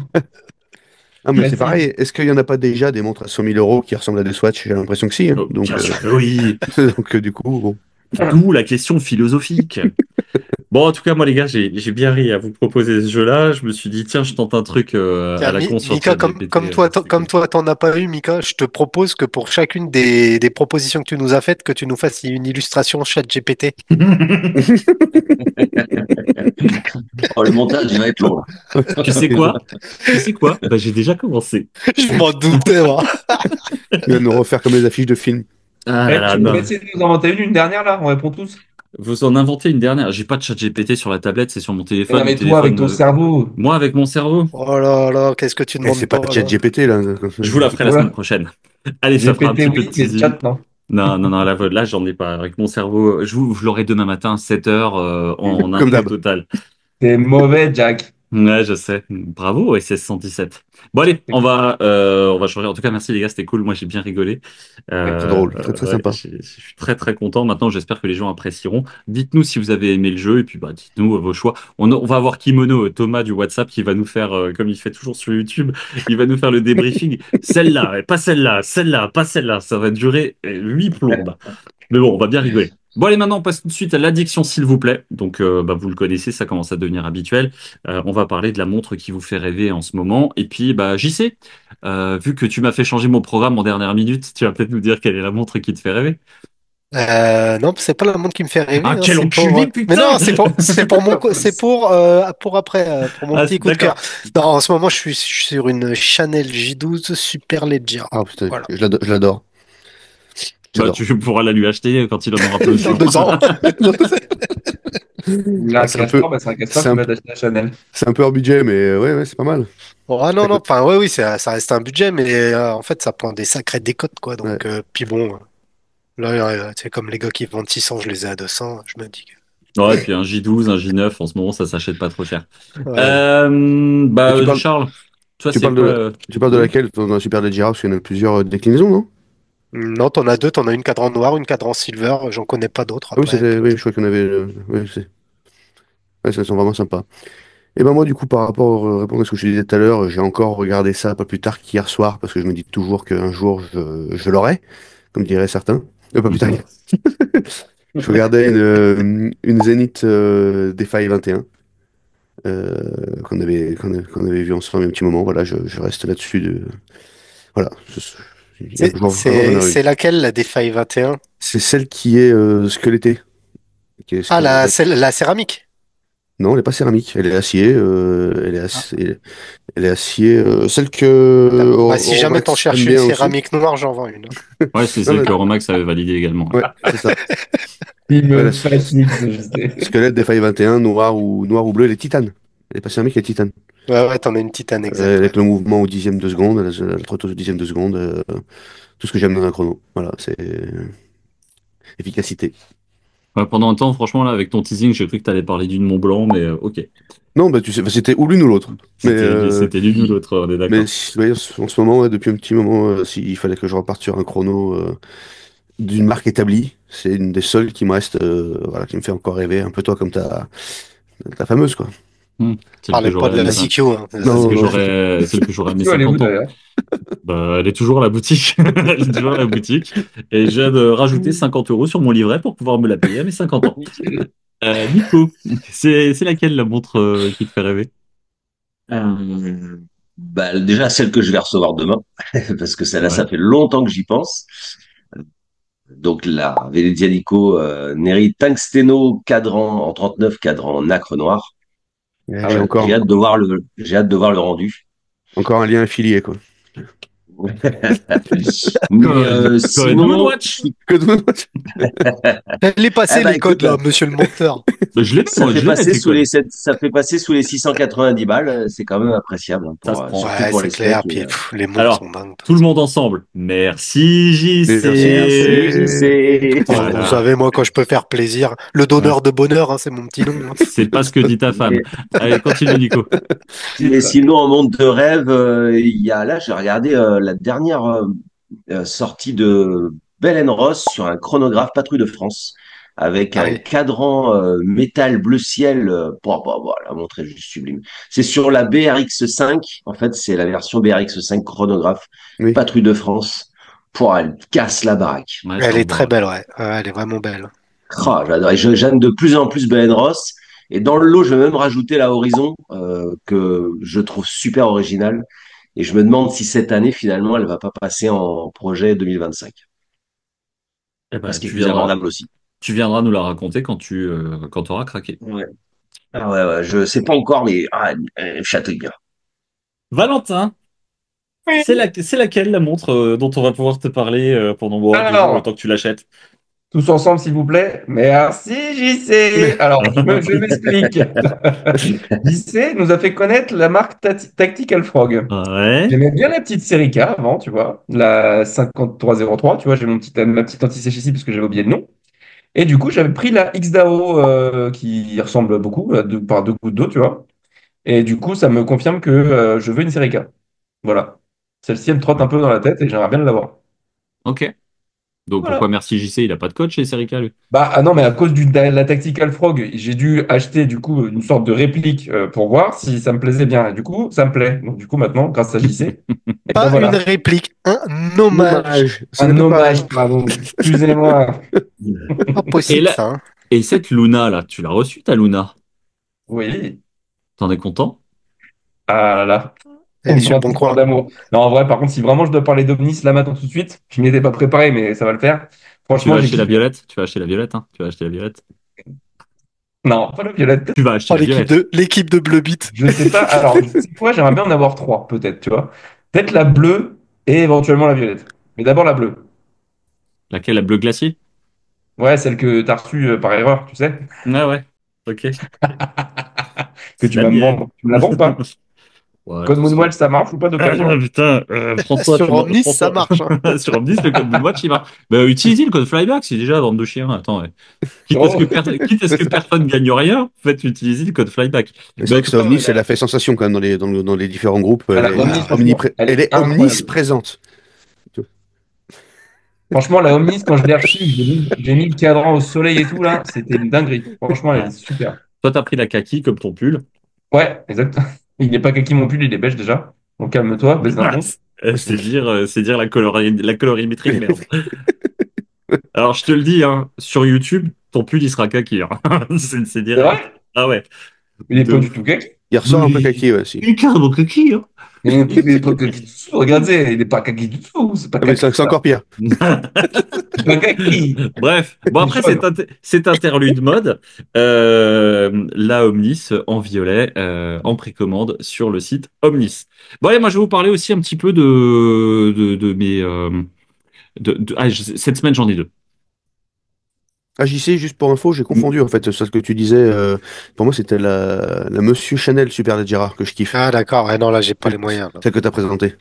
S4: Ah, mais c'est
S6: Facile.
S4: pareil. Est-ce qu'il y en a pas déjà des montres à 100 000 euros qui ressemblent à des Swatch? J'ai l'impression que si, hein.
S3: Oh,
S4: Donc,
S3: bien sûr que oui.
S4: du coup, bon.
S3: D'où la question philosophique. Bon, en tout cas, moi, les gars, j'ai bien ri à vous proposer ce jeu-là. Je me suis dit, tiens, je tente un truc à
S5: Tiens,
S3: la con sur
S5: Mika, comme,
S3: ChatGPT.
S5: comme toi,
S3: C'était
S5: comme
S3: cool.
S5: toi, t'en as pas eu, Mika, je te propose que pour chacune des propositions que tu nous as faites, que tu nous fasses une illustration chat GPT.
S1: Oh, le montage, il va être long, là.
S3: Tu sais quoi? Tu sais quoi? Bah, j'ai déjà commencé.
S5: Je m'en doutais, moi.
S4: Il va nous refaire comme les affiches de films.
S3: Ah là
S6: Eh,
S3: là,
S6: tu peux
S3: non.
S6: essayer de nous inventer une dernière là? On répond tous.
S3: Vous en inventez une dernière. J'ai pas de ChatGPT sur la tablette, c'est sur mon
S6: Mais non,
S3: téléphone. Mon
S6: mais toi, avec
S3: téléphone,
S6: ton cerveau.
S3: moi, avec mon cerveau.
S5: Oh là là, qu'est-ce que tu
S4: Eh, c'est
S5: demandes
S4: pas
S5: pas, là?
S4: ChatGPT, là.
S3: Je vous la ferai la
S6: Voilà.
S3: semaine prochaine. Allez, ça fera un
S6: GPT,
S3: petit peu de
S6: oui, mais
S3: teasing.
S6: chat, non.
S3: Non, non, non, là, j'en ai pas. Avec mon cerveau, je l'aurai demain matin, 7 heures, en
S4: Comme
S3: input
S4: d'hab.
S3: total.
S6: C'est mauvais, Jack.
S3: Ouais, je sais. Bravo, SS 117. Bon, allez, on va changer. En tout cas, merci les gars, c'était cool. Moi, j'ai bien rigolé.
S4: Très drôle, très très
S3: Ouais,
S4: sympa.
S3: je suis très très content. Maintenant, j'espère que les gens apprécieront. Dites-nous si vous avez aimé le jeu et puis bah, dites-nous vos choix. On va avoir Kimono, Thomas du WhatsApp, qui va nous faire, comme il fait toujours sur YouTube, il va nous faire le débriefing. Celle-là, et pas celle-là, celle-là, pas celle-là. Ça va durer 8 plombes. Mais bon, on va bien rigoler. Bon, allez, maintenant, on passe tout de suite à l'addiction, s'il vous plaît. Donc, bah, vous le connaissez, ça commence à devenir habituel. On va parler de la montre qui vous fait rêver en ce moment. Et puis, bah, JC, vu que tu m'as fait changer mon programme en dernière minute, tu vas peut-être nous dire quelle est la montre qui te fait rêver.
S5: Non, c'est pas la montre qui me fait rêver,
S3: Ah,
S5: hein,
S3: quel
S5: c'est pour.
S3: enculé,
S5: Mais
S3: putain!
S5: non, c'est pour après, pour mon
S3: Ah,
S5: petit coup de cœur.
S3: d'accord.
S5: Non, en ce moment, je suis sur une Chanel J12 Super Leggera.
S4: Ah putain,
S5: Voilà.
S4: je l'adore. Je l'adore.
S3: Bah,
S4: J'adore.
S3: tu pourras la lui acheter quand il en aura besoin.
S5: Dans 2 ans.
S6: Il a
S4: Ah,
S6: un castor, bah c'est un castor
S4: c'est
S6: qui
S4: un,
S6: va t'acheter la Chanel.
S4: c'est un peu hors budget, mais ouais, ouais, c'est pas mal.
S5: Bon, ah
S4: Ça
S5: non, non,
S4: coûte.
S5: enfin, ouais, oui, ça reste un budget, mais en fait, ça prend des sacrées décotes, quoi.
S4: Ouais.
S5: Donc, puis bon, là, c'est comme les gars qui vendent 600, je les ai à 200, je me dis que.
S3: Ouais, puis un J12, un J9, en ce moment, ça s'achète pas trop cher.
S5: Ouais.
S4: Et tu parles,
S3: Charles, toi,
S4: tu
S3: c'est
S4: parles
S3: quoi?
S4: de, tu parles de
S3: Oui.
S4: laquelle dans la Super Leggera, parce qu'il y en a plusieurs déclinaisons, non?
S5: Non, t'en as deux, t'en as une cadran noir, une cadran silver, j'en connais pas d'autres
S4: Ah oui,
S5: après.
S4: oui, je crois qu'il y en avait. Ouais, je sais. Ouais, ça sont vraiment sympas. Et ben moi, du coup, par rapport répondre à ce que je te disais tout à l'heure, j'ai encore regardé ça pas plus tard qu'hier soir, parce que je me dis toujours qu'un jour, je l'aurai, comme diraient certains. Pas plus tard. Je regardais une Zenith DeFi 21 qu'on avait vu ensemble il y a un petit moment. Voilà, je reste là-dessus. Voilà,
S5: C'est
S4: un jour, j'en
S5: c'est-
S4: aurai une.
S5: c'est laquelle, la DeFi 21?
S4: C'est celle qui est squelettée.
S5: Ah, la céramique.
S4: Non, elle n'est pas céramique, elle est acier. Elle est
S5: Ah.
S4: acier, elle est acier. Celle que
S5: Bah, si jamais t'en
S4: Romax aime
S5: cherches une
S4: bien aussi.
S5: céramique noire, j'en vends une, hein.
S3: Ouais, c'est
S4: Non,
S3: celle
S4: mais-
S3: que Romax avait validé également.
S4: ouais, c'est ça.
S6: Il me
S4: Voilà,
S6: fatigue, je sais.
S4: squelette des failles 21, noir ou bleu, elle est titane. Elle est pas céramique, elle est titane.
S5: Ouais, ouais, t'en as une titane, exact, ouais.
S4: Avec le mouvement au dixième de seconde, la trotte au dixième de seconde, tout ce que j'aime dans un chrono. Voilà, c'est efficacité.
S3: Ouais, pendant un temps, franchement, là, avec ton teasing, j'ai cru que t'allais parler d'une Mont Blanc, mais ok.
S4: Non, bah tu sais, bah, c'était ou l'une ou l'autre.
S3: C'était l'une ou l'autre, on est
S4: Mais
S3: d'accord.
S4: ouais, en ce moment, ouais, depuis un petit moment, s'il fallait que je reparte sur un chrono d'une marque établie, c'est une des seules qui me reste, voilà, qui me fait encore rêver, un peu toi comme ta fameuse, quoi.
S3: Celle que
S5: Parlez pas de
S3: j'aurais,
S5: la
S3: enfin,
S5: CQ, hein.
S3: celle
S4: Non,
S3: que
S4: non,
S3: j'aurais à mes
S6: Tu vois, elle est où
S3: 50 ans.
S6: d'ailleurs?
S3: Bah, elle est toujours à la boutique. Elle est toujours à la boutique. Et je viens de rajouter 50 euros sur mon livret pour pouvoir me la payer à mes 50 ans. Nico, c'est laquelle la montre qui te fait rêver?
S1: Euh, Bah, déjà, celle que je vais recevoir demain, parce que celle-là,
S3: Ouais.
S1: ça fait longtemps que j'y pense. Donc, la Veledianico Neri Tungsteno cadran en 39, cadran en nacre noir.
S4: ouais,
S6: Ah
S4: j'ai
S6: ouais.
S1: J'ai hâte de voir j'ai hâte de voir le rendu.
S4: encore un lien affilié, quoi.
S1: Mais
S3: Code
S1: sinon,
S3: Moonwatch.
S4: Que de-
S5: Elle est
S1: eh
S5: passée
S1: ben,
S5: les
S1: écoute,
S5: codes là, monsieur le monteur.
S3: Bah, je l'ai pas,
S1: ça
S3: moi,
S1: fait
S3: je l'ai
S1: passer
S3: avec les
S1: sous
S3: codes.
S1: ça fait passer sous les 690 balles. C'est quand même appréciable hein,
S3: Ça se
S1: pour,
S3: prend.
S1: surtout
S5: Ouais,
S1: pour
S5: c'est
S1: les
S5: clair.
S1: specs.
S5: Puis les montres
S3: Alors,
S5: sont dingues. De toute
S3: tout le
S5: façon.
S3: monde ensemble. Merci
S4: Merci,
S1: Merci,
S3: JC.
S1: JC.
S5: Vous
S3: Voilà.
S5: savez, moi, quand je peux faire plaisir, le
S3: Ouais.
S5: donneur de bonheur, hein, c'est mon petit nom, hein.
S3: C'est pas ce que dit ta femme.
S1: Et,
S3: Allez, continue, Nico.
S1: et sinon, en monde de rêve, il y a là, j'ai regardé la dernière sortie de Bell Ross sur un chronographe Patrouille de France avec
S5: Ah
S1: un
S5: oui.
S1: cadran métal bleu ciel. La montre est juste sublime. C'est sur la BRX5. En fait, c'est la version BRX5 chronographe
S4: oui.
S1: Patrouille de France. Elle casse la baraque.
S3: Ouais, ça
S5: Elle est
S3: envoie.
S5: très belle, ouais. Ouais, elle est vraiment belle.
S1: Ah, j'adore. Et j'aime de plus en plus Ben Ross. Et dans le lot, je vais même rajouter la Horizon, que je trouve super originale. Et je me demande si cette année, finalement, elle va pas passer en projet 2025.
S3: Eh
S1: Parce
S3: ben,
S1: qu'il est plus abordable aussi.
S3: tu viendras nous la raconter quand tu auras craqué.
S1: Ouais. Ah ouais, ouais, je sais pas encore, mais elle chatouille bien.
S3: Valentin, c'est laquelle la montre dont on va pouvoir te parler pendant 2 jours, le temps
S6: Alors,
S3: que tu l'achètes?
S6: tous ensemble, s'il vous plaît. Merci, JC. Alors, je m'explique. JC nous a fait connaître la marque Tactical Frog.
S3: Ouais.
S6: J'aimais bien la petite série K avant, tu vois, la 5303, tu vois, j'ai ma petite anti-sèche ici parce que j'avais oublié le nom. Et du coup, j'avais pris la XDAO qui ressemble beaucoup par deux gouttes d'eau, tu vois. Et du coup, ça me confirme que je veux une série K. Voilà. Celle-ci, elle me trotte un peu dans la tête et j'aimerais bien l'avoir.
S3: Ok. Donc pourquoi
S6: Voilà.
S3: merci JC, il a pas de code chez Serica, lui?
S6: Bah ah non, mais à cause de la Tactical Frog, j'ai dû acheter du coup une sorte de réplique pour voir si ça me plaisait bien. Et du coup, ça me plaît. Donc du coup, maintenant, grâce à JC, et ben
S5: Pas une
S6: voilà.
S5: réplique, un hommage.
S4: Dommage, ce n'est
S6: Un
S4: pas pareil.
S6: hommage, pardon. Excusez-moi.
S5: Pas
S3: Et
S5: possible,
S3: là,
S5: ça, hein.
S3: et cette Luna, là, tu l'as reçue, ta Luna?
S6: Oui.
S3: T'en es content?
S6: Ah là là.
S5: Elle est
S6: Une
S5: sur le
S6: grande
S5: bon
S6: histoire
S5: coin.
S6: d'amour. Non, en vrai, par contre, si vraiment je dois parler d'Omnis là maintenant tout de suite, je m'y étais pas préparé, mais ça va le faire.
S3: Tu
S6: Franchement,
S3: vas
S6: j'ai
S3: acheter la
S6: kiffé.
S3: violette? Tu vas acheter la violette, hein? Tu vas acheter la violette?
S6: Non, pas la violette.
S3: Tu vas acheter
S5: Oh,
S3: la violette.
S5: l'équipe de Bleu Beat.
S6: Je sais pas. Alors, tu sais quoi, j'aimerais bien en avoir trois, peut-être, tu vois. Peut-être la bleue et éventuellement la violette. Mais d'abord la bleue.
S3: Laquelle, la bleu glacier?
S6: Ouais, celle que t'as reçue par erreur, tu sais,
S3: Ah ouais. Ok.
S6: que
S3: C'est
S6: tu
S3: la
S6: vas me
S3: mienne.
S6: vendre. Tu me la vends ou pas?
S3: Ouais, de
S6: Code
S3: toute façon.
S6: Moonwatch, ça marche ou pas
S3: Ah,
S6: d'occasion?
S3: putain, François,
S5: Sur Omnis, ça marche, hein.
S3: sur Omnis, le code Moonwatch, il marche. Bah, utilisez le code Flyback, c'est déjà vente de chien. Attends, ouais.
S6: Oh,
S3: Quitte à ce que personne gagne rien, faites utiliser le code Flyback.
S4: Mais c'est
S3: Bah,
S4: vrai que
S3: écoute,
S4: cette Omnis, elle a fait sensation quand même dans les différents groupes.
S6: ah, la Omnis, franchement, elle
S4: Elle
S6: est
S4: est
S6: incroyable.
S4: omniprésente.
S6: Franchement, la Omnis, quand je l'ai reçue, j'ai mis le cadran au soleil et tout, là, c'était une dinguerie. Franchement, elle
S3: ouais.
S6: est super.
S3: Toi, t'as pris la kaki comme ton pull.
S6: Ouais, exact. Il n'est pas kaki mon pull, il est beige déjà. Donc calme-toi, baisse d'un ton.
S3: C'est dire la colorimétrie de merde. Alors, je te le dis, hein, sur YouTube, ton pull, il sera kaki, hein. C'est
S6: C'est
S3: direct.
S6: vrai?
S3: Ah ouais.
S6: Il n'est
S3: De
S6: pas du
S3: ouf.
S6: tout kaki.
S4: Il ressort un peu kaki, ouais, si.
S3: Il est carrément kaki, hein.
S6: Il n'est pas kaki du tout. Regardez, il n'est pas kaki du tout. C'est pas
S4: Ah, mais
S6: kaki,
S4: c'est
S6: ça.
S4: encore pire.
S6: C'est pas kaki.
S3: Bref, bon
S6: C'est
S3: après
S6: jaune.
S3: cet interlude mode, la Omnis en violet en précommande sur le site Omnis. Bon allez, moi je vais vous parler aussi un petit peu de mes cette semaine j'en ai deux.
S4: AJC, juste pour info, j'ai confondu en fait ce que tu disais. Pour moi, c'était la Monsieur Chanel Superleggera que je kiffe.
S5: Ah, d'accord. Ouais, non, là, j'ai pas les moyens, là.
S4: Celle que tu as présentée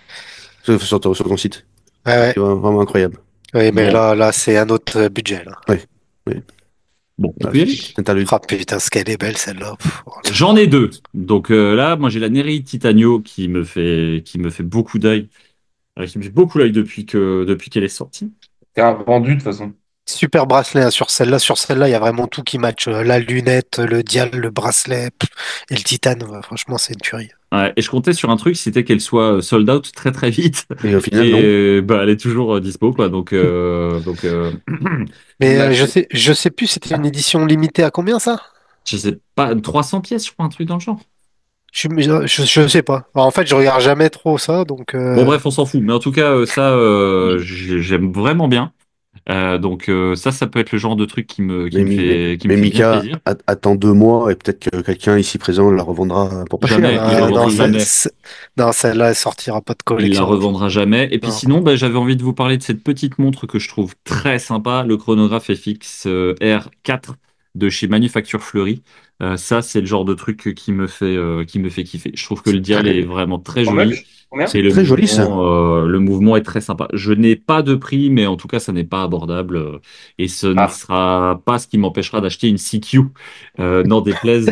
S4: sur ton site.
S5: Ouais, ouais.
S4: C'est vraiment incroyable.
S5: Oui, mais
S3: Bon,
S5: là, c'est un autre budget, là.
S4: Ouais. Oui.
S3: Bon, on
S4: Ah,
S3: peut y aller.
S4: petite interlude.
S5: Ah putain, ce qu'elle est belle celle-là. Pff, oh là.
S3: J'en ai deux. Donc là, moi j'ai la Neri Titanio qui me fait beaucoup d'œil, qui me fait beaucoup l'œil depuis qu'elle est sortie.
S6: C'est un vendu de toute façon.
S5: Super bracelet hein, sur celle-là. Sur celle-là, il y a vraiment tout qui match. La lunette, le dial, le bracelet et le titane. Ouais, franchement, c'est une tuerie.
S3: Ouais, et je comptais sur un truc, c'était qu'elle soit sold out très très vite.
S4: Et au final,
S3: Et
S4: non.
S3: bah elle est toujours dispo quoi.
S5: Mais
S6: Lâché.
S5: je sais plus, c'était une édition limitée à combien ça?
S3: je sais pas, 300 pièces, je crois, un truc dans le genre.
S5: Je sais pas. Alors, en fait, je regarde jamais trop ça, donc
S3: Bon bref, on s'en fout. Mais en tout cas, ça, j'aime vraiment bien. Ça peut être le genre de truc
S4: Mais,
S3: qui me
S4: mais
S3: fait bien
S4: Mika,
S3: plaisir.
S4: attends 2 mois et peut-être que quelqu'un ici présent la revendra pour pas cher.
S3: Jamais, il la
S5: non,
S3: revendra jamais.
S5: non, celle-là, elle sortira pas de
S3: Il la
S5: collection.
S3: revendra jamais. Et puis
S5: Non.
S3: sinon, bah, j'avais envie de vous parler de cette petite montre que je trouve très sympa, le chronographe FX R4 de chez Manufacture Fleury. Ça, c'est le genre de truc qui me fait kiffer. Je trouve que le dial est vraiment très
S6: Combien?
S3: joli.
S6: Combien?
S3: C'est
S4: Très joli, ça.
S3: le mouvement est très sympa. Je n'ai pas de prix, mais en tout cas, ça n'est pas abordable. Et ce ne
S6: Ah.
S3: sera pas ce qui m'empêchera d'acheter une CQ. N'en déplaise,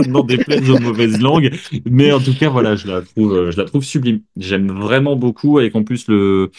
S3: n'en déplaise aux mauvaises langues. Mais en tout cas, voilà, je la trouve sublime. J'aime vraiment beaucoup, avec en plus le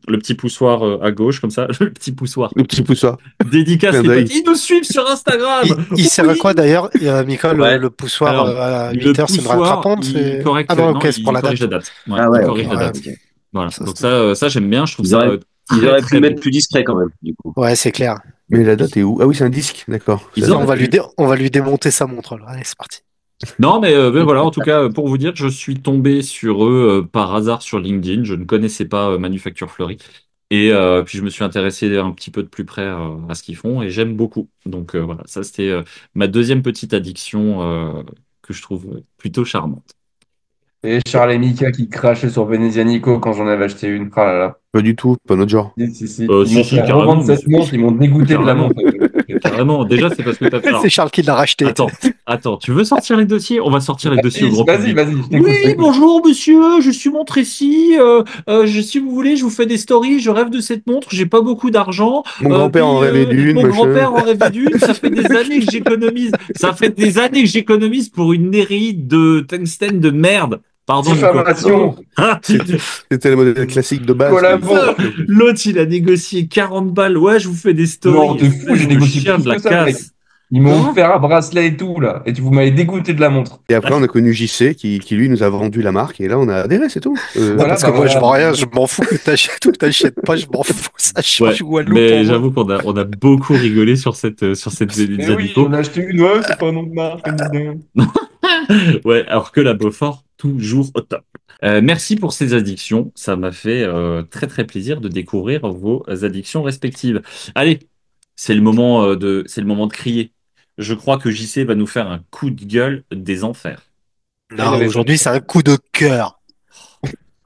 S3: le petit poussoir à gauche, comme ça, le petit poussoir.
S4: Le petit poussoir.
S3: Dédicace
S4: Clin
S3: les
S4: d'œil.
S3: potes. Ils nous suivent sur Instagram.
S5: Il sert à
S3: Oui.
S5: quoi d'ailleurs, Mika,
S1: Ouais.
S5: le poussoir
S3: Alors,
S5: à
S3: le
S5: 8 heures, c'est une
S3: poussoir,
S5: rattrapante?
S3: il correcte,
S5: Ah non,
S3: non,
S5: ok, c'est pour
S3: il
S5: la
S3: corrige la
S5: date.
S3: date. Ouais,
S1: Ah
S3: il
S1: ouais, ok.
S3: corrige la
S5: Ouais,
S3: date.
S5: ok.
S3: Voilà.
S5: Ça,
S3: Donc
S5: c'est-
S3: ça j'aime bien. Je trouve
S1: Ils
S3: ça
S1: auraient, ils
S3: très
S1: auraient
S3: très
S1: pu
S3: beau.
S1: mettre plus discret quand même, du coup.
S5: Ouais, c'est clair.
S4: Mais la date est où? Ah oui, c'est un disque, d'accord.
S3: Ils
S4: C'est
S5: Ça,
S3: auraient pu.
S5: on va lui démonter sa montre, là. Allez, c'est parti.
S3: Non, mais voilà, en tout cas, pour vous dire, je suis tombé sur eux par hasard sur LinkedIn. Je ne connaissais pas Manufacture Fleury. Et puis je me suis intéressé un petit peu de plus près à ce qu'ils font et j'aime beaucoup. Donc voilà, ça c'était ma deuxième petite addiction que je trouve plutôt charmante.
S6: Et Charles et Mika qui crachaient sur Venezianico quand j'en avais acheté une. Ah là là.
S4: Pas du tout, pas notre genre.
S6: Si. Ils
S3: Si,
S6: m'ont
S3: si,
S6: fait
S3: carrément,
S6: revendre cette
S3: mais-
S6: montre, ils m'ont dégoûté de la
S3: Carrément.
S6: montre.
S3: Carrément. Déjà, c'est parce que t'as fait. Alors,
S5: C'est Charles qui l'a racheté.
S3: attends, tu veux sortir les dossiers? On va sortir les dossiers au grand
S6: Vas-y,
S3: public.
S6: vas-y, je t'écoute.
S3: Oui, bonjour monsieur, je suis montre ici. Si vous voulez, je vous fais des stories. Je rêve de cette montre. J'ai pas beaucoup d'argent.
S4: Mon grand-père en rêvait d'une,
S3: Mon
S4: machin.
S3: grand-père en rêvait d'une. Ça fait des années que j'économise. Ça fait des années que j'économise pour une Neri de tungstène de merde. Pardon, Nico.
S6: Diffamation.
S3: Ah,
S4: C'était le modèle classique de base.
S6: Collabo.
S3: l'autre, il a négocié 40 balles. Ouais, je vous fais des stories.
S6: Non, t'es fou,
S3: Espèce
S6: j'ai
S3: de
S6: négocié
S3: chien
S6: plus
S3: de la
S6: que ça, mec.
S3: casse.
S6: Ils m'ont
S3: Quoi
S6: offert un bracelet et tout, là. Et vous m'avez dégoûté de la montre.
S4: Et après, on a connu JC qui lui, nous a vendu la marque. Et là, on a adhéré, c'est tout.
S6: Voilà,
S5: Parce que
S6: bah
S5: moi, je
S6: voilà.
S5: vends rien, je m'en fous que t'achètes ou que t'achètes pas, je m'en fous. Ça
S3: Ouais,
S5: change Walou
S3: mais
S5: pour moi.
S3: j'avoue qu'on a beaucoup rigolé sur cette
S6: Mais oui,
S3: Zanico.
S6: j'en ai acheté une, ouais, c'est pas un nom de marque.
S3: Ouais, alors que la Beaufort, toujours au top. Merci pour ces addictions. Ça m'a fait très très plaisir de découvrir vos addictions respectives. Allez, c'est le moment de crier. Je crois que JC va nous faire un coup de gueule des enfers.
S5: Non, aujourd'hui, c'est un coup de cœur.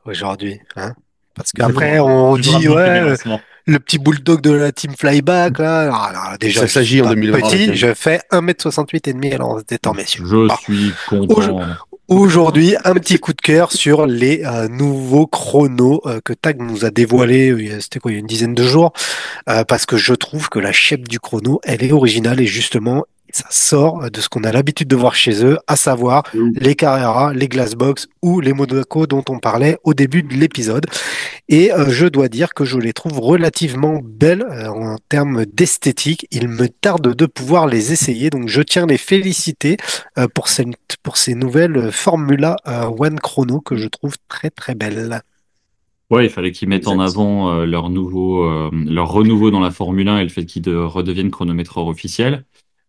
S5: Aujourd'hui, hein. Parce qu'après,
S3: Toujours-
S5: on
S3: toujours un
S5: dit,
S3: bon
S5: ouais,
S3: commencement.
S5: le petit bulldog de la team Flyback, là. Ah, là, déjà,
S4: Ça
S5: je
S4: s'agit
S5: suis
S4: en
S5: pas
S4: 2023.
S5: petit, je fais 1m68 et demi, alors on se détend, messieurs.
S3: Je
S5: Ah.
S3: suis content.
S5: Aujourd'hui, un petit coup de cœur sur les nouveaux chronos que Tag nous a dévoilés, c'était quoi, il y a une dizaine de jours, parce que je trouve que la shape du chrono, elle est originale et justement, ça sort de ce qu'on a l'habitude de voir chez eux, à savoir les Carrera, les Glassbox ou les Monaco dont on parlait au début de l'épisode. Et je dois dire que je les trouve relativement belles en termes d'esthétique. Il me tarde de pouvoir les essayer, donc je tiens à les féliciter pour ces nouvelles Formula One Chrono que je trouve très très belles.
S3: Ouais, il fallait qu'ils mettent en
S1: Exact.
S3: avant leur renouveau dans la Formule 1 et le fait qu'ils redeviennent chronométreurs officiels.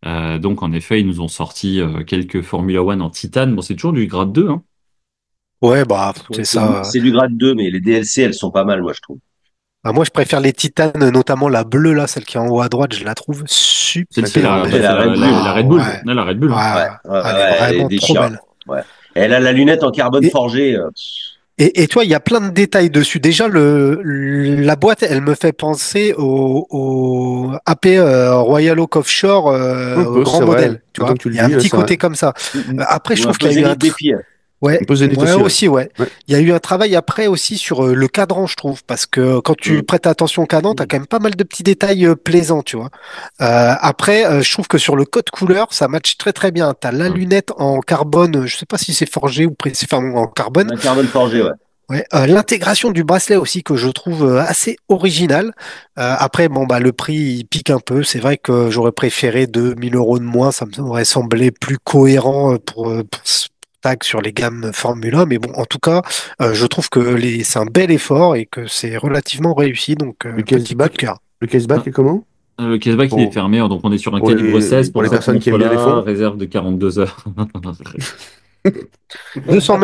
S3: Donc, en effet, ils nous ont sorti quelques Formula One en titane. Bon, c'est toujours du grade 2, hein.
S5: Ouais, bah
S1: Ouais,
S5: c'est ça.
S1: c'est du grade 2, mais les DLC, elles sont pas mal, moi, je trouve.
S5: Bah, moi, je préfère les titanes, notamment la bleue là, celle qui est en haut à droite. Je la trouve
S3: Celle-ci,
S5: super
S1: c'est
S5: belle.
S1: la Red Bull.
S3: la Red Bull.
S5: Ouais.
S3: Ouais, la Red Bull, hein.
S5: Ouais,
S1: Ouais,
S5: elle
S1: ouais,
S5: est
S1: elle est
S5: vraiment trop
S1: déchirante.
S5: belle.
S1: Ouais. Elle a la lunette en carbone
S5: Et-
S1: forgé.
S5: Et toi, il y a plein de détails dessus. Déjà, la boîte, elle me fait penser au AP Royal Oak Offshore
S4: Un peu,
S5: grand
S4: c'est vrai.
S5: modèle. Tu vois,
S4: Maintenant que tu le
S5: il y a un
S4: dis,
S5: petit
S4: c'est
S5: côté
S4: vrai.
S5: comme ça. Après, je
S1: Ou un
S5: trouve
S1: peu
S5: qu'il y a eu un
S1: Zénith Défi.
S5: Ouais,
S4: Un peu Zenith
S5: ouais
S4: aussi, ouais.
S5: aussi, ouais.
S4: Ouais.
S5: Il y a eu un travail après aussi sur le cadran, je trouve, parce que quand tu
S1: Mm.
S5: prêtes attention au cadran, t'as quand même pas mal de petits détails plaisants, tu vois. Après, je trouve que sur le code couleur, ça match très très bien. T'as la
S3: Ouais.
S5: lunette en carbone, je sais pas si c'est forgé ou enfin, en carbone.
S1: Un carbone forgé, ouais.
S5: Ouais, l'intégration du bracelet aussi que je trouve assez originale. Après, bon bah le prix il pique un peu. C'est vrai que j'aurais préféré 2 000 € de moins. Ça m'aurait semblé plus cohérent pour ce tag sur les gammes Formule 1. Mais bon, en tout cas, je trouve que c'est un bel effort et que c'est relativement réussi. Donc
S4: Le
S5: petit coup de
S4: caseback,
S5: cœur.
S4: le caseback est comment?
S3: Le caseback, il est
S4: Pour,
S3: fermé, donc on est sur un
S4: pour
S3: calibre 16
S4: pour
S3: pour
S4: les
S3: cette
S4: personnes qui aiment bien les
S3: montre-là,
S4: fonds.
S3: réserve de 42 heures.
S5: 200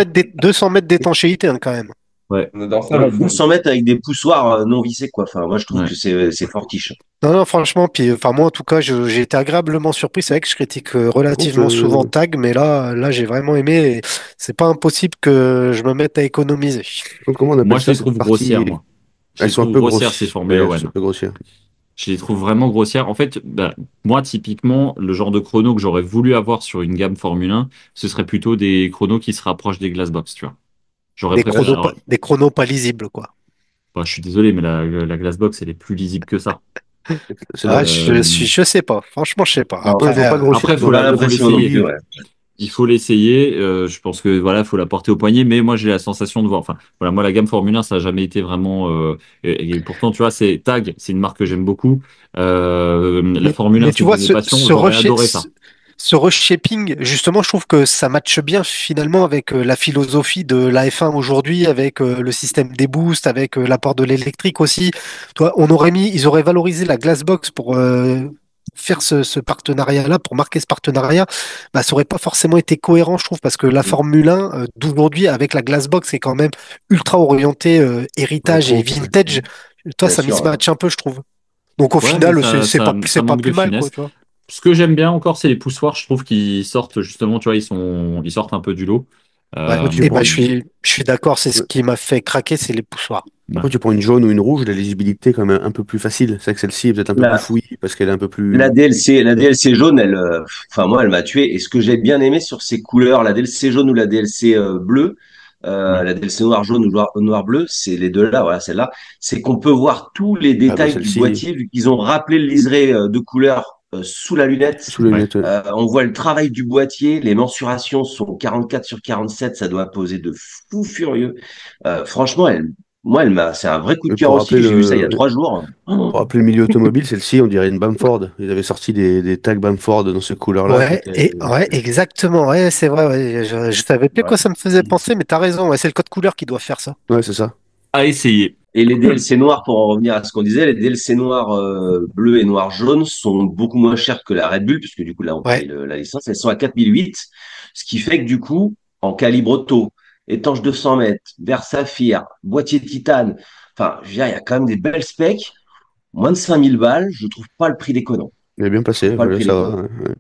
S5: mètres d'étanchéité hein, quand même.
S3: Ouais,
S6: On adore ça,
S1: Ouais,
S6: le
S1: faut
S6: fond.
S1: s'en mettre avec des poussoirs non vissés, quoi. Enfin, moi, je trouve
S3: ouais.
S1: que c'est fortiche.
S5: Non, non, franchement, puis enfin moi en tout cas, j'ai été agréablement surpris. C'est vrai que je critique
S4: Par contre,
S5: relativement souvent Tag, mais là, j'ai vraiment aimé. Et c'est pas impossible que je me mette à économiser.
S4: comment on
S3: Moi,
S4: appelle
S3: je
S4: ça,
S3: les
S4: cette
S3: trouve grossières,
S4: partie?
S3: moi. Je
S4: Elles
S3: les
S4: sont un
S3: trouve
S4: peu
S3: grossières, ces
S4: grosses. Ouais,
S3: Formula
S4: elles sont
S3: One.
S4: un peu grossières.
S3: Je les trouve vraiment grossières. En fait, bah, moi, typiquement, le genre de chrono que j'aurais voulu avoir sur une gamme Formule 1, ce serait plutôt des chronos qui se rapprochent des Glassbox, tu vois. J'aurais préféré. Alors,
S5: Des chronos pas lisibles, quoi.
S3: bah, je suis désolé, mais la Glassbox, elle est plus lisible que ça.
S4: C'est
S5: Ah,
S4: dommage.
S5: je sais pas. Franchement, je sais pas.
S1: Non,
S4: Ouais, elles
S5: Après,
S4: sont pas grossières
S3: Après,
S4: dans
S1: pas
S4: le
S3: faut
S1: l'impression non
S3: l'essayer.
S1: plus, ouais.
S3: Il faut l'essayer. Je pense que voilà, faut la porter au poignet. Mais moi, j'ai la sensation de voir. Enfin, voilà, moi, la gamme Formule 1, ça a jamais été vraiment. Et pourtant, tu vois, c'est Tag, c'est une marque que j'aime beaucoup. La Formule 1,
S5: mais tu
S3: c'est
S5: vois,
S3: une de mes passions. J'aurais adoré ça.
S5: ce reshaping, justement, je trouve que ça matche bien finalement avec la philosophie de la F1 aujourd'hui, avec le système des boosts, avec l'apport de l'électrique aussi. Toi, ils auraient valorisé la Glassbox pour faire ce partenariat-là, pour marquer ce partenariat. Bah, ça aurait pas forcément été cohérent, je trouve, parce que la Formule 1 d'aujourd'hui avec la Glassbox est quand même ultra orientée héritage et
S4: Rétro. Ouais.
S5: vintage. Toi,
S1: Bien
S5: ça
S1: sûr, ouais.
S5: mismatch un peu, je trouve. Donc au
S3: Ouais, mais
S5: final,
S3: ça
S5: c'est pas
S3: manque de
S5: plus mal, quoi,
S3: finesse.
S5: tu vois.
S3: Ce que j'aime bien encore, c'est les poussoirs. Je trouve qu'ils sortent justement, tu vois, ils sortent un peu du lot.
S5: Ouais.
S4: Après, tu
S5: Et ben
S4: prends,
S5: je suis d'accord, c'est ce
S4: ouais.
S5: qui m'a fait craquer, c'est les poussoirs.
S3: Ouais.
S4: Après, tu prends une jaune ou une rouge, la lisibilité est quand même un peu plus facile. C'est vrai que celle-ci est peut-être un peu plus
S1: La,
S4: fouillie parce qu'elle est un peu
S1: la
S4: plus.
S1: DLC, la DLC jaune, enfin, moi, elle m'a tué. Et ce que j'ai bien aimé sur ces couleurs, la DLC jaune ou la DLC bleue,
S3: Ouais.
S1: la DLC noir jaune ou noir bleu, c'est les deux là, voilà, celle-là, c'est qu'on peut voir tous les
S4: Ah bah
S1: détails du
S4: celle-ci,
S1: boîtier, vu qu'ils ont rappelé le liseré de couleur sous la lunette.
S4: sous les
S3: Ouais.
S4: lunettes. Ouais.
S1: On voit le travail du boîtier, les mensurations sont 44 sur 47, ça doit poser de fou furieux. Franchement, c'est un vrai coup de
S4: Et
S1: cœur aussi. J'ai vu ça il y a 3 jours. Oh,
S4: pour rappeler le milieu automobile, celle-ci, on dirait une Bamford. Ils avaient sorti des tags Bamford dans ce couleur-là qui
S5: Ouais,
S4: étaient.
S5: et ouais, exactement. Ouais, c'est vrai. Ouais. Je savais plus à
S1: ouais.
S5: quoi ça me faisait penser, mais t'as raison. Ouais, c'est le code couleur qui doit faire ça.
S4: Ouais, c'est ça.
S3: À essayer.
S1: Et les DLC noirs, pour en revenir à ce qu'on disait, les DLC noirs bleu et noir jaune sont beaucoup moins chers que la Red Bull, puisque du coup là on
S5: Ouais.
S1: paye la licence. Elles sont à 4008, ce qui fait que du coup, en calibre auto, étanche 200 mètres, verre saphir, boîtier titane, enfin, je veux dire, il y a quand même des belles specs. Moins de 5000 balles, je trouve pas le prix déconnant.
S4: Il est bien
S1: Je trouve
S4: placé,
S1: pas le
S4: ouais,
S1: prix
S4: ça va.
S1: déconnant.
S4: Ouais, ouais.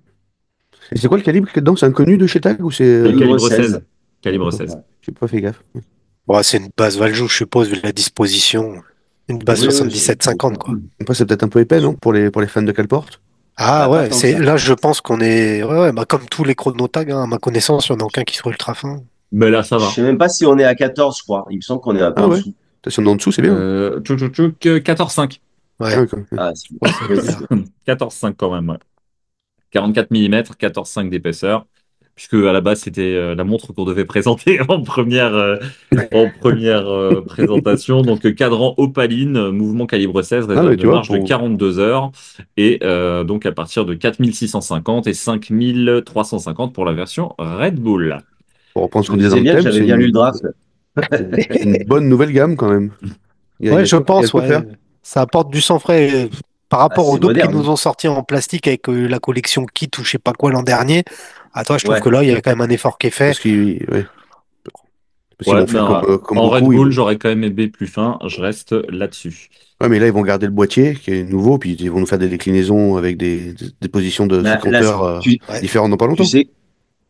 S4: Et c'est quoi le calibre qu'il y a dedans? C'est inconnu de chez Tag ou c'est.
S3: Le
S1: Calibre
S3: calibre
S1: 16.
S3: 16. Calibre
S4: D'accord.
S3: 16.
S4: J'ai pas fait gaffe.
S5: Bon, c'est une base Valjoux, je suppose, vu la disposition. Une base
S1: Oui, oui, c'est
S5: 77-50, quoi.
S4: Après, c'est peut-être un peu épais, non? Pour les fans de Calport?
S5: Ah
S1: bah, pas
S5: ouais,
S1: tant que ça.
S5: là je pense qu'on est. Ouais, ouais, bah, comme tous les chronotags, hein, à ma connaissance, il n'y en a aucun qui soit ultra fin.
S3: Mais là, ça
S1: Je
S3: va.
S1: sais même pas si on est à 14, je crois. Il me semble qu'on est un peu
S4: Ah
S1: en
S4: ouais.
S1: dessous.
S4: Si on est en dessous, c'est bien.
S3: Tchouk, tchouk, tchouk, 14,5.
S4: Ah,
S5: Ouais,
S4: d'accord.
S1: Ah,
S5: ouais, ça va être bien.
S3: 14,5 quand même, ouais. 44 mm, 14,5 d'épaisseur. Puisque à la base, c'était la montre qu'on devait présenter en première présentation. Donc, cadran opaline, mouvement calibre 16,
S4: Ah
S3: réserve
S4: ouais,
S3: de
S4: tu vois,
S3: marche de 42 heures. Et donc, à partir de 4650 et 5350 pour la version Red Bull.
S4: pour reprendre ce
S1: je
S4: qu'on
S1: me
S4: disait dans
S1: disais
S4: le
S1: bien que
S4: thème,
S1: j'avais bien lu le draft.
S4: c'est une bonne nouvelle gamme quand même. Il
S5: Ouais,
S4: y a de
S5: je
S4: quoi, il y a de
S5: pense,
S4: quoi faire.
S5: ouais. Ça apporte du sang frais par
S1: Ah,
S5: rapport aux
S1: c'est
S5: dopes qu'ils
S1: moderne.
S5: nous ont sortis en plastique avec la collection Kit ou je sais pas quoi l'an dernier. À toi, je trouve
S1: Ouais.
S5: que là, il y a quand même un effort qui est fait.
S4: Parce qu'ils ouais. Parce qu'ils
S3: Ouais,
S4: vont faire
S3: ben,
S4: comme
S3: en Red
S4: beaucoup.
S3: Bull, j'aurais quand même aimé plus fin. Je reste là-dessus.
S4: Ouais, mais là, ils vont garder le boîtier qui est nouveau, puis ils vont nous faire des déclinaisons avec des positions de
S1: Là,
S4: compteurs
S5: Ouais.
S4: différentes dans pas
S1: tu
S4: longtemps.
S1: sais,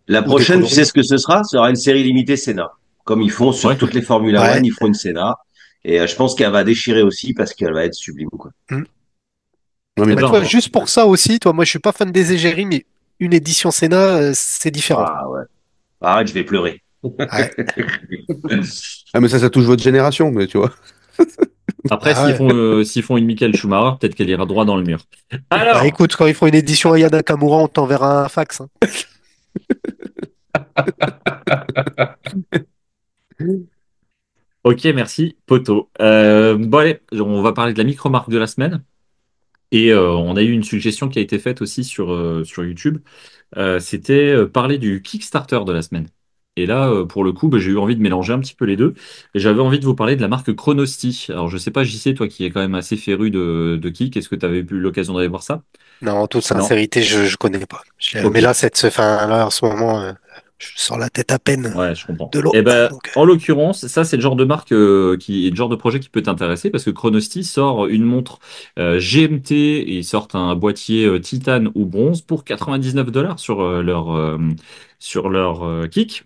S1: la
S5: Ou des
S1: prochaine, tu sais
S5: coloris.
S1: ce que ce sera? Ce sera une série limitée Senna. Comme ils font sur
S3: Ouais.
S1: toutes les Formula One,
S5: Ouais.
S1: ils font une Senna. Et je pense qu'elle va déchirer aussi parce qu'elle va être sublime, quoi.
S5: Mm.
S4: Non, mais
S3: Eh
S5: Bah, tu
S3: ben,
S5: vois, juste pour ça aussi, toi, moi, je suis pas fan des égéries, mais une édition Sénat, c'est différent.
S1: Ah ouais. Arrête, je vais pleurer.
S5: Ouais.
S4: Ah, mais ça touche votre génération, mais tu vois.
S3: Après,
S5: Ah ouais.
S3: s'ils font une Michael Schumacher, peut-être qu'elle ira droit dans le mur.
S5: Bah
S3: Alors,
S5: écoute, quand ils font une édition Aya Nakamura, on t'enverra un fax, hein.
S3: ok, merci, Poto. Bon, allez, on va parler de la micro-marque de la semaine. Et on a eu une suggestion qui a été faite aussi sur YouTube. C'était parler du Kickstarter de la semaine. Et là, pour le coup, bah, j'ai eu envie de mélanger un petit peu les deux. Et j'avais envie de vous parler de la marque Chronosti. Alors, je sais pas, JC, toi qui es quand même assez féru de Kik, est-ce que tu avais eu l'occasion d'aller voir ça?
S5: Non, en toute
S3: Non?
S5: sincérité, je connais pas.
S3: Ok.
S5: Mais là, fin, là, en ce moment, je sors la tête à peine
S3: Ouais, je comprends.
S5: de l'eau.
S3: Eh ben,
S5: Donc,
S3: en l'occurrence, ça, c'est le genre de marque qui est le genre de projet qui peut t'intéresser parce que Chronosti sort une montre GMT et ils sortent un boîtier titane ou bronze pour 99 dollars sur leur Kik.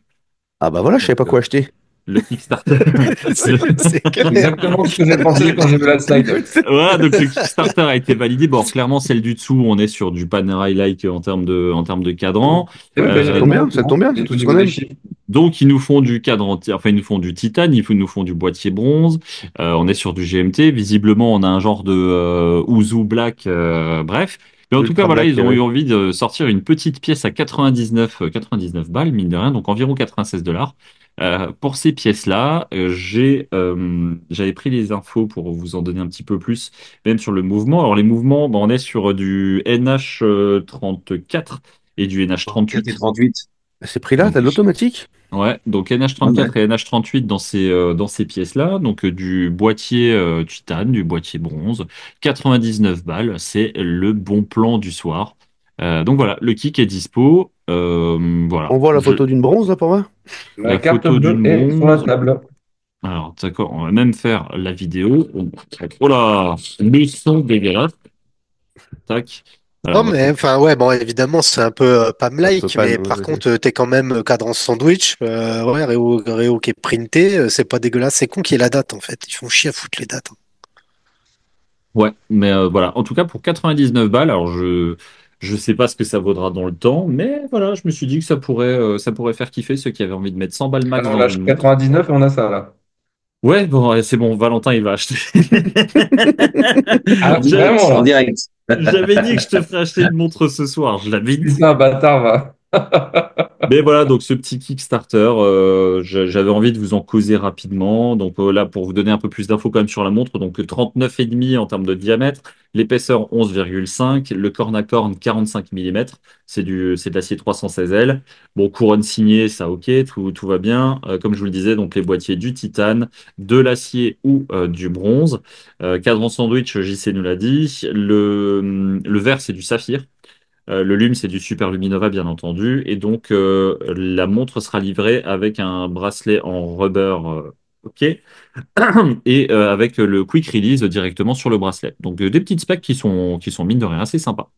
S4: Ah bah voilà, je
S3: Donc,
S4: savais pas quoi acheter.
S3: le Kickstarter. Le-
S5: c'est clair.
S6: Exactement ce que j'ai pensé quand j'ai vu la slide.
S3: Voilà, donc le Kickstarter a été validé. Bon, clairement, celle du dessous, on est sur du Panerai-like en termes de cadran.
S6: C'est vrai,
S4: Ça
S6: j'avais
S3: Euh,
S4: tombe
S6: pas au
S4: bien, ça
S6: courant.
S4: tombe bien,
S6: Et
S4: c'est
S6: au
S4: tout ce
S6: niveau
S4: qu'on
S6: des
S4: aime.
S6: chiffres.
S3: Donc, ils nous font du cadran, enfin, ils nous font du titane, nous font du boîtier bronze. On est sur du GMT. Visiblement, on a un genre de Ouzou Black, bref. Mais en tout cas,
S4: Ultra
S3: voilà,
S4: Black,
S3: ils ont eu
S4: ouais.
S3: envie de sortir une petite pièce à 99 balles, mine de rien, donc environ 96 dollars. Pour ces pièces-là, j'avais pris les infos pour vous en donner un petit peu plus, même sur le mouvement. Alors, les mouvements, on est sur du NH34 et du
S1: 4 et
S3: NH38.
S1: 38.
S4: À ces prix-là,
S3: Donc,
S4: t'as de l'automatique?
S3: ouais, donc
S1: Ouais, ouais.
S3: NH34 et NH38 dans ces pièces-là, donc du boîtier titane, du boîtier bronze, 99 balles, c'est le bon plan du soir. Donc voilà, le kick est dispo.
S4: On
S3: Voilà,
S4: voit la photo d'une bronze là pour moi?
S6: La
S3: la
S6: carte
S3: photo
S6: bleue
S3: d'une
S6: est sur la
S3: bronze.
S6: table.
S3: Alors d'accord, on va même faire la vidéo. Oh là, le son dégueulasse. Tac. Alors
S5: Non,
S3: on va
S5: mais
S3: faire.
S5: enfin, ouais, bon, évidemment, c'est un peu
S4: Un peu
S5: Pam-like,
S4: pan,
S5: mais par
S4: ouais.
S5: contre, t'es quand même cadran sandwich. Ouais, Réo qui est printé, c'est pas dégueulasse. C'est con qu'il y ait la date, en fait. Ils font chier à foutre les dates, hein.
S3: Ouais, mais voilà. En tout cas, pour 99 balles, alors je sais pas ce que ça vaudra dans le temps, mais voilà, je me suis dit que ça pourrait faire kiffer ceux qui avaient envie de mettre 100 balles max
S6: Alors, on
S3: dans
S6: lâche
S3: une montre.
S6: 99 et on a ça, là.
S3: Ouais, bon, ouais, c'est bon, Valentin, il va acheter.
S6: Ah,
S3: J'a-
S6: vraiment,
S1: En
S6: là.
S1: direct.
S3: J'avais dit que je te ferais acheter une montre ce soir, je l'avais dit.
S6: Putain, bâtard, va.
S3: Mais voilà, donc ce petit Kickstarter, j'avais envie de vous en causer rapidement. Donc là, pour vous donner un peu plus d'infos quand même sur la montre, donc 39,5 en termes de diamètre, l'épaisseur 11,5, le corne à corne 45 mm, c'est de l'acier 316L. Bon, couronne signée, ça ok, tout va bien. Comme je vous le disais, donc les boîtiers du titane, de l'acier ou du bronze. Cadran sandwich, JC nous l'a dit. Le verre, c'est du saphir. Le lume, c'est du Super Luminova, bien entendu. Et donc, la montre sera livrée avec un bracelet en rubber, OK, et avec le quick release directement sur le bracelet. Donc, des petites specs qui sont mine de rien assez sympas.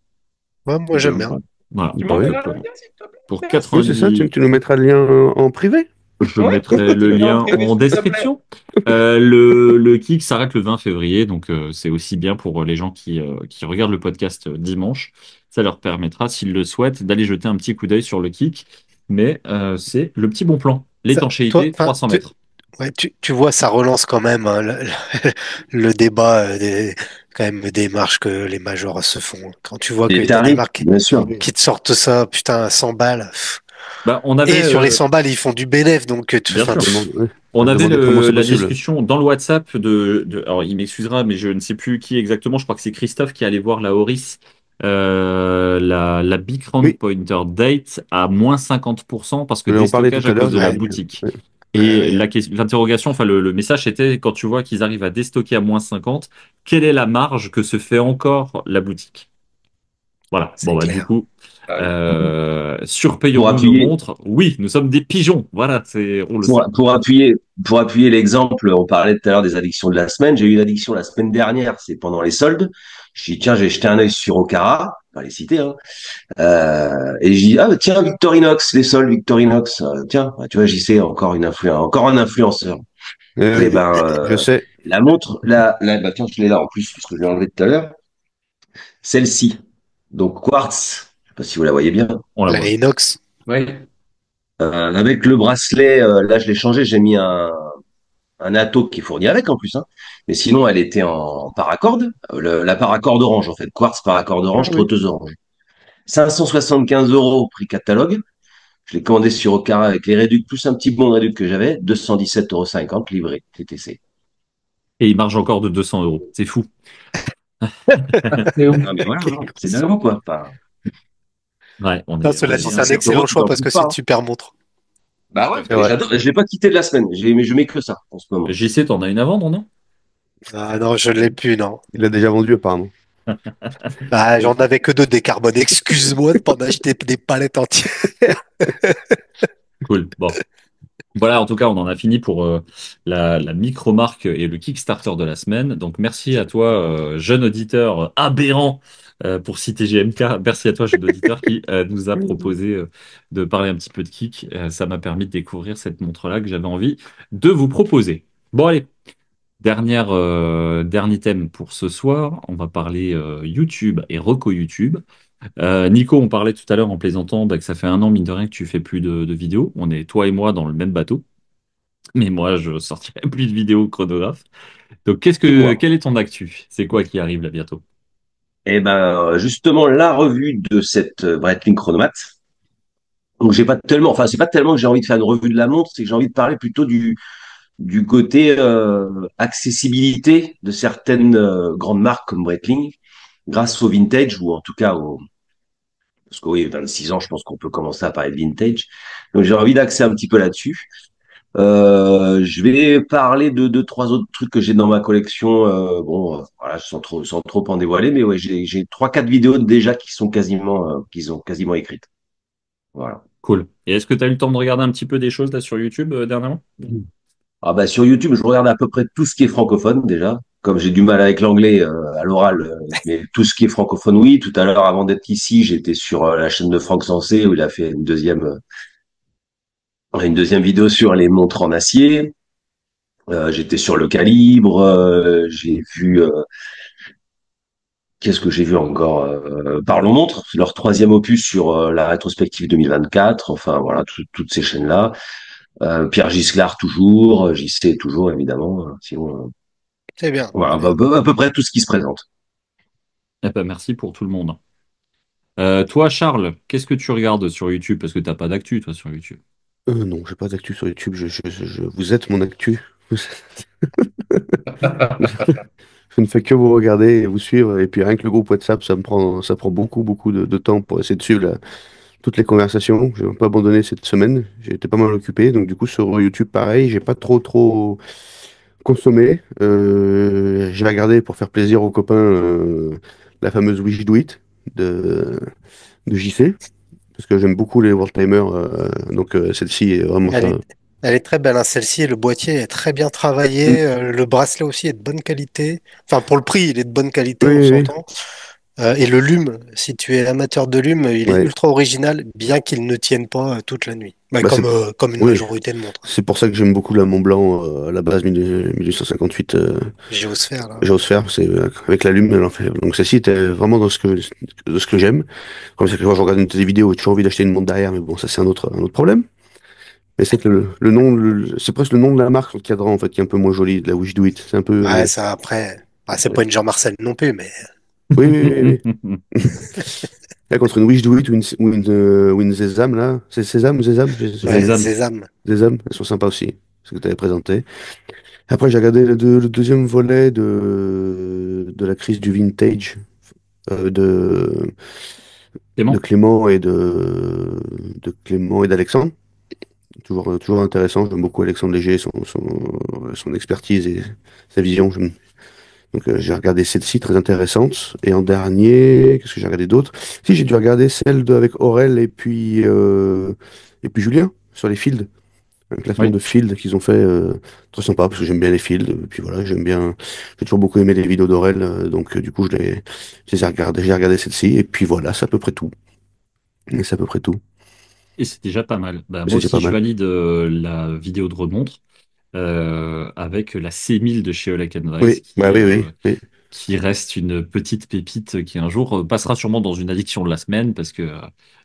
S5: Ouais, moi,
S3: Donc,
S5: j'aime bien.
S3: voilà.
S6: Tu
S4: Bah
S3: Donc,
S4: oui.
S6: m'enverras le lien, s'il te plaît.
S3: pour
S4: Oui, c'est ça,
S3: 90,
S4: tu nous mettras le lien en privé.
S3: je
S6: Ouais,
S3: mettrai le
S6: tu me mets en
S3: lien
S6: privé,
S3: en
S6: s'il te plaît.
S3: description. Le kick s'arrête le 20 février, donc c'est aussi bien pour les gens qui regardent le podcast dimanche. Ça leur permettra, s'ils le souhaitent, d'aller jeter un petit coup d'œil sur le kick. Mais c'est le petit bon plan.
S5: Toi,
S3: L'étanchéité,
S5: enfin,
S3: 300 mètres.
S5: ouais, tu vois, ça relance quand même, hein, le débat quand même des marges que les majors se font. Quand tu vois que
S1: Les
S5: t'as des
S1: tarifs,
S5: marques
S1: bien sûr.
S5: qui te sortent ça, putain, à 100 balles.
S3: Bah,
S5: Et sur les 100 balles, ils font du bénéf, donc
S3: bien
S5: enfin,
S3: sûr.
S4: Ouais.
S3: On avait
S4: Demande le plus
S3: la
S4: possible.
S3: discussion dans le WhatsApp alors il m'excusera, mais je ne sais plus qui exactement. Je crois que c'est Christophe qui allait voir la Oris, la Big Round
S4: Oui,
S3: Pointer Date à moins 50% parce que
S4: on en parlait tout
S3: déstockage à
S4: à l'heure.
S3: cause de la boutique. Et l'interrogation, enfin le message était quand tu vois qu'ils arrivent à déstocker à moins 50, quelle est la marge que se fait encore la boutique? Voilà. Bon
S5: c'est
S3: bah du
S5: clair.
S3: coup,
S6: Ah oui.
S1: Pour
S3: surpayons-nous nos
S1: appuyer,
S3: montres. Oui, nous sommes des pigeons. Voilà, on le
S1: pour,
S3: sait.
S1: pour appuyer, pour appuyer l'exemple, on parlait tout à l'heure des addictions de la semaine. J'ai eu une addiction la semaine dernière, c'est pendant les soldes. J'ai dit, tiens, j'ai jeté un œil sur Okara, pas les citer, hein. Et j'ai dit, ah, bah, tiens, Victorinox, les soldes Victorinox. Tiens, bah, tu vois, j'y sais, encore un influenceur. Et
S4: Oui,
S1: ben,
S4: je sais.
S1: la montre, bah, tiens, je l'ai là en plus, puisque je l'ai enlevé tout à l'heure. Celle-ci. Donc, quartz. Je sais pas si vous la voyez bien.
S3: On la
S5: La
S3: voit.
S5: inox.
S6: Oui.
S1: Avec le bracelet, là je l'ai changé, j'ai mis un atto qui est fourni avec en plus, hein. Mais sinon, elle était en paracorde, la paracorde orange en fait, quartz paracorde
S4: Ah
S1: orange,
S4: oui.
S1: trotteuse orange. 575 € prix catalogue. Je l'ai commandé sur Okara avec les réducs, plus un petit bon de réduc que j'avais, 217,50 € livré, TTC.
S3: Et il marche encore de 200 €. C'est fou.
S6: C'est ouf.
S1: Ah mais voilà,
S4: Quelle
S1: hein, c'est
S4: somme.
S1: dingue quoi. Enfin,
S3: Ouais,
S5: Non,
S1: on
S5: cela dit,
S1: dit
S5: c'est un
S1: 5 euros,
S5: excellent
S1: tu
S5: choix
S1: t'en
S5: parce
S1: trouves
S5: que
S1: pas,
S5: c'est une
S1: hein.
S5: super montre.
S1: Bah ouais,
S4: C'est vrai.
S1: j'adore, je l'ai pas quitté de la semaine, je mets que ça en ce moment.
S3: JC, t'en as une à vendre, non?
S5: Ah non, je l'ai plus, non.
S4: Il l'a déjà vendu apparemment.
S5: Ah, j'en avais que deux décarbone. Excuse-moi de pas m'acheter des palettes entières.
S3: Cool. Bon. Voilà, en tout cas, on en a fini pour la micro-marque et le Kickstarter de la semaine. Donc, merci à toi, jeune auditeur aberrant, pour citer GMK. Merci à toi, jeune auditeur, qui nous a proposé de parler un petit peu de Kik. Ça m'a permis de découvrir cette montre-là que j'avais envie de vous proposer. Bon, allez, dernier thème pour ce soir. On va parler YouTube et reco YouTube. Nico, on parlait tout à l'heure en plaisantant bah, que ça fait un an, mine de rien, que tu fais plus de vidéos. On est, toi et moi, dans le même bateau. Mais moi, je sortirai plus de vidéos chronographe. Donc,
S1: Et moi.
S3: quel est ton actu? C'est quoi qui arrive là bientôt?
S1: Et ben justement la revue de cette Breitling Chronomat. Donc j'ai pas tellement, enfin c'est pas tellement que j'ai envie de faire une revue de la montre, c'est que j'ai envie de parler plutôt du côté accessibilité de certaines grandes marques comme Breitling, grâce au vintage ou en tout cas au parce que oui 26 ans, je pense qu'on peut commencer à parler de vintage. Donc j'ai envie d'axer un petit peu là-dessus. Je vais parler de deux, trois autres trucs que j'ai dans ma collection. Bon, voilà, sans trop en dévoiler, mais ouais, j'ai trois, quatre vidéos déjà qui sont quasiment écrites. Voilà.
S3: Cool. Et est-ce que tu as eu le temps de regarder un petit peu des choses là sur YouTube dernièrement?
S1: Ah bah sur YouTube, je regarde à peu près tout ce qui est francophone déjà. Comme j'ai du mal avec l'anglais à l'oral, mais tout ce qui est francophone, oui. Tout à l'heure, avant d'être ici, j'étais sur la chaîne de Franck Sensé où il a fait une deuxième vidéo sur les montres en acier. J'étais sur le calibre. J'ai vu Qu'est-ce que j'ai vu encore? Parlons Montre, leur troisième opus sur la rétrospective 2024. Enfin voilà, toutes ces chaînes-là. Pierre Gisclard toujours, JC toujours évidemment. Sinon,
S5: C'est bien,
S1: voilà,
S5: c'est bien.
S1: à peu près tout ce qui se présente.
S3: Eh ben, merci pour tout le monde. Toi, Charles, qu'est-ce que tu regardes sur YouTube? Parce que t'as pas d'actu, toi, sur YouTube.
S4: Non, j'ai pas d'actu sur YouTube. Vous êtes mon actu. Je ne fais que vous regarder et vous suivre. Et puis rien que le groupe WhatsApp, ça prend beaucoup de temps pour essayer de suivre toutes les conversations. Je n'ai pas abandonné cette semaine. J'ai été pas mal occupé. Donc du coup sur YouTube, pareil, j'ai pas trop consommé. J'ai regardé pour faire plaisir aux copains la fameuse Wish Do It de JC. Parce que j'aime beaucoup les World Timers. Donc celle-ci est vraiment
S5: Elle
S4: ça.
S5: est, elle est très belle, hein, celle-ci. Le boîtier est très bien
S4: Mm.
S5: travaillé. Le bracelet aussi est de bonne qualité. Enfin, pour le prix, il est de bonne qualité,
S4: Oui,
S5: on
S4: oui, oui.
S5: s'entend. Et le lume, si tu es amateur de lume, il est
S4: Ouais.
S5: ultra original, bien qu'il ne tienne pas toute la nuit. Bah,
S4: Bah,
S5: comme une
S4: oui.
S5: majorité de montres.
S4: C'est pour ça que j'aime beaucoup la Mont Blanc à la base 1858
S5: Géosphère, là.
S4: Géosphère, c'est avec la Lune, elle en fait. Donc celle-ci était vraiment de ce que j'aime. Comme c'est que quand je regarde des vidéos, j'ai toujours envie d'acheter une montre derrière, mais bon, ça c'est un autre problème. Mais c'est que le nom, c'est presque le nom de la marque sur le cadran en fait qui est un peu moins joli, de la Wish Do It. C'est un peu,
S5: Ouais, ça après. Bah, c'est pas une Jean-Marcel non plus, mais.
S4: oui. Là, contre une Wish Do It ou une Sésame là, c'est Sésame ou Sésame?
S5: Ouais,
S3: Sésame.
S5: Sésame.
S4: Sésame, elles sont sympas aussi, ce que tu avais présenté. Après, j'ai regardé le deuxième volet de la crise du vintage euh, de, de
S3: Clément?
S4: Clément de Clément et d'Alexandre. Toujours intéressant. J'aime beaucoup Alexandre Léger, son expertise et sa vision. Donc, j'ai regardé celle-ci, très intéressante. Et en dernier, qu'est-ce que j'ai regardé d'autre? Si, j'ai dû regarder avec Aurel et puis Julien sur les fields. Un classement
S3: Oui.
S4: de fields qu'ils ont fait très sympa parce que j'aime bien les fields. Et puis voilà, j'ai toujours beaucoup aimé les vidéos d'Aurel. Donc, du coup, je les ai regardées. J'ai regardé celle-ci. Et puis voilà, c'est à peu près tout. Et c'est à peu près tout.
S3: Et c'est déjà pas mal. Bah,
S4: Mais
S3: moi
S4: c'était
S3: aussi,
S4: pas
S3: je
S4: mal.
S3: valide la vidéo de remontre avec la C1000 de chez Olek Weiss
S4: Oui, bah
S3: qui,
S4: oui.
S3: qui reste une petite pépite qui un jour passera sûrement dans une addiction de la semaine parce que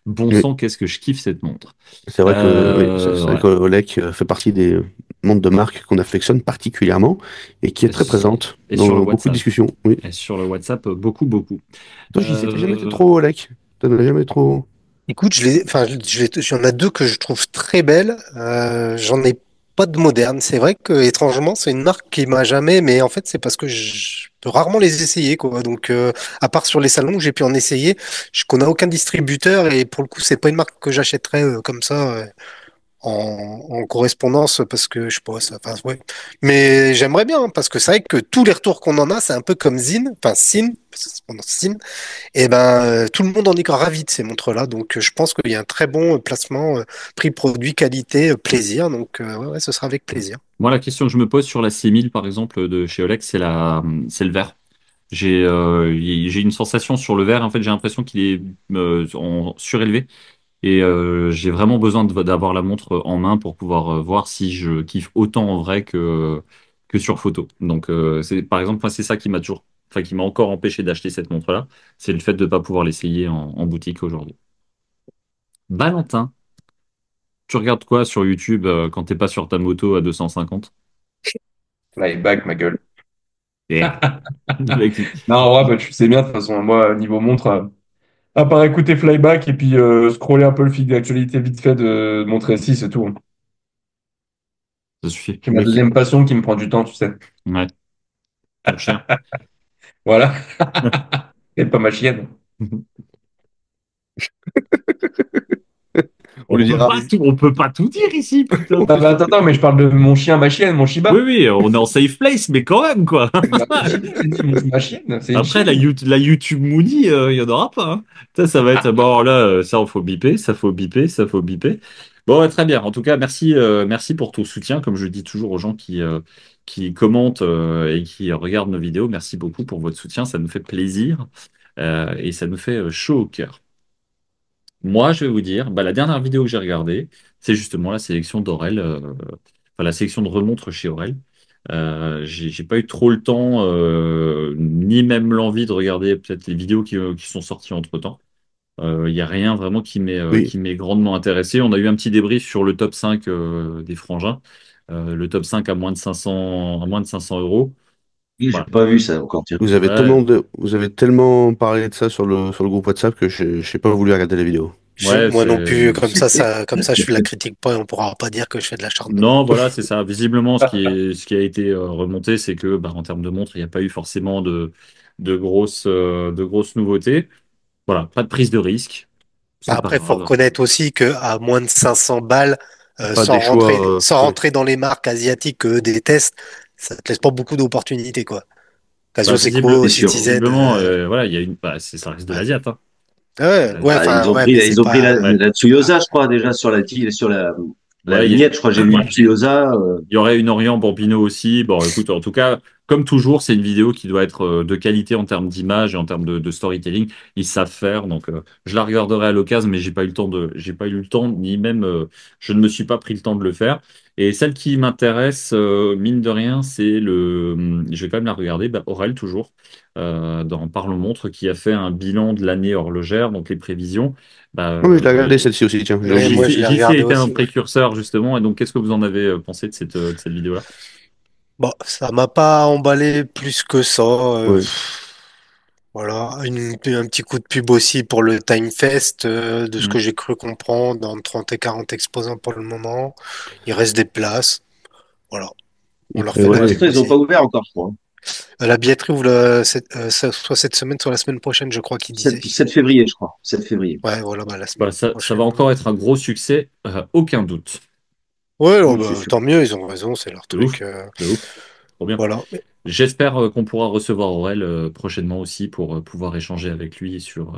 S3: bon
S4: Oui.
S3: sang, qu'est-ce que je kiffe cette montre.
S4: C'est vrai que oui, c'est vrai
S3: Ouais.
S4: que Olek fait partie des montres de marque qu'on affectionne particulièrement et qui est
S3: Et,
S4: très présente
S3: et sur le
S4: dans beaucoup de
S3: WhatsApp.
S4: discussions. Oui.
S3: Et sur le WhatsApp, beaucoup, beaucoup.
S4: Toi, j'y sais, t'as jamais été
S3: Euh,
S4: trop Olek. T'en as jamais trop.
S5: Écoute, j'en ai deux que je trouve très belles. J'en ai pas de moderne. C'est vrai que étrangement, c'est une marque qui m'a jamais. Mais en fait, c'est parce que je peux rarement les essayer, quoi. Donc, à part sur les salons où j'ai pu en essayer, je connais aucun distributeur et pour le coup, c'est pas une marque que j'achèterais comme ça. En correspondance parce que je sais pas ça enfin, ouais, mais j'aimerais bien hein, parce que c'est vrai que tous les retours qu'on en a c'est un peu comme Zine enfin Sin parce que c'est prononce Sin et ben tout le monde en est ravi de ces montres-là donc je pense qu'il y a un très bon placement prix produit qualité plaisir donc ouais, ouais, ce sera avec plaisir.
S3: Moi, la question que je me pose sur la C1000, par exemple, de chez Olex, c'est le verre. J'ai une sensation sur le verre, en fait, j'ai l'impression qu'il est surélevé. Et j'ai vraiment besoin d'avoir la montre en main pour pouvoir voir si je kiffe autant en vrai que sur photo. Donc, par exemple, moi, c'est ça qui m'a toujours, enfin, qui m'a encore empêché d'acheter cette montre-là. C'est le fait de ne pas pouvoir l'essayer en boutique aujourd'hui. Valentin, tu regardes quoi sur YouTube quand t'es pas sur ta moto à 250?
S6: Flyback, ma gueule.
S3: Eh, le mec,
S6: Non, ouais, bah, tu sais bien, de toute façon, moi, niveau montre, à part écouter Flyback et puis scroller un peu le fil d'actualité vite fait de mon récit, c'est tout.
S3: ça suffit.
S6: C'est ma deuxième passion qui me prend du temps, tu sais.
S3: Ouais, ton chien.
S6: Voilà, et pas ma chienne.
S4: On lui dira.
S3: On peut pas tout dire ici, putain.
S6: Ah, bah, attends, mais je parle de mon chien, ma chienne, mon
S3: Oui,
S6: Shiba.
S3: oui, on est en safe place, mais quand même, quoi.
S6: Bah, j'ai dit ma chienne, c'est une
S3: Après,
S6: chienne.
S3: La YouTube Moody, il y en aura pas. Hein. Ça va être, bon, là, ça, il faut biper, ça faut biper, ça faut biper. Bon, ouais, très bien. En tout cas, merci pour ton soutien. Comme je dis toujours aux gens qui commentent et qui regardent nos vidéos, merci beaucoup pour votre soutien. Ça nous fait plaisir et ça nous fait chaud au cœur. Moi, je vais vous dire, bah, la dernière vidéo que j'ai regardée, c'est justement la sélection d'Aurel, enfin, la sélection de remontres chez Aurel. J'ai pas eu trop le temps, ni même l'envie de regarder peut-être les vidéos qui sont sorties entre-temps. Il n'y a rien vraiment
S4: Oui.
S3: qui m'ait grandement intéressé. On a eu un petit débrief sur le top 5 des frangins. Le top 5 à moins de 500 euros.
S1: Oui, j'ai
S3: Voilà.
S1: pas vu ça encore, tiens.
S3: Ouais,
S4: Vous avez tellement parlé de ça sur le groupe WhatsApp que j'ai pas voulu regarder la vidéo.
S3: ouais,
S5: Moi non plus
S3: c'est.
S5: comme ça je fais la critique pas et on pourra pas dire que je fais de l'acharnement.
S3: Non, voilà, c'est ça. Visiblement, ce qui a été remonté, c'est que, bah, en termes de montre, il n'y a pas eu forcément de grosses nouveautés. Voilà, pas de prise de risque.
S5: Bah,
S3: C'est pas
S5: après, faut
S3: grave.
S5: reconnaître aussi que à moins de 500 balles,
S4: Pas des choix.
S5: sans
S4: Oui.
S5: rentrer dans les marques asiatiques que eux détestent, ça te laisse pas beaucoup d'opportunités, quoi.
S3: Bah,
S5: Casio, Seiko,
S1: C'est sûr.
S5: Citizen.
S3: visiblement, voilà, il y a ça reste de
S5: Ouais,
S3: l'Asiat, hein.
S5: ouais,
S1: Bah,
S5: enfin, ouais, mais c'est
S1: ils ont pris
S5: pas.
S3: Ouais,
S1: la Tsuyosa, je crois, déjà sur la
S3: ouais,
S1: vignette. Je crois que j'ai vu
S3: ouais.
S1: une Tsuyosa.
S3: Il y aurait une Orient Bambino aussi. Bon, écoute, en tout cas, comme toujours, c'est une vidéo qui doit être de qualité en termes d'image et en termes de storytelling. Ils savent faire, donc je la regarderai à l'occasion, mais j'ai pas eu le temps, ni même, je ne me suis pas pris le temps de le faire. Et celle qui m'intéresse, mine de rien, je vais quand même la regarder, bah, Aurel toujours, dans Parlons Montre, qui a fait un bilan de l'année horlogère, donc les prévisions. Bah,
S4: Ah oui, je l'ai regardé celle-ci aussi, tiens, j'ai
S5: Ouais, moi,
S4: oublié.
S5: je l'ai
S3: JC a
S5: regardé
S3: été un
S5: aussi. Ouais.
S3: précurseur justement, et donc qu'est-ce que vous en avez pensé de cette vidéo-là?
S5: Bon, ça m'a pas emballé plus que ça.
S4: Ouais.
S5: Voilà, un petit coup de pub aussi pour le Time Fest, de ce
S3: Hmm.
S5: que j'ai cru comprendre, dans 30 et 40 exposants pour le moment. Il reste des places. Voilà, on leur
S4: Après,
S5: fait
S1: Pour
S5: la
S4: ouais.
S5: pub
S1: l'instant, ils n'ont
S5: aussi.
S1: pas ouvert encore, je crois.
S5: La billetterie ouvre soit cette semaine, soit la semaine prochaine, je crois qu'il disait.
S1: 7 février, je crois. 7 février.
S5: Ouais, voilà, bah, la
S3: Bah,
S5: semaine
S3: ça va
S5: prochaine.
S3: encore être un gros succès, aucun doute.
S5: Ouais, oh,
S1: Oui, c'est
S5: bah,
S1: sûr.
S5: tant mieux, ils ont raison, c'est leur
S3: De ouf,
S5: truc.
S3: de ouf. Trop bien.
S5: Voilà.
S3: J'espère qu'on pourra recevoir Aurel prochainement aussi pour pouvoir échanger avec lui sur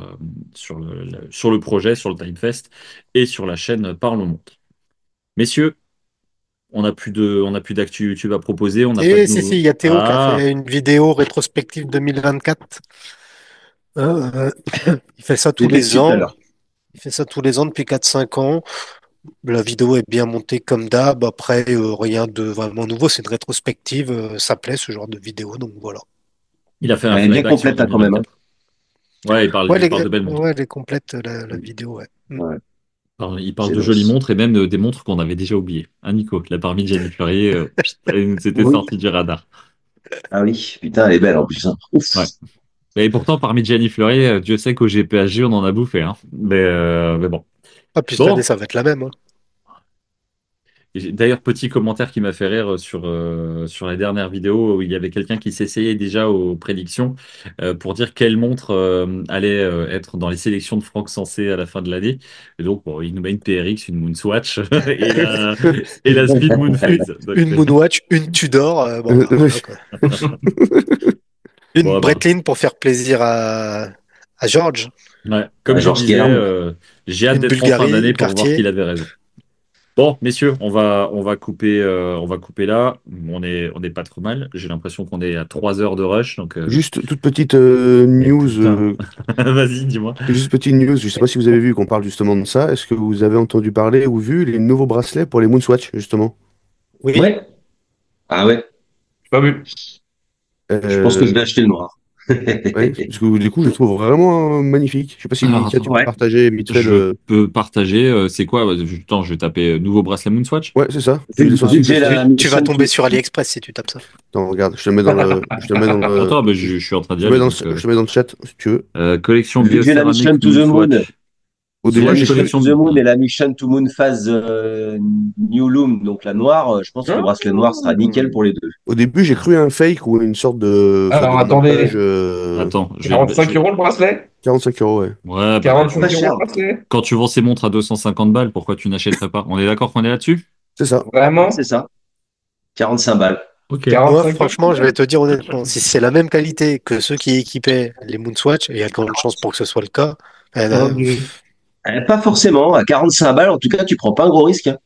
S3: le projet, sur le Timefest et sur la chaîne Parlons Montre. Messieurs, on n'a plus d'actu YouTube à proposer, on n'a pas de
S5: Et si,
S3: nouveau.
S5: il y a Théo qui a
S3: Ah,
S5: fait une vidéo rétrospective 2024. Il fait ça tous
S1: J'ai vu
S5: les
S1: dessus tout à
S5: ans.
S1: l'heure.
S5: Il fait ça tous les ans depuis 4 5 ans. La vidéo est bien montée comme d'hab. Après, rien de vraiment nouveau. C'est une rétrospective. Ça plaît, ce genre de vidéo. Donc voilà.
S3: Il a fait un
S1: Elle est bien
S3: flyback sur
S1: complète hein, quand même. Hein.
S3: 2024. Ouais,
S5: Ouais,
S3: il parle de belles montres.
S5: ouais, elle est complète, la vidéo, ouais.
S1: Ouais,
S3: Il parle
S1: c'est
S3: de jolies
S1: l'os.
S3: montres et même des montres qu'on avait déjà oubliées. Hein, Nico, la parmi Jenny Fleurier, c'était
S1: Oui.
S3: sorti du radar.
S1: Ah oui, putain, elle est belle en plus. Hein. Ouf.
S3: Ouais. Et pourtant, parmi Gianni Fleury, Dieu sait qu'au GPHG, on en a bouffé. Hein. Mais bon.
S5: Ah, puis cette année,
S3: Bon,
S5: ça va être la même, hein.
S3: d'ailleurs, petit commentaire qui m'a fait rire sur la dernière vidéo où il y avait quelqu'un qui s'essayait déjà aux prédictions pour dire quelle montre allait être dans les sélections de Franck Sensé à la fin de l'année. Et donc, bon, il nous met une PRX, une Moonswatch et la Speed Moon Freeze. Donc,
S5: Une Moonwatch, une Tudor, bon, bah, voilà, quoi. Une
S3: bon, bah,
S5: Breitling pour faire plaisir à George.
S3: ouais. Comme
S1: Ouais,
S3: je
S1: Georges
S3: disais,
S1: Guérin.
S3: j'ai hâte
S5: Une
S3: d'être en fin
S5: Bulgarie,
S3: d'année
S5: une
S3: pour voir
S5: Cartier.
S3: qu'il avait raison. Bon, messieurs, on va couper là. On n'est pas trop mal. J'ai l'impression qu'on est à 3 heures de rush. Donc,
S4: Juste toute petite
S3: et
S4: news,
S3: putain. Vas-y, dis-moi.
S4: juste petite news, je sais pas si vous avez vu qu'on parle justement de ça. Est-ce que vous avez entendu parler ou vu les nouveaux bracelets pour les Moonswatch, justement?
S5: Oui.
S1: Ouais. Ah ouais.
S6: J'ai pas vu.
S1: Je pense que je
S4: Euh,
S1: vais acheter le noir.
S4: ouais, parce que du coup, je le trouve vraiment magnifique. Je sais pas si
S3: Alors,
S4: Mika,
S3: attends.
S4: tu peux
S1: Ouais.
S4: partager vite fait
S3: Je
S4: le.
S3: peux partager. C'est quoi? Attends, je vais taper nouveau bracelet Moonswatch.
S4: Ouais, c'est ça.
S1: Vu
S4: Il est
S1: vu
S4: sorti
S1: que j'ai
S4: dessus.
S1: la
S5: Tu vas
S1: Mission
S5: tomber
S1: to...
S5: sur AliExpress si tu tapes ça.
S4: Attends, regarde, je te le mets dans le, je te le mets dans le,
S3: Attends, mais je suis en train d'y
S4: je te mets
S3: aller.
S4: dans
S3: Donc,
S4: je te mets dans le chat si tu veux.
S3: collection
S1: Vu que j'ai la Mission
S3: biocéramique
S1: to the Moon,
S3: Moonswatch.
S4: Au
S1: j'ai la
S4: début,
S3: Swatch
S4: j'ai
S1: Mission
S4: cru.
S1: to
S3: collection.
S1: the Moon et la Mission to Moon Phase New Loom, donc la noire. Je pense que le
S6: Ah.
S1: bracelet noir sera nickel pour les deux.
S4: Au début, j'ai cru à un fake ou une sorte de
S6: Alors,
S4: montage.
S6: attendez.
S3: Attends,
S6: 45 euros le bracelet?
S4: 45 euros, ouais.
S3: Ouais, bah,
S1: C'est pas
S6: 45 euros
S1: cher.
S6: le bracelet?
S3: quand tu vends ces montres à 250 balles, pourquoi tu n'achèterais pas? On est d'accord qu'on est là-dessus?
S4: C'est ça.
S1: Ouais, c'est
S6: Vraiment?
S1: ça. 45 balles.
S3: Ok.
S6: 45 euros?
S5: Franchement, je vais te dire honnêtement, si c'est la même qualité que ceux qui équipaient les Moonswatch, et il y a de grandes chances pour que ce soit le cas,
S1: Pas forcément. À 45 balles, en tout cas, tu prends pas un gros risque. Hein.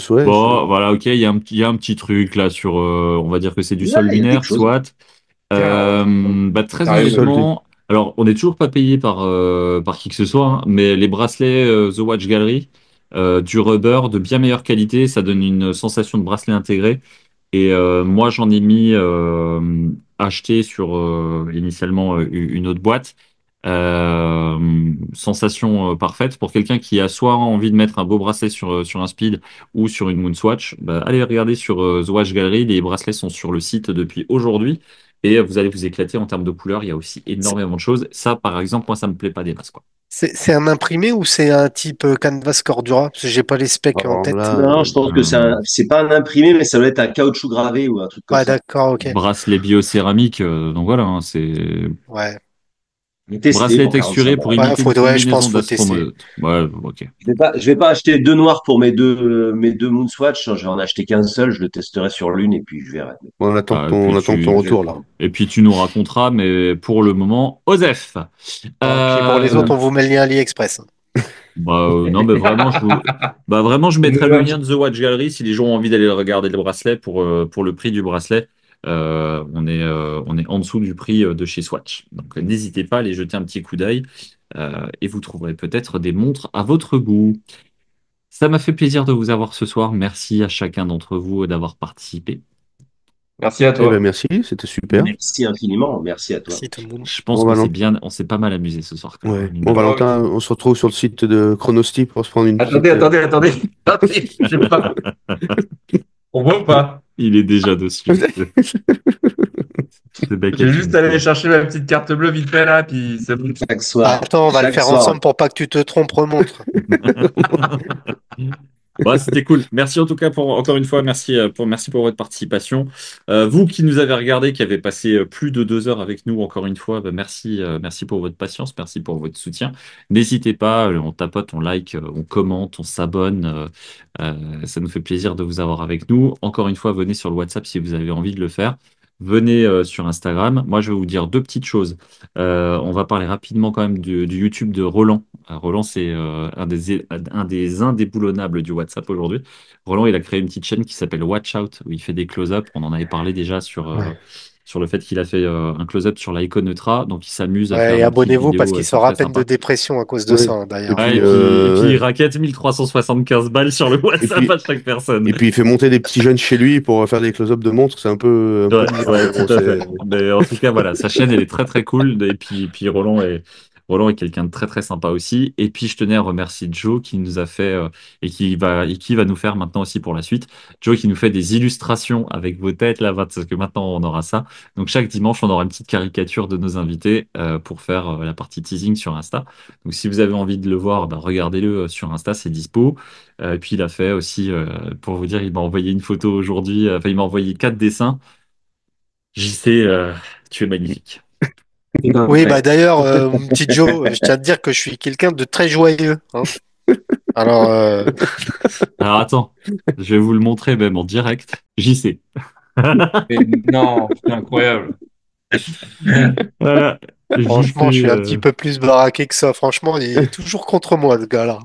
S3: Bon, voilà, ok, il y a un petit truc là sur, on va dire que c'est du
S1: Ouais,
S3: sol
S1: il y a quelque
S3: lunaire,
S1: chose.
S3: soit.
S6: 45.
S3: Bah, très
S6: Sérieux?
S4: Solde.
S3: honnêtement, alors on n'est toujours pas payé par qui que ce soit, hein, mais les bracelets The Watch Gallery, du rubber de bien meilleure qualité, ça donne une sensation de bracelet intégré. Et moi, j'en ai mis acheté sur initialement une autre boîte. Sensation parfaite pour quelqu'un qui a soit envie de mettre un beau bracelet sur un speed ou sur une Moonswatch. Bah, allez regarder sur The Watch Gallery. Les bracelets sont sur le site depuis aujourd'hui et vous allez vous éclater en termes de couleurs. Il y a aussi
S5: c'est
S3: énormément de choses. Ça, par exemple, moi, ça me plaît pas des masses, quoi.
S5: c'est un imprimé ou c'est un type Canvas Cordura? Parce que j'ai pas les specs en
S4: Alors
S5: tête.
S4: là,
S1: Non, je pense que
S3: Euh,
S1: c'est pas un imprimé, mais ça doit être un caoutchouc gravé ou un truc comme
S5: Ouais,
S1: ça.
S5: d'accord, ok.
S3: Bracelet biocéramique, donc voilà, hein, c'est
S5: Ouais.
S1: Mais testé
S3: bracelet
S1: pour 45
S3: texturé pour
S1: balles.
S5: Ouais,
S3: imiter une
S5: ouais, je pense
S3: combinaison
S5: qu'il faut tester.
S3: d'astronautes. Ouais, ok.
S1: Je vais pas acheter deux noirs pour mes deux Moonswatch. Je vais en acheter qu'un seul. Je le testerai sur l'une et puis je verrai.
S3: Ah,
S4: on attend ton retour là.
S3: et puis tu nous raconteras, mais pour le moment, Osef.
S5: Ah, puis pour les
S3: Euh,
S5: autres, on vous met le lien AliExpress.
S3: non, mais vraiment, je mettrai le lien
S6: Moonwatch.
S3: de The Watch Gallery si les gens ont envie d'aller regarder le bracelet pour le prix du bracelet. On est en dessous du prix de chez Swatch. Donc, n'hésitez pas à aller jeter un petit coup d'œil et vous trouverez peut-être des montres à votre goût. Ça m'a fait plaisir de vous avoir ce soir. Merci à chacun d'entre vous d'avoir participé.
S6: Merci à
S4: Eh ben
S6: toi.
S4: merci, c'était super.
S1: Merci infiniment. Merci à toi.
S5: Merci tout le monde.
S3: Je pense
S4: Bon, Valentin.
S3: on s'est pas mal amusé ce soir quand même,
S4: Ouais.
S3: mine de
S4: Bon,
S3: rien.
S6: Ah oui.
S4: Valentin, on se retrouve sur le site de Chronosti pour se prendre une
S6: Attendez,
S4: petite.
S6: attendez. Attendez, je sais pas. On voit ou pas?
S3: Il est déjà dessus. Ce mec
S6: J'ai
S3: est
S6: juste
S3: une
S6: allé
S3: folie.
S6: chercher ma petite carte bleue vite fait là, puis c'est bon.
S1: Chaque
S5: Ah,
S1: soir.
S5: attends, on va le
S1: Chaque
S5: faire
S1: soir.
S5: ensemble pour pas que tu te trompes, remontre.
S3: Bah, c'était cool. Merci en tout cas encore une fois, merci pour votre participation. Vous qui nous avez regardé, qui avez passé plus de 2 heures avec nous, encore une fois, bah, merci pour votre patience, merci pour votre soutien. N'hésitez pas, on tapote, on like, on commente, on s'abonne. Ça nous fait plaisir de vous avoir avec nous. Encore une fois, venez sur le WhatsApp si vous avez envie de le faire. Venez sur Instagram. Moi, je vais vous dire deux petites choses. On va parler rapidement quand même du YouTube de Roland. Roland, c'est un des indéboulonnables du WhatsApp aujourd'hui. Roland, il a créé une petite chaîne qui s'appelle Watch Out, où il fait des close-up. On en avait parlé déjà sur,
S4: Ouais.
S3: sur le fait qu'il a fait un close-up sur l'Icon Neutra, donc il s'amuse à
S5: Ouais,
S3: faire
S5: et
S3: des petites
S5: abonnez-vous
S3: vidéos
S5: parce qu'il
S3: qui sont
S5: sort à
S3: très
S5: peine de
S3: sympas.
S5: dépression à cause de
S4: Ouais.
S5: ça, hein,
S4: Et
S5: d'ailleurs.
S3: Ouais,
S4: puis,
S3: et puis il
S4: ouais.
S3: raquette 1375 balles sur le WhatsApp
S4: puis-
S3: à chaque personne.
S4: Et puis il fait monter des petits jeunes chez lui pour faire des close-up de montres, c'est un peu
S3: Ouais,
S4: bizarre.
S3: ouais,
S4: Mais bon,
S3: tout à fait. Mais en tout cas, voilà, sa chaîne, elle est très très cool. Et puis Roland est quelqu'un de très très sympa aussi. Et puis je tenais à remercier Joe qui nous a fait et qui va nous faire maintenant aussi pour la suite. Joe qui nous fait des illustrations avec vos têtes là, parce que maintenant on aura ça. Donc chaque dimanche, on aura une petite caricature de nos invités pour faire la partie teasing sur Insta. Donc si vous avez envie de le voir, bah, regardez-le sur Insta, c'est dispo. Et puis il a fait aussi, pour vous dire, il m'a envoyé une photo aujourd'hui. Enfin, il m'a envoyé 4 dessins. JC, tu es magnifique.
S5: Oui, bah d'ailleurs, mon petit Joe, je tiens à te dire que je suis quelqu'un de très joyeux, hein. Alors,
S3: Alors attends, je vais vous le montrer même en direct. JC.
S6: Mais non, c'est incroyable.
S3: Voilà.
S5: franchement, je
S3: JC.
S5: suis un petit peu plus baraqué que ça. Franchement, il est toujours contre moi, ce gars-là.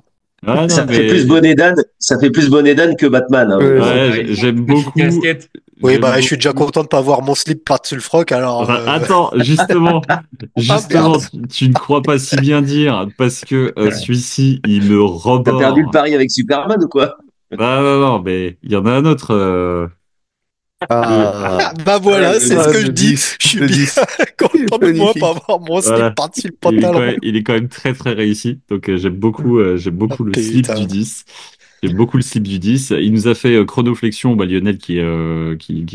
S3: Ah non,
S1: Ça fait plus
S3: mais
S1: bonnet d'âne, ça fait plus bonnet d'âne que Batman, hein, mais
S4: Ouais,
S1: bon.
S3: ouais,
S6: Avec
S3: j'aime
S6: une
S3: beaucoup.
S6: casquette.
S5: Oui,
S3: J'aime
S5: bah, je suis déjà
S3: beaucoup.
S5: content de pas avoir mon slip par-dessus le froc, alors.
S3: Enfin, attends, justement,
S5: Ah, merde.
S3: tu ne crois pas si bien dire parce que celui-ci, il me
S1: T'as perdu le
S3: rebord.
S1: pari avec Superman ou quoi?
S3: Ah non, non, mais il y en a un autre.
S5: Ah,
S4: Ah,
S5: bah voilà,
S1: le
S5: c'est ce que je
S4: le
S5: dis.
S4: 10,
S5: Je suis
S4: le
S5: bien
S4: 10.
S5: content de moi
S4: Magnifique.
S5: pas avoir mon slip
S3: Voilà.
S5: par-dessus le pantalon.
S3: Il est quand même très très réussi. Donc j'aime
S5: Ah,
S3: beaucoup le slip du
S5: putain.
S3: 10. J'aime beaucoup le slip du 10. Il nous a fait chronoflexion, bah, Lionel qui est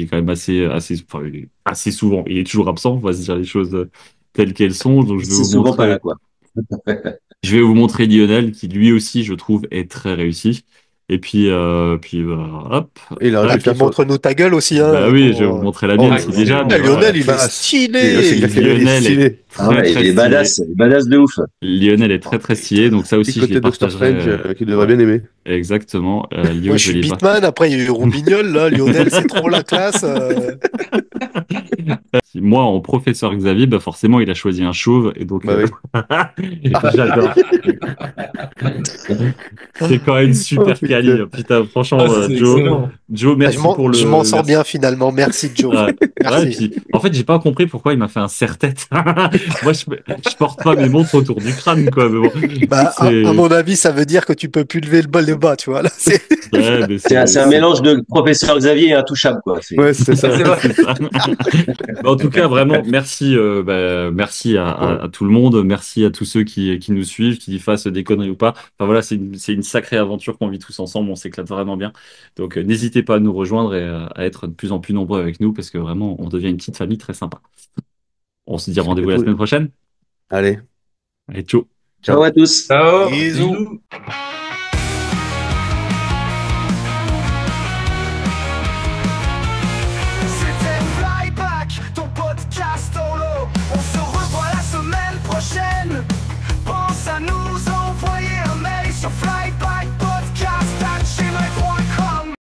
S3: quand même enfin, il est assez souvent. Il est toujours absent, on va se dire les choses telles qu'elles sont. Donc
S1: C'est souvent pas là, quoi.
S3: je vais vous montrer Lionel qui lui aussi, je trouve, est très réussi. Et puis hop,
S4: Et il aurait pu
S5: Ah,
S3: là.
S4: le
S5: puis
S4: faire sur.
S5: montre-nous ta gueule aussi,
S3: Bah
S5: hein.
S3: oui, je vais
S5: Pour,
S3: vous montrer la
S4: Oh
S3: mienne
S4: là
S3: si
S4: là.
S3: déjà.
S5: Eh,
S3: Mais voilà.
S5: Lionel, il est
S4: Classe. Et c'est
S5: stylé.
S4: clair qu'il est
S3: Lionel est
S4: stylé.
S1: Ah
S3: très
S1: ouais,
S3: très
S1: il est
S3: stylé.
S1: badass de ouf.
S3: Lionel est
S5: Oh,
S3: très très stylé,
S5: putain.
S3: donc ça
S4: Petit
S3: aussi je les
S4: côté Doctor
S3: partagerai.
S4: Strange qu'il devrait
S3: Ouais,
S4: bien aimer.
S3: exactement.
S5: Moi,
S3: Lio,
S5: je
S3: je
S5: suis
S3: l'ai pas.
S5: Bitman. Après, il y a eu Roubignol, là. Lionel, c'est trop la classe.
S3: Moi, en professeur Xavier, bah forcément, il a choisi un chauve, et donc
S4: Bah oui.
S3: j'adore. C'est quand même
S4: Oh
S3: super quali.
S4: putain.
S3: Putain, franchement,
S6: Ah, c'est excellent.
S3: Joe,
S5: Ah,
S3: merci pour
S5: je m'en
S3: le,
S5: sors
S3: merci.
S5: bien, finalement. Merci, Joe.
S3: Ouais. Ouais, et
S5: Merci.
S3: puis, en fait, j'ai pas compris pourquoi il m'a fait un serre-tête. Moi, je porte pas mes montres autour du crâne, quoi. Mais bon,
S5: Bah, à
S3: c'est,
S5: mon avis, ça veut dire que tu peux plus lever le bol de bas, tu vois. Là, c'est...
S3: ouais, mais
S1: C'est un mélange de professeur Xavier et Intouchable, quoi.
S4: Ouais, c'est ça.
S6: C'est vrai.
S3: c'est ça. Mais en tout cas, vraiment, merci, merci à tout le monde, merci à tous ceux qui nous suivent, qui fassent des conneries ou pas. Enfin voilà, c'est une sacrée aventure qu'on vit tous ensemble, on s'éclate vraiment bien. Donc n'hésitez pas à nous rejoindre et à être de plus en plus nombreux avec nous parce que vraiment, on devient une petite famille très sympa. On se dit
S4: C'est
S3: rendez-vous la
S4: cool.
S3: semaine prochaine.
S4: Allez,
S3: Allez, ciao.
S1: Ciao
S4: ciao.
S1: à tous.
S6: Ciao.
S5: Bisous.
S6: Bisous.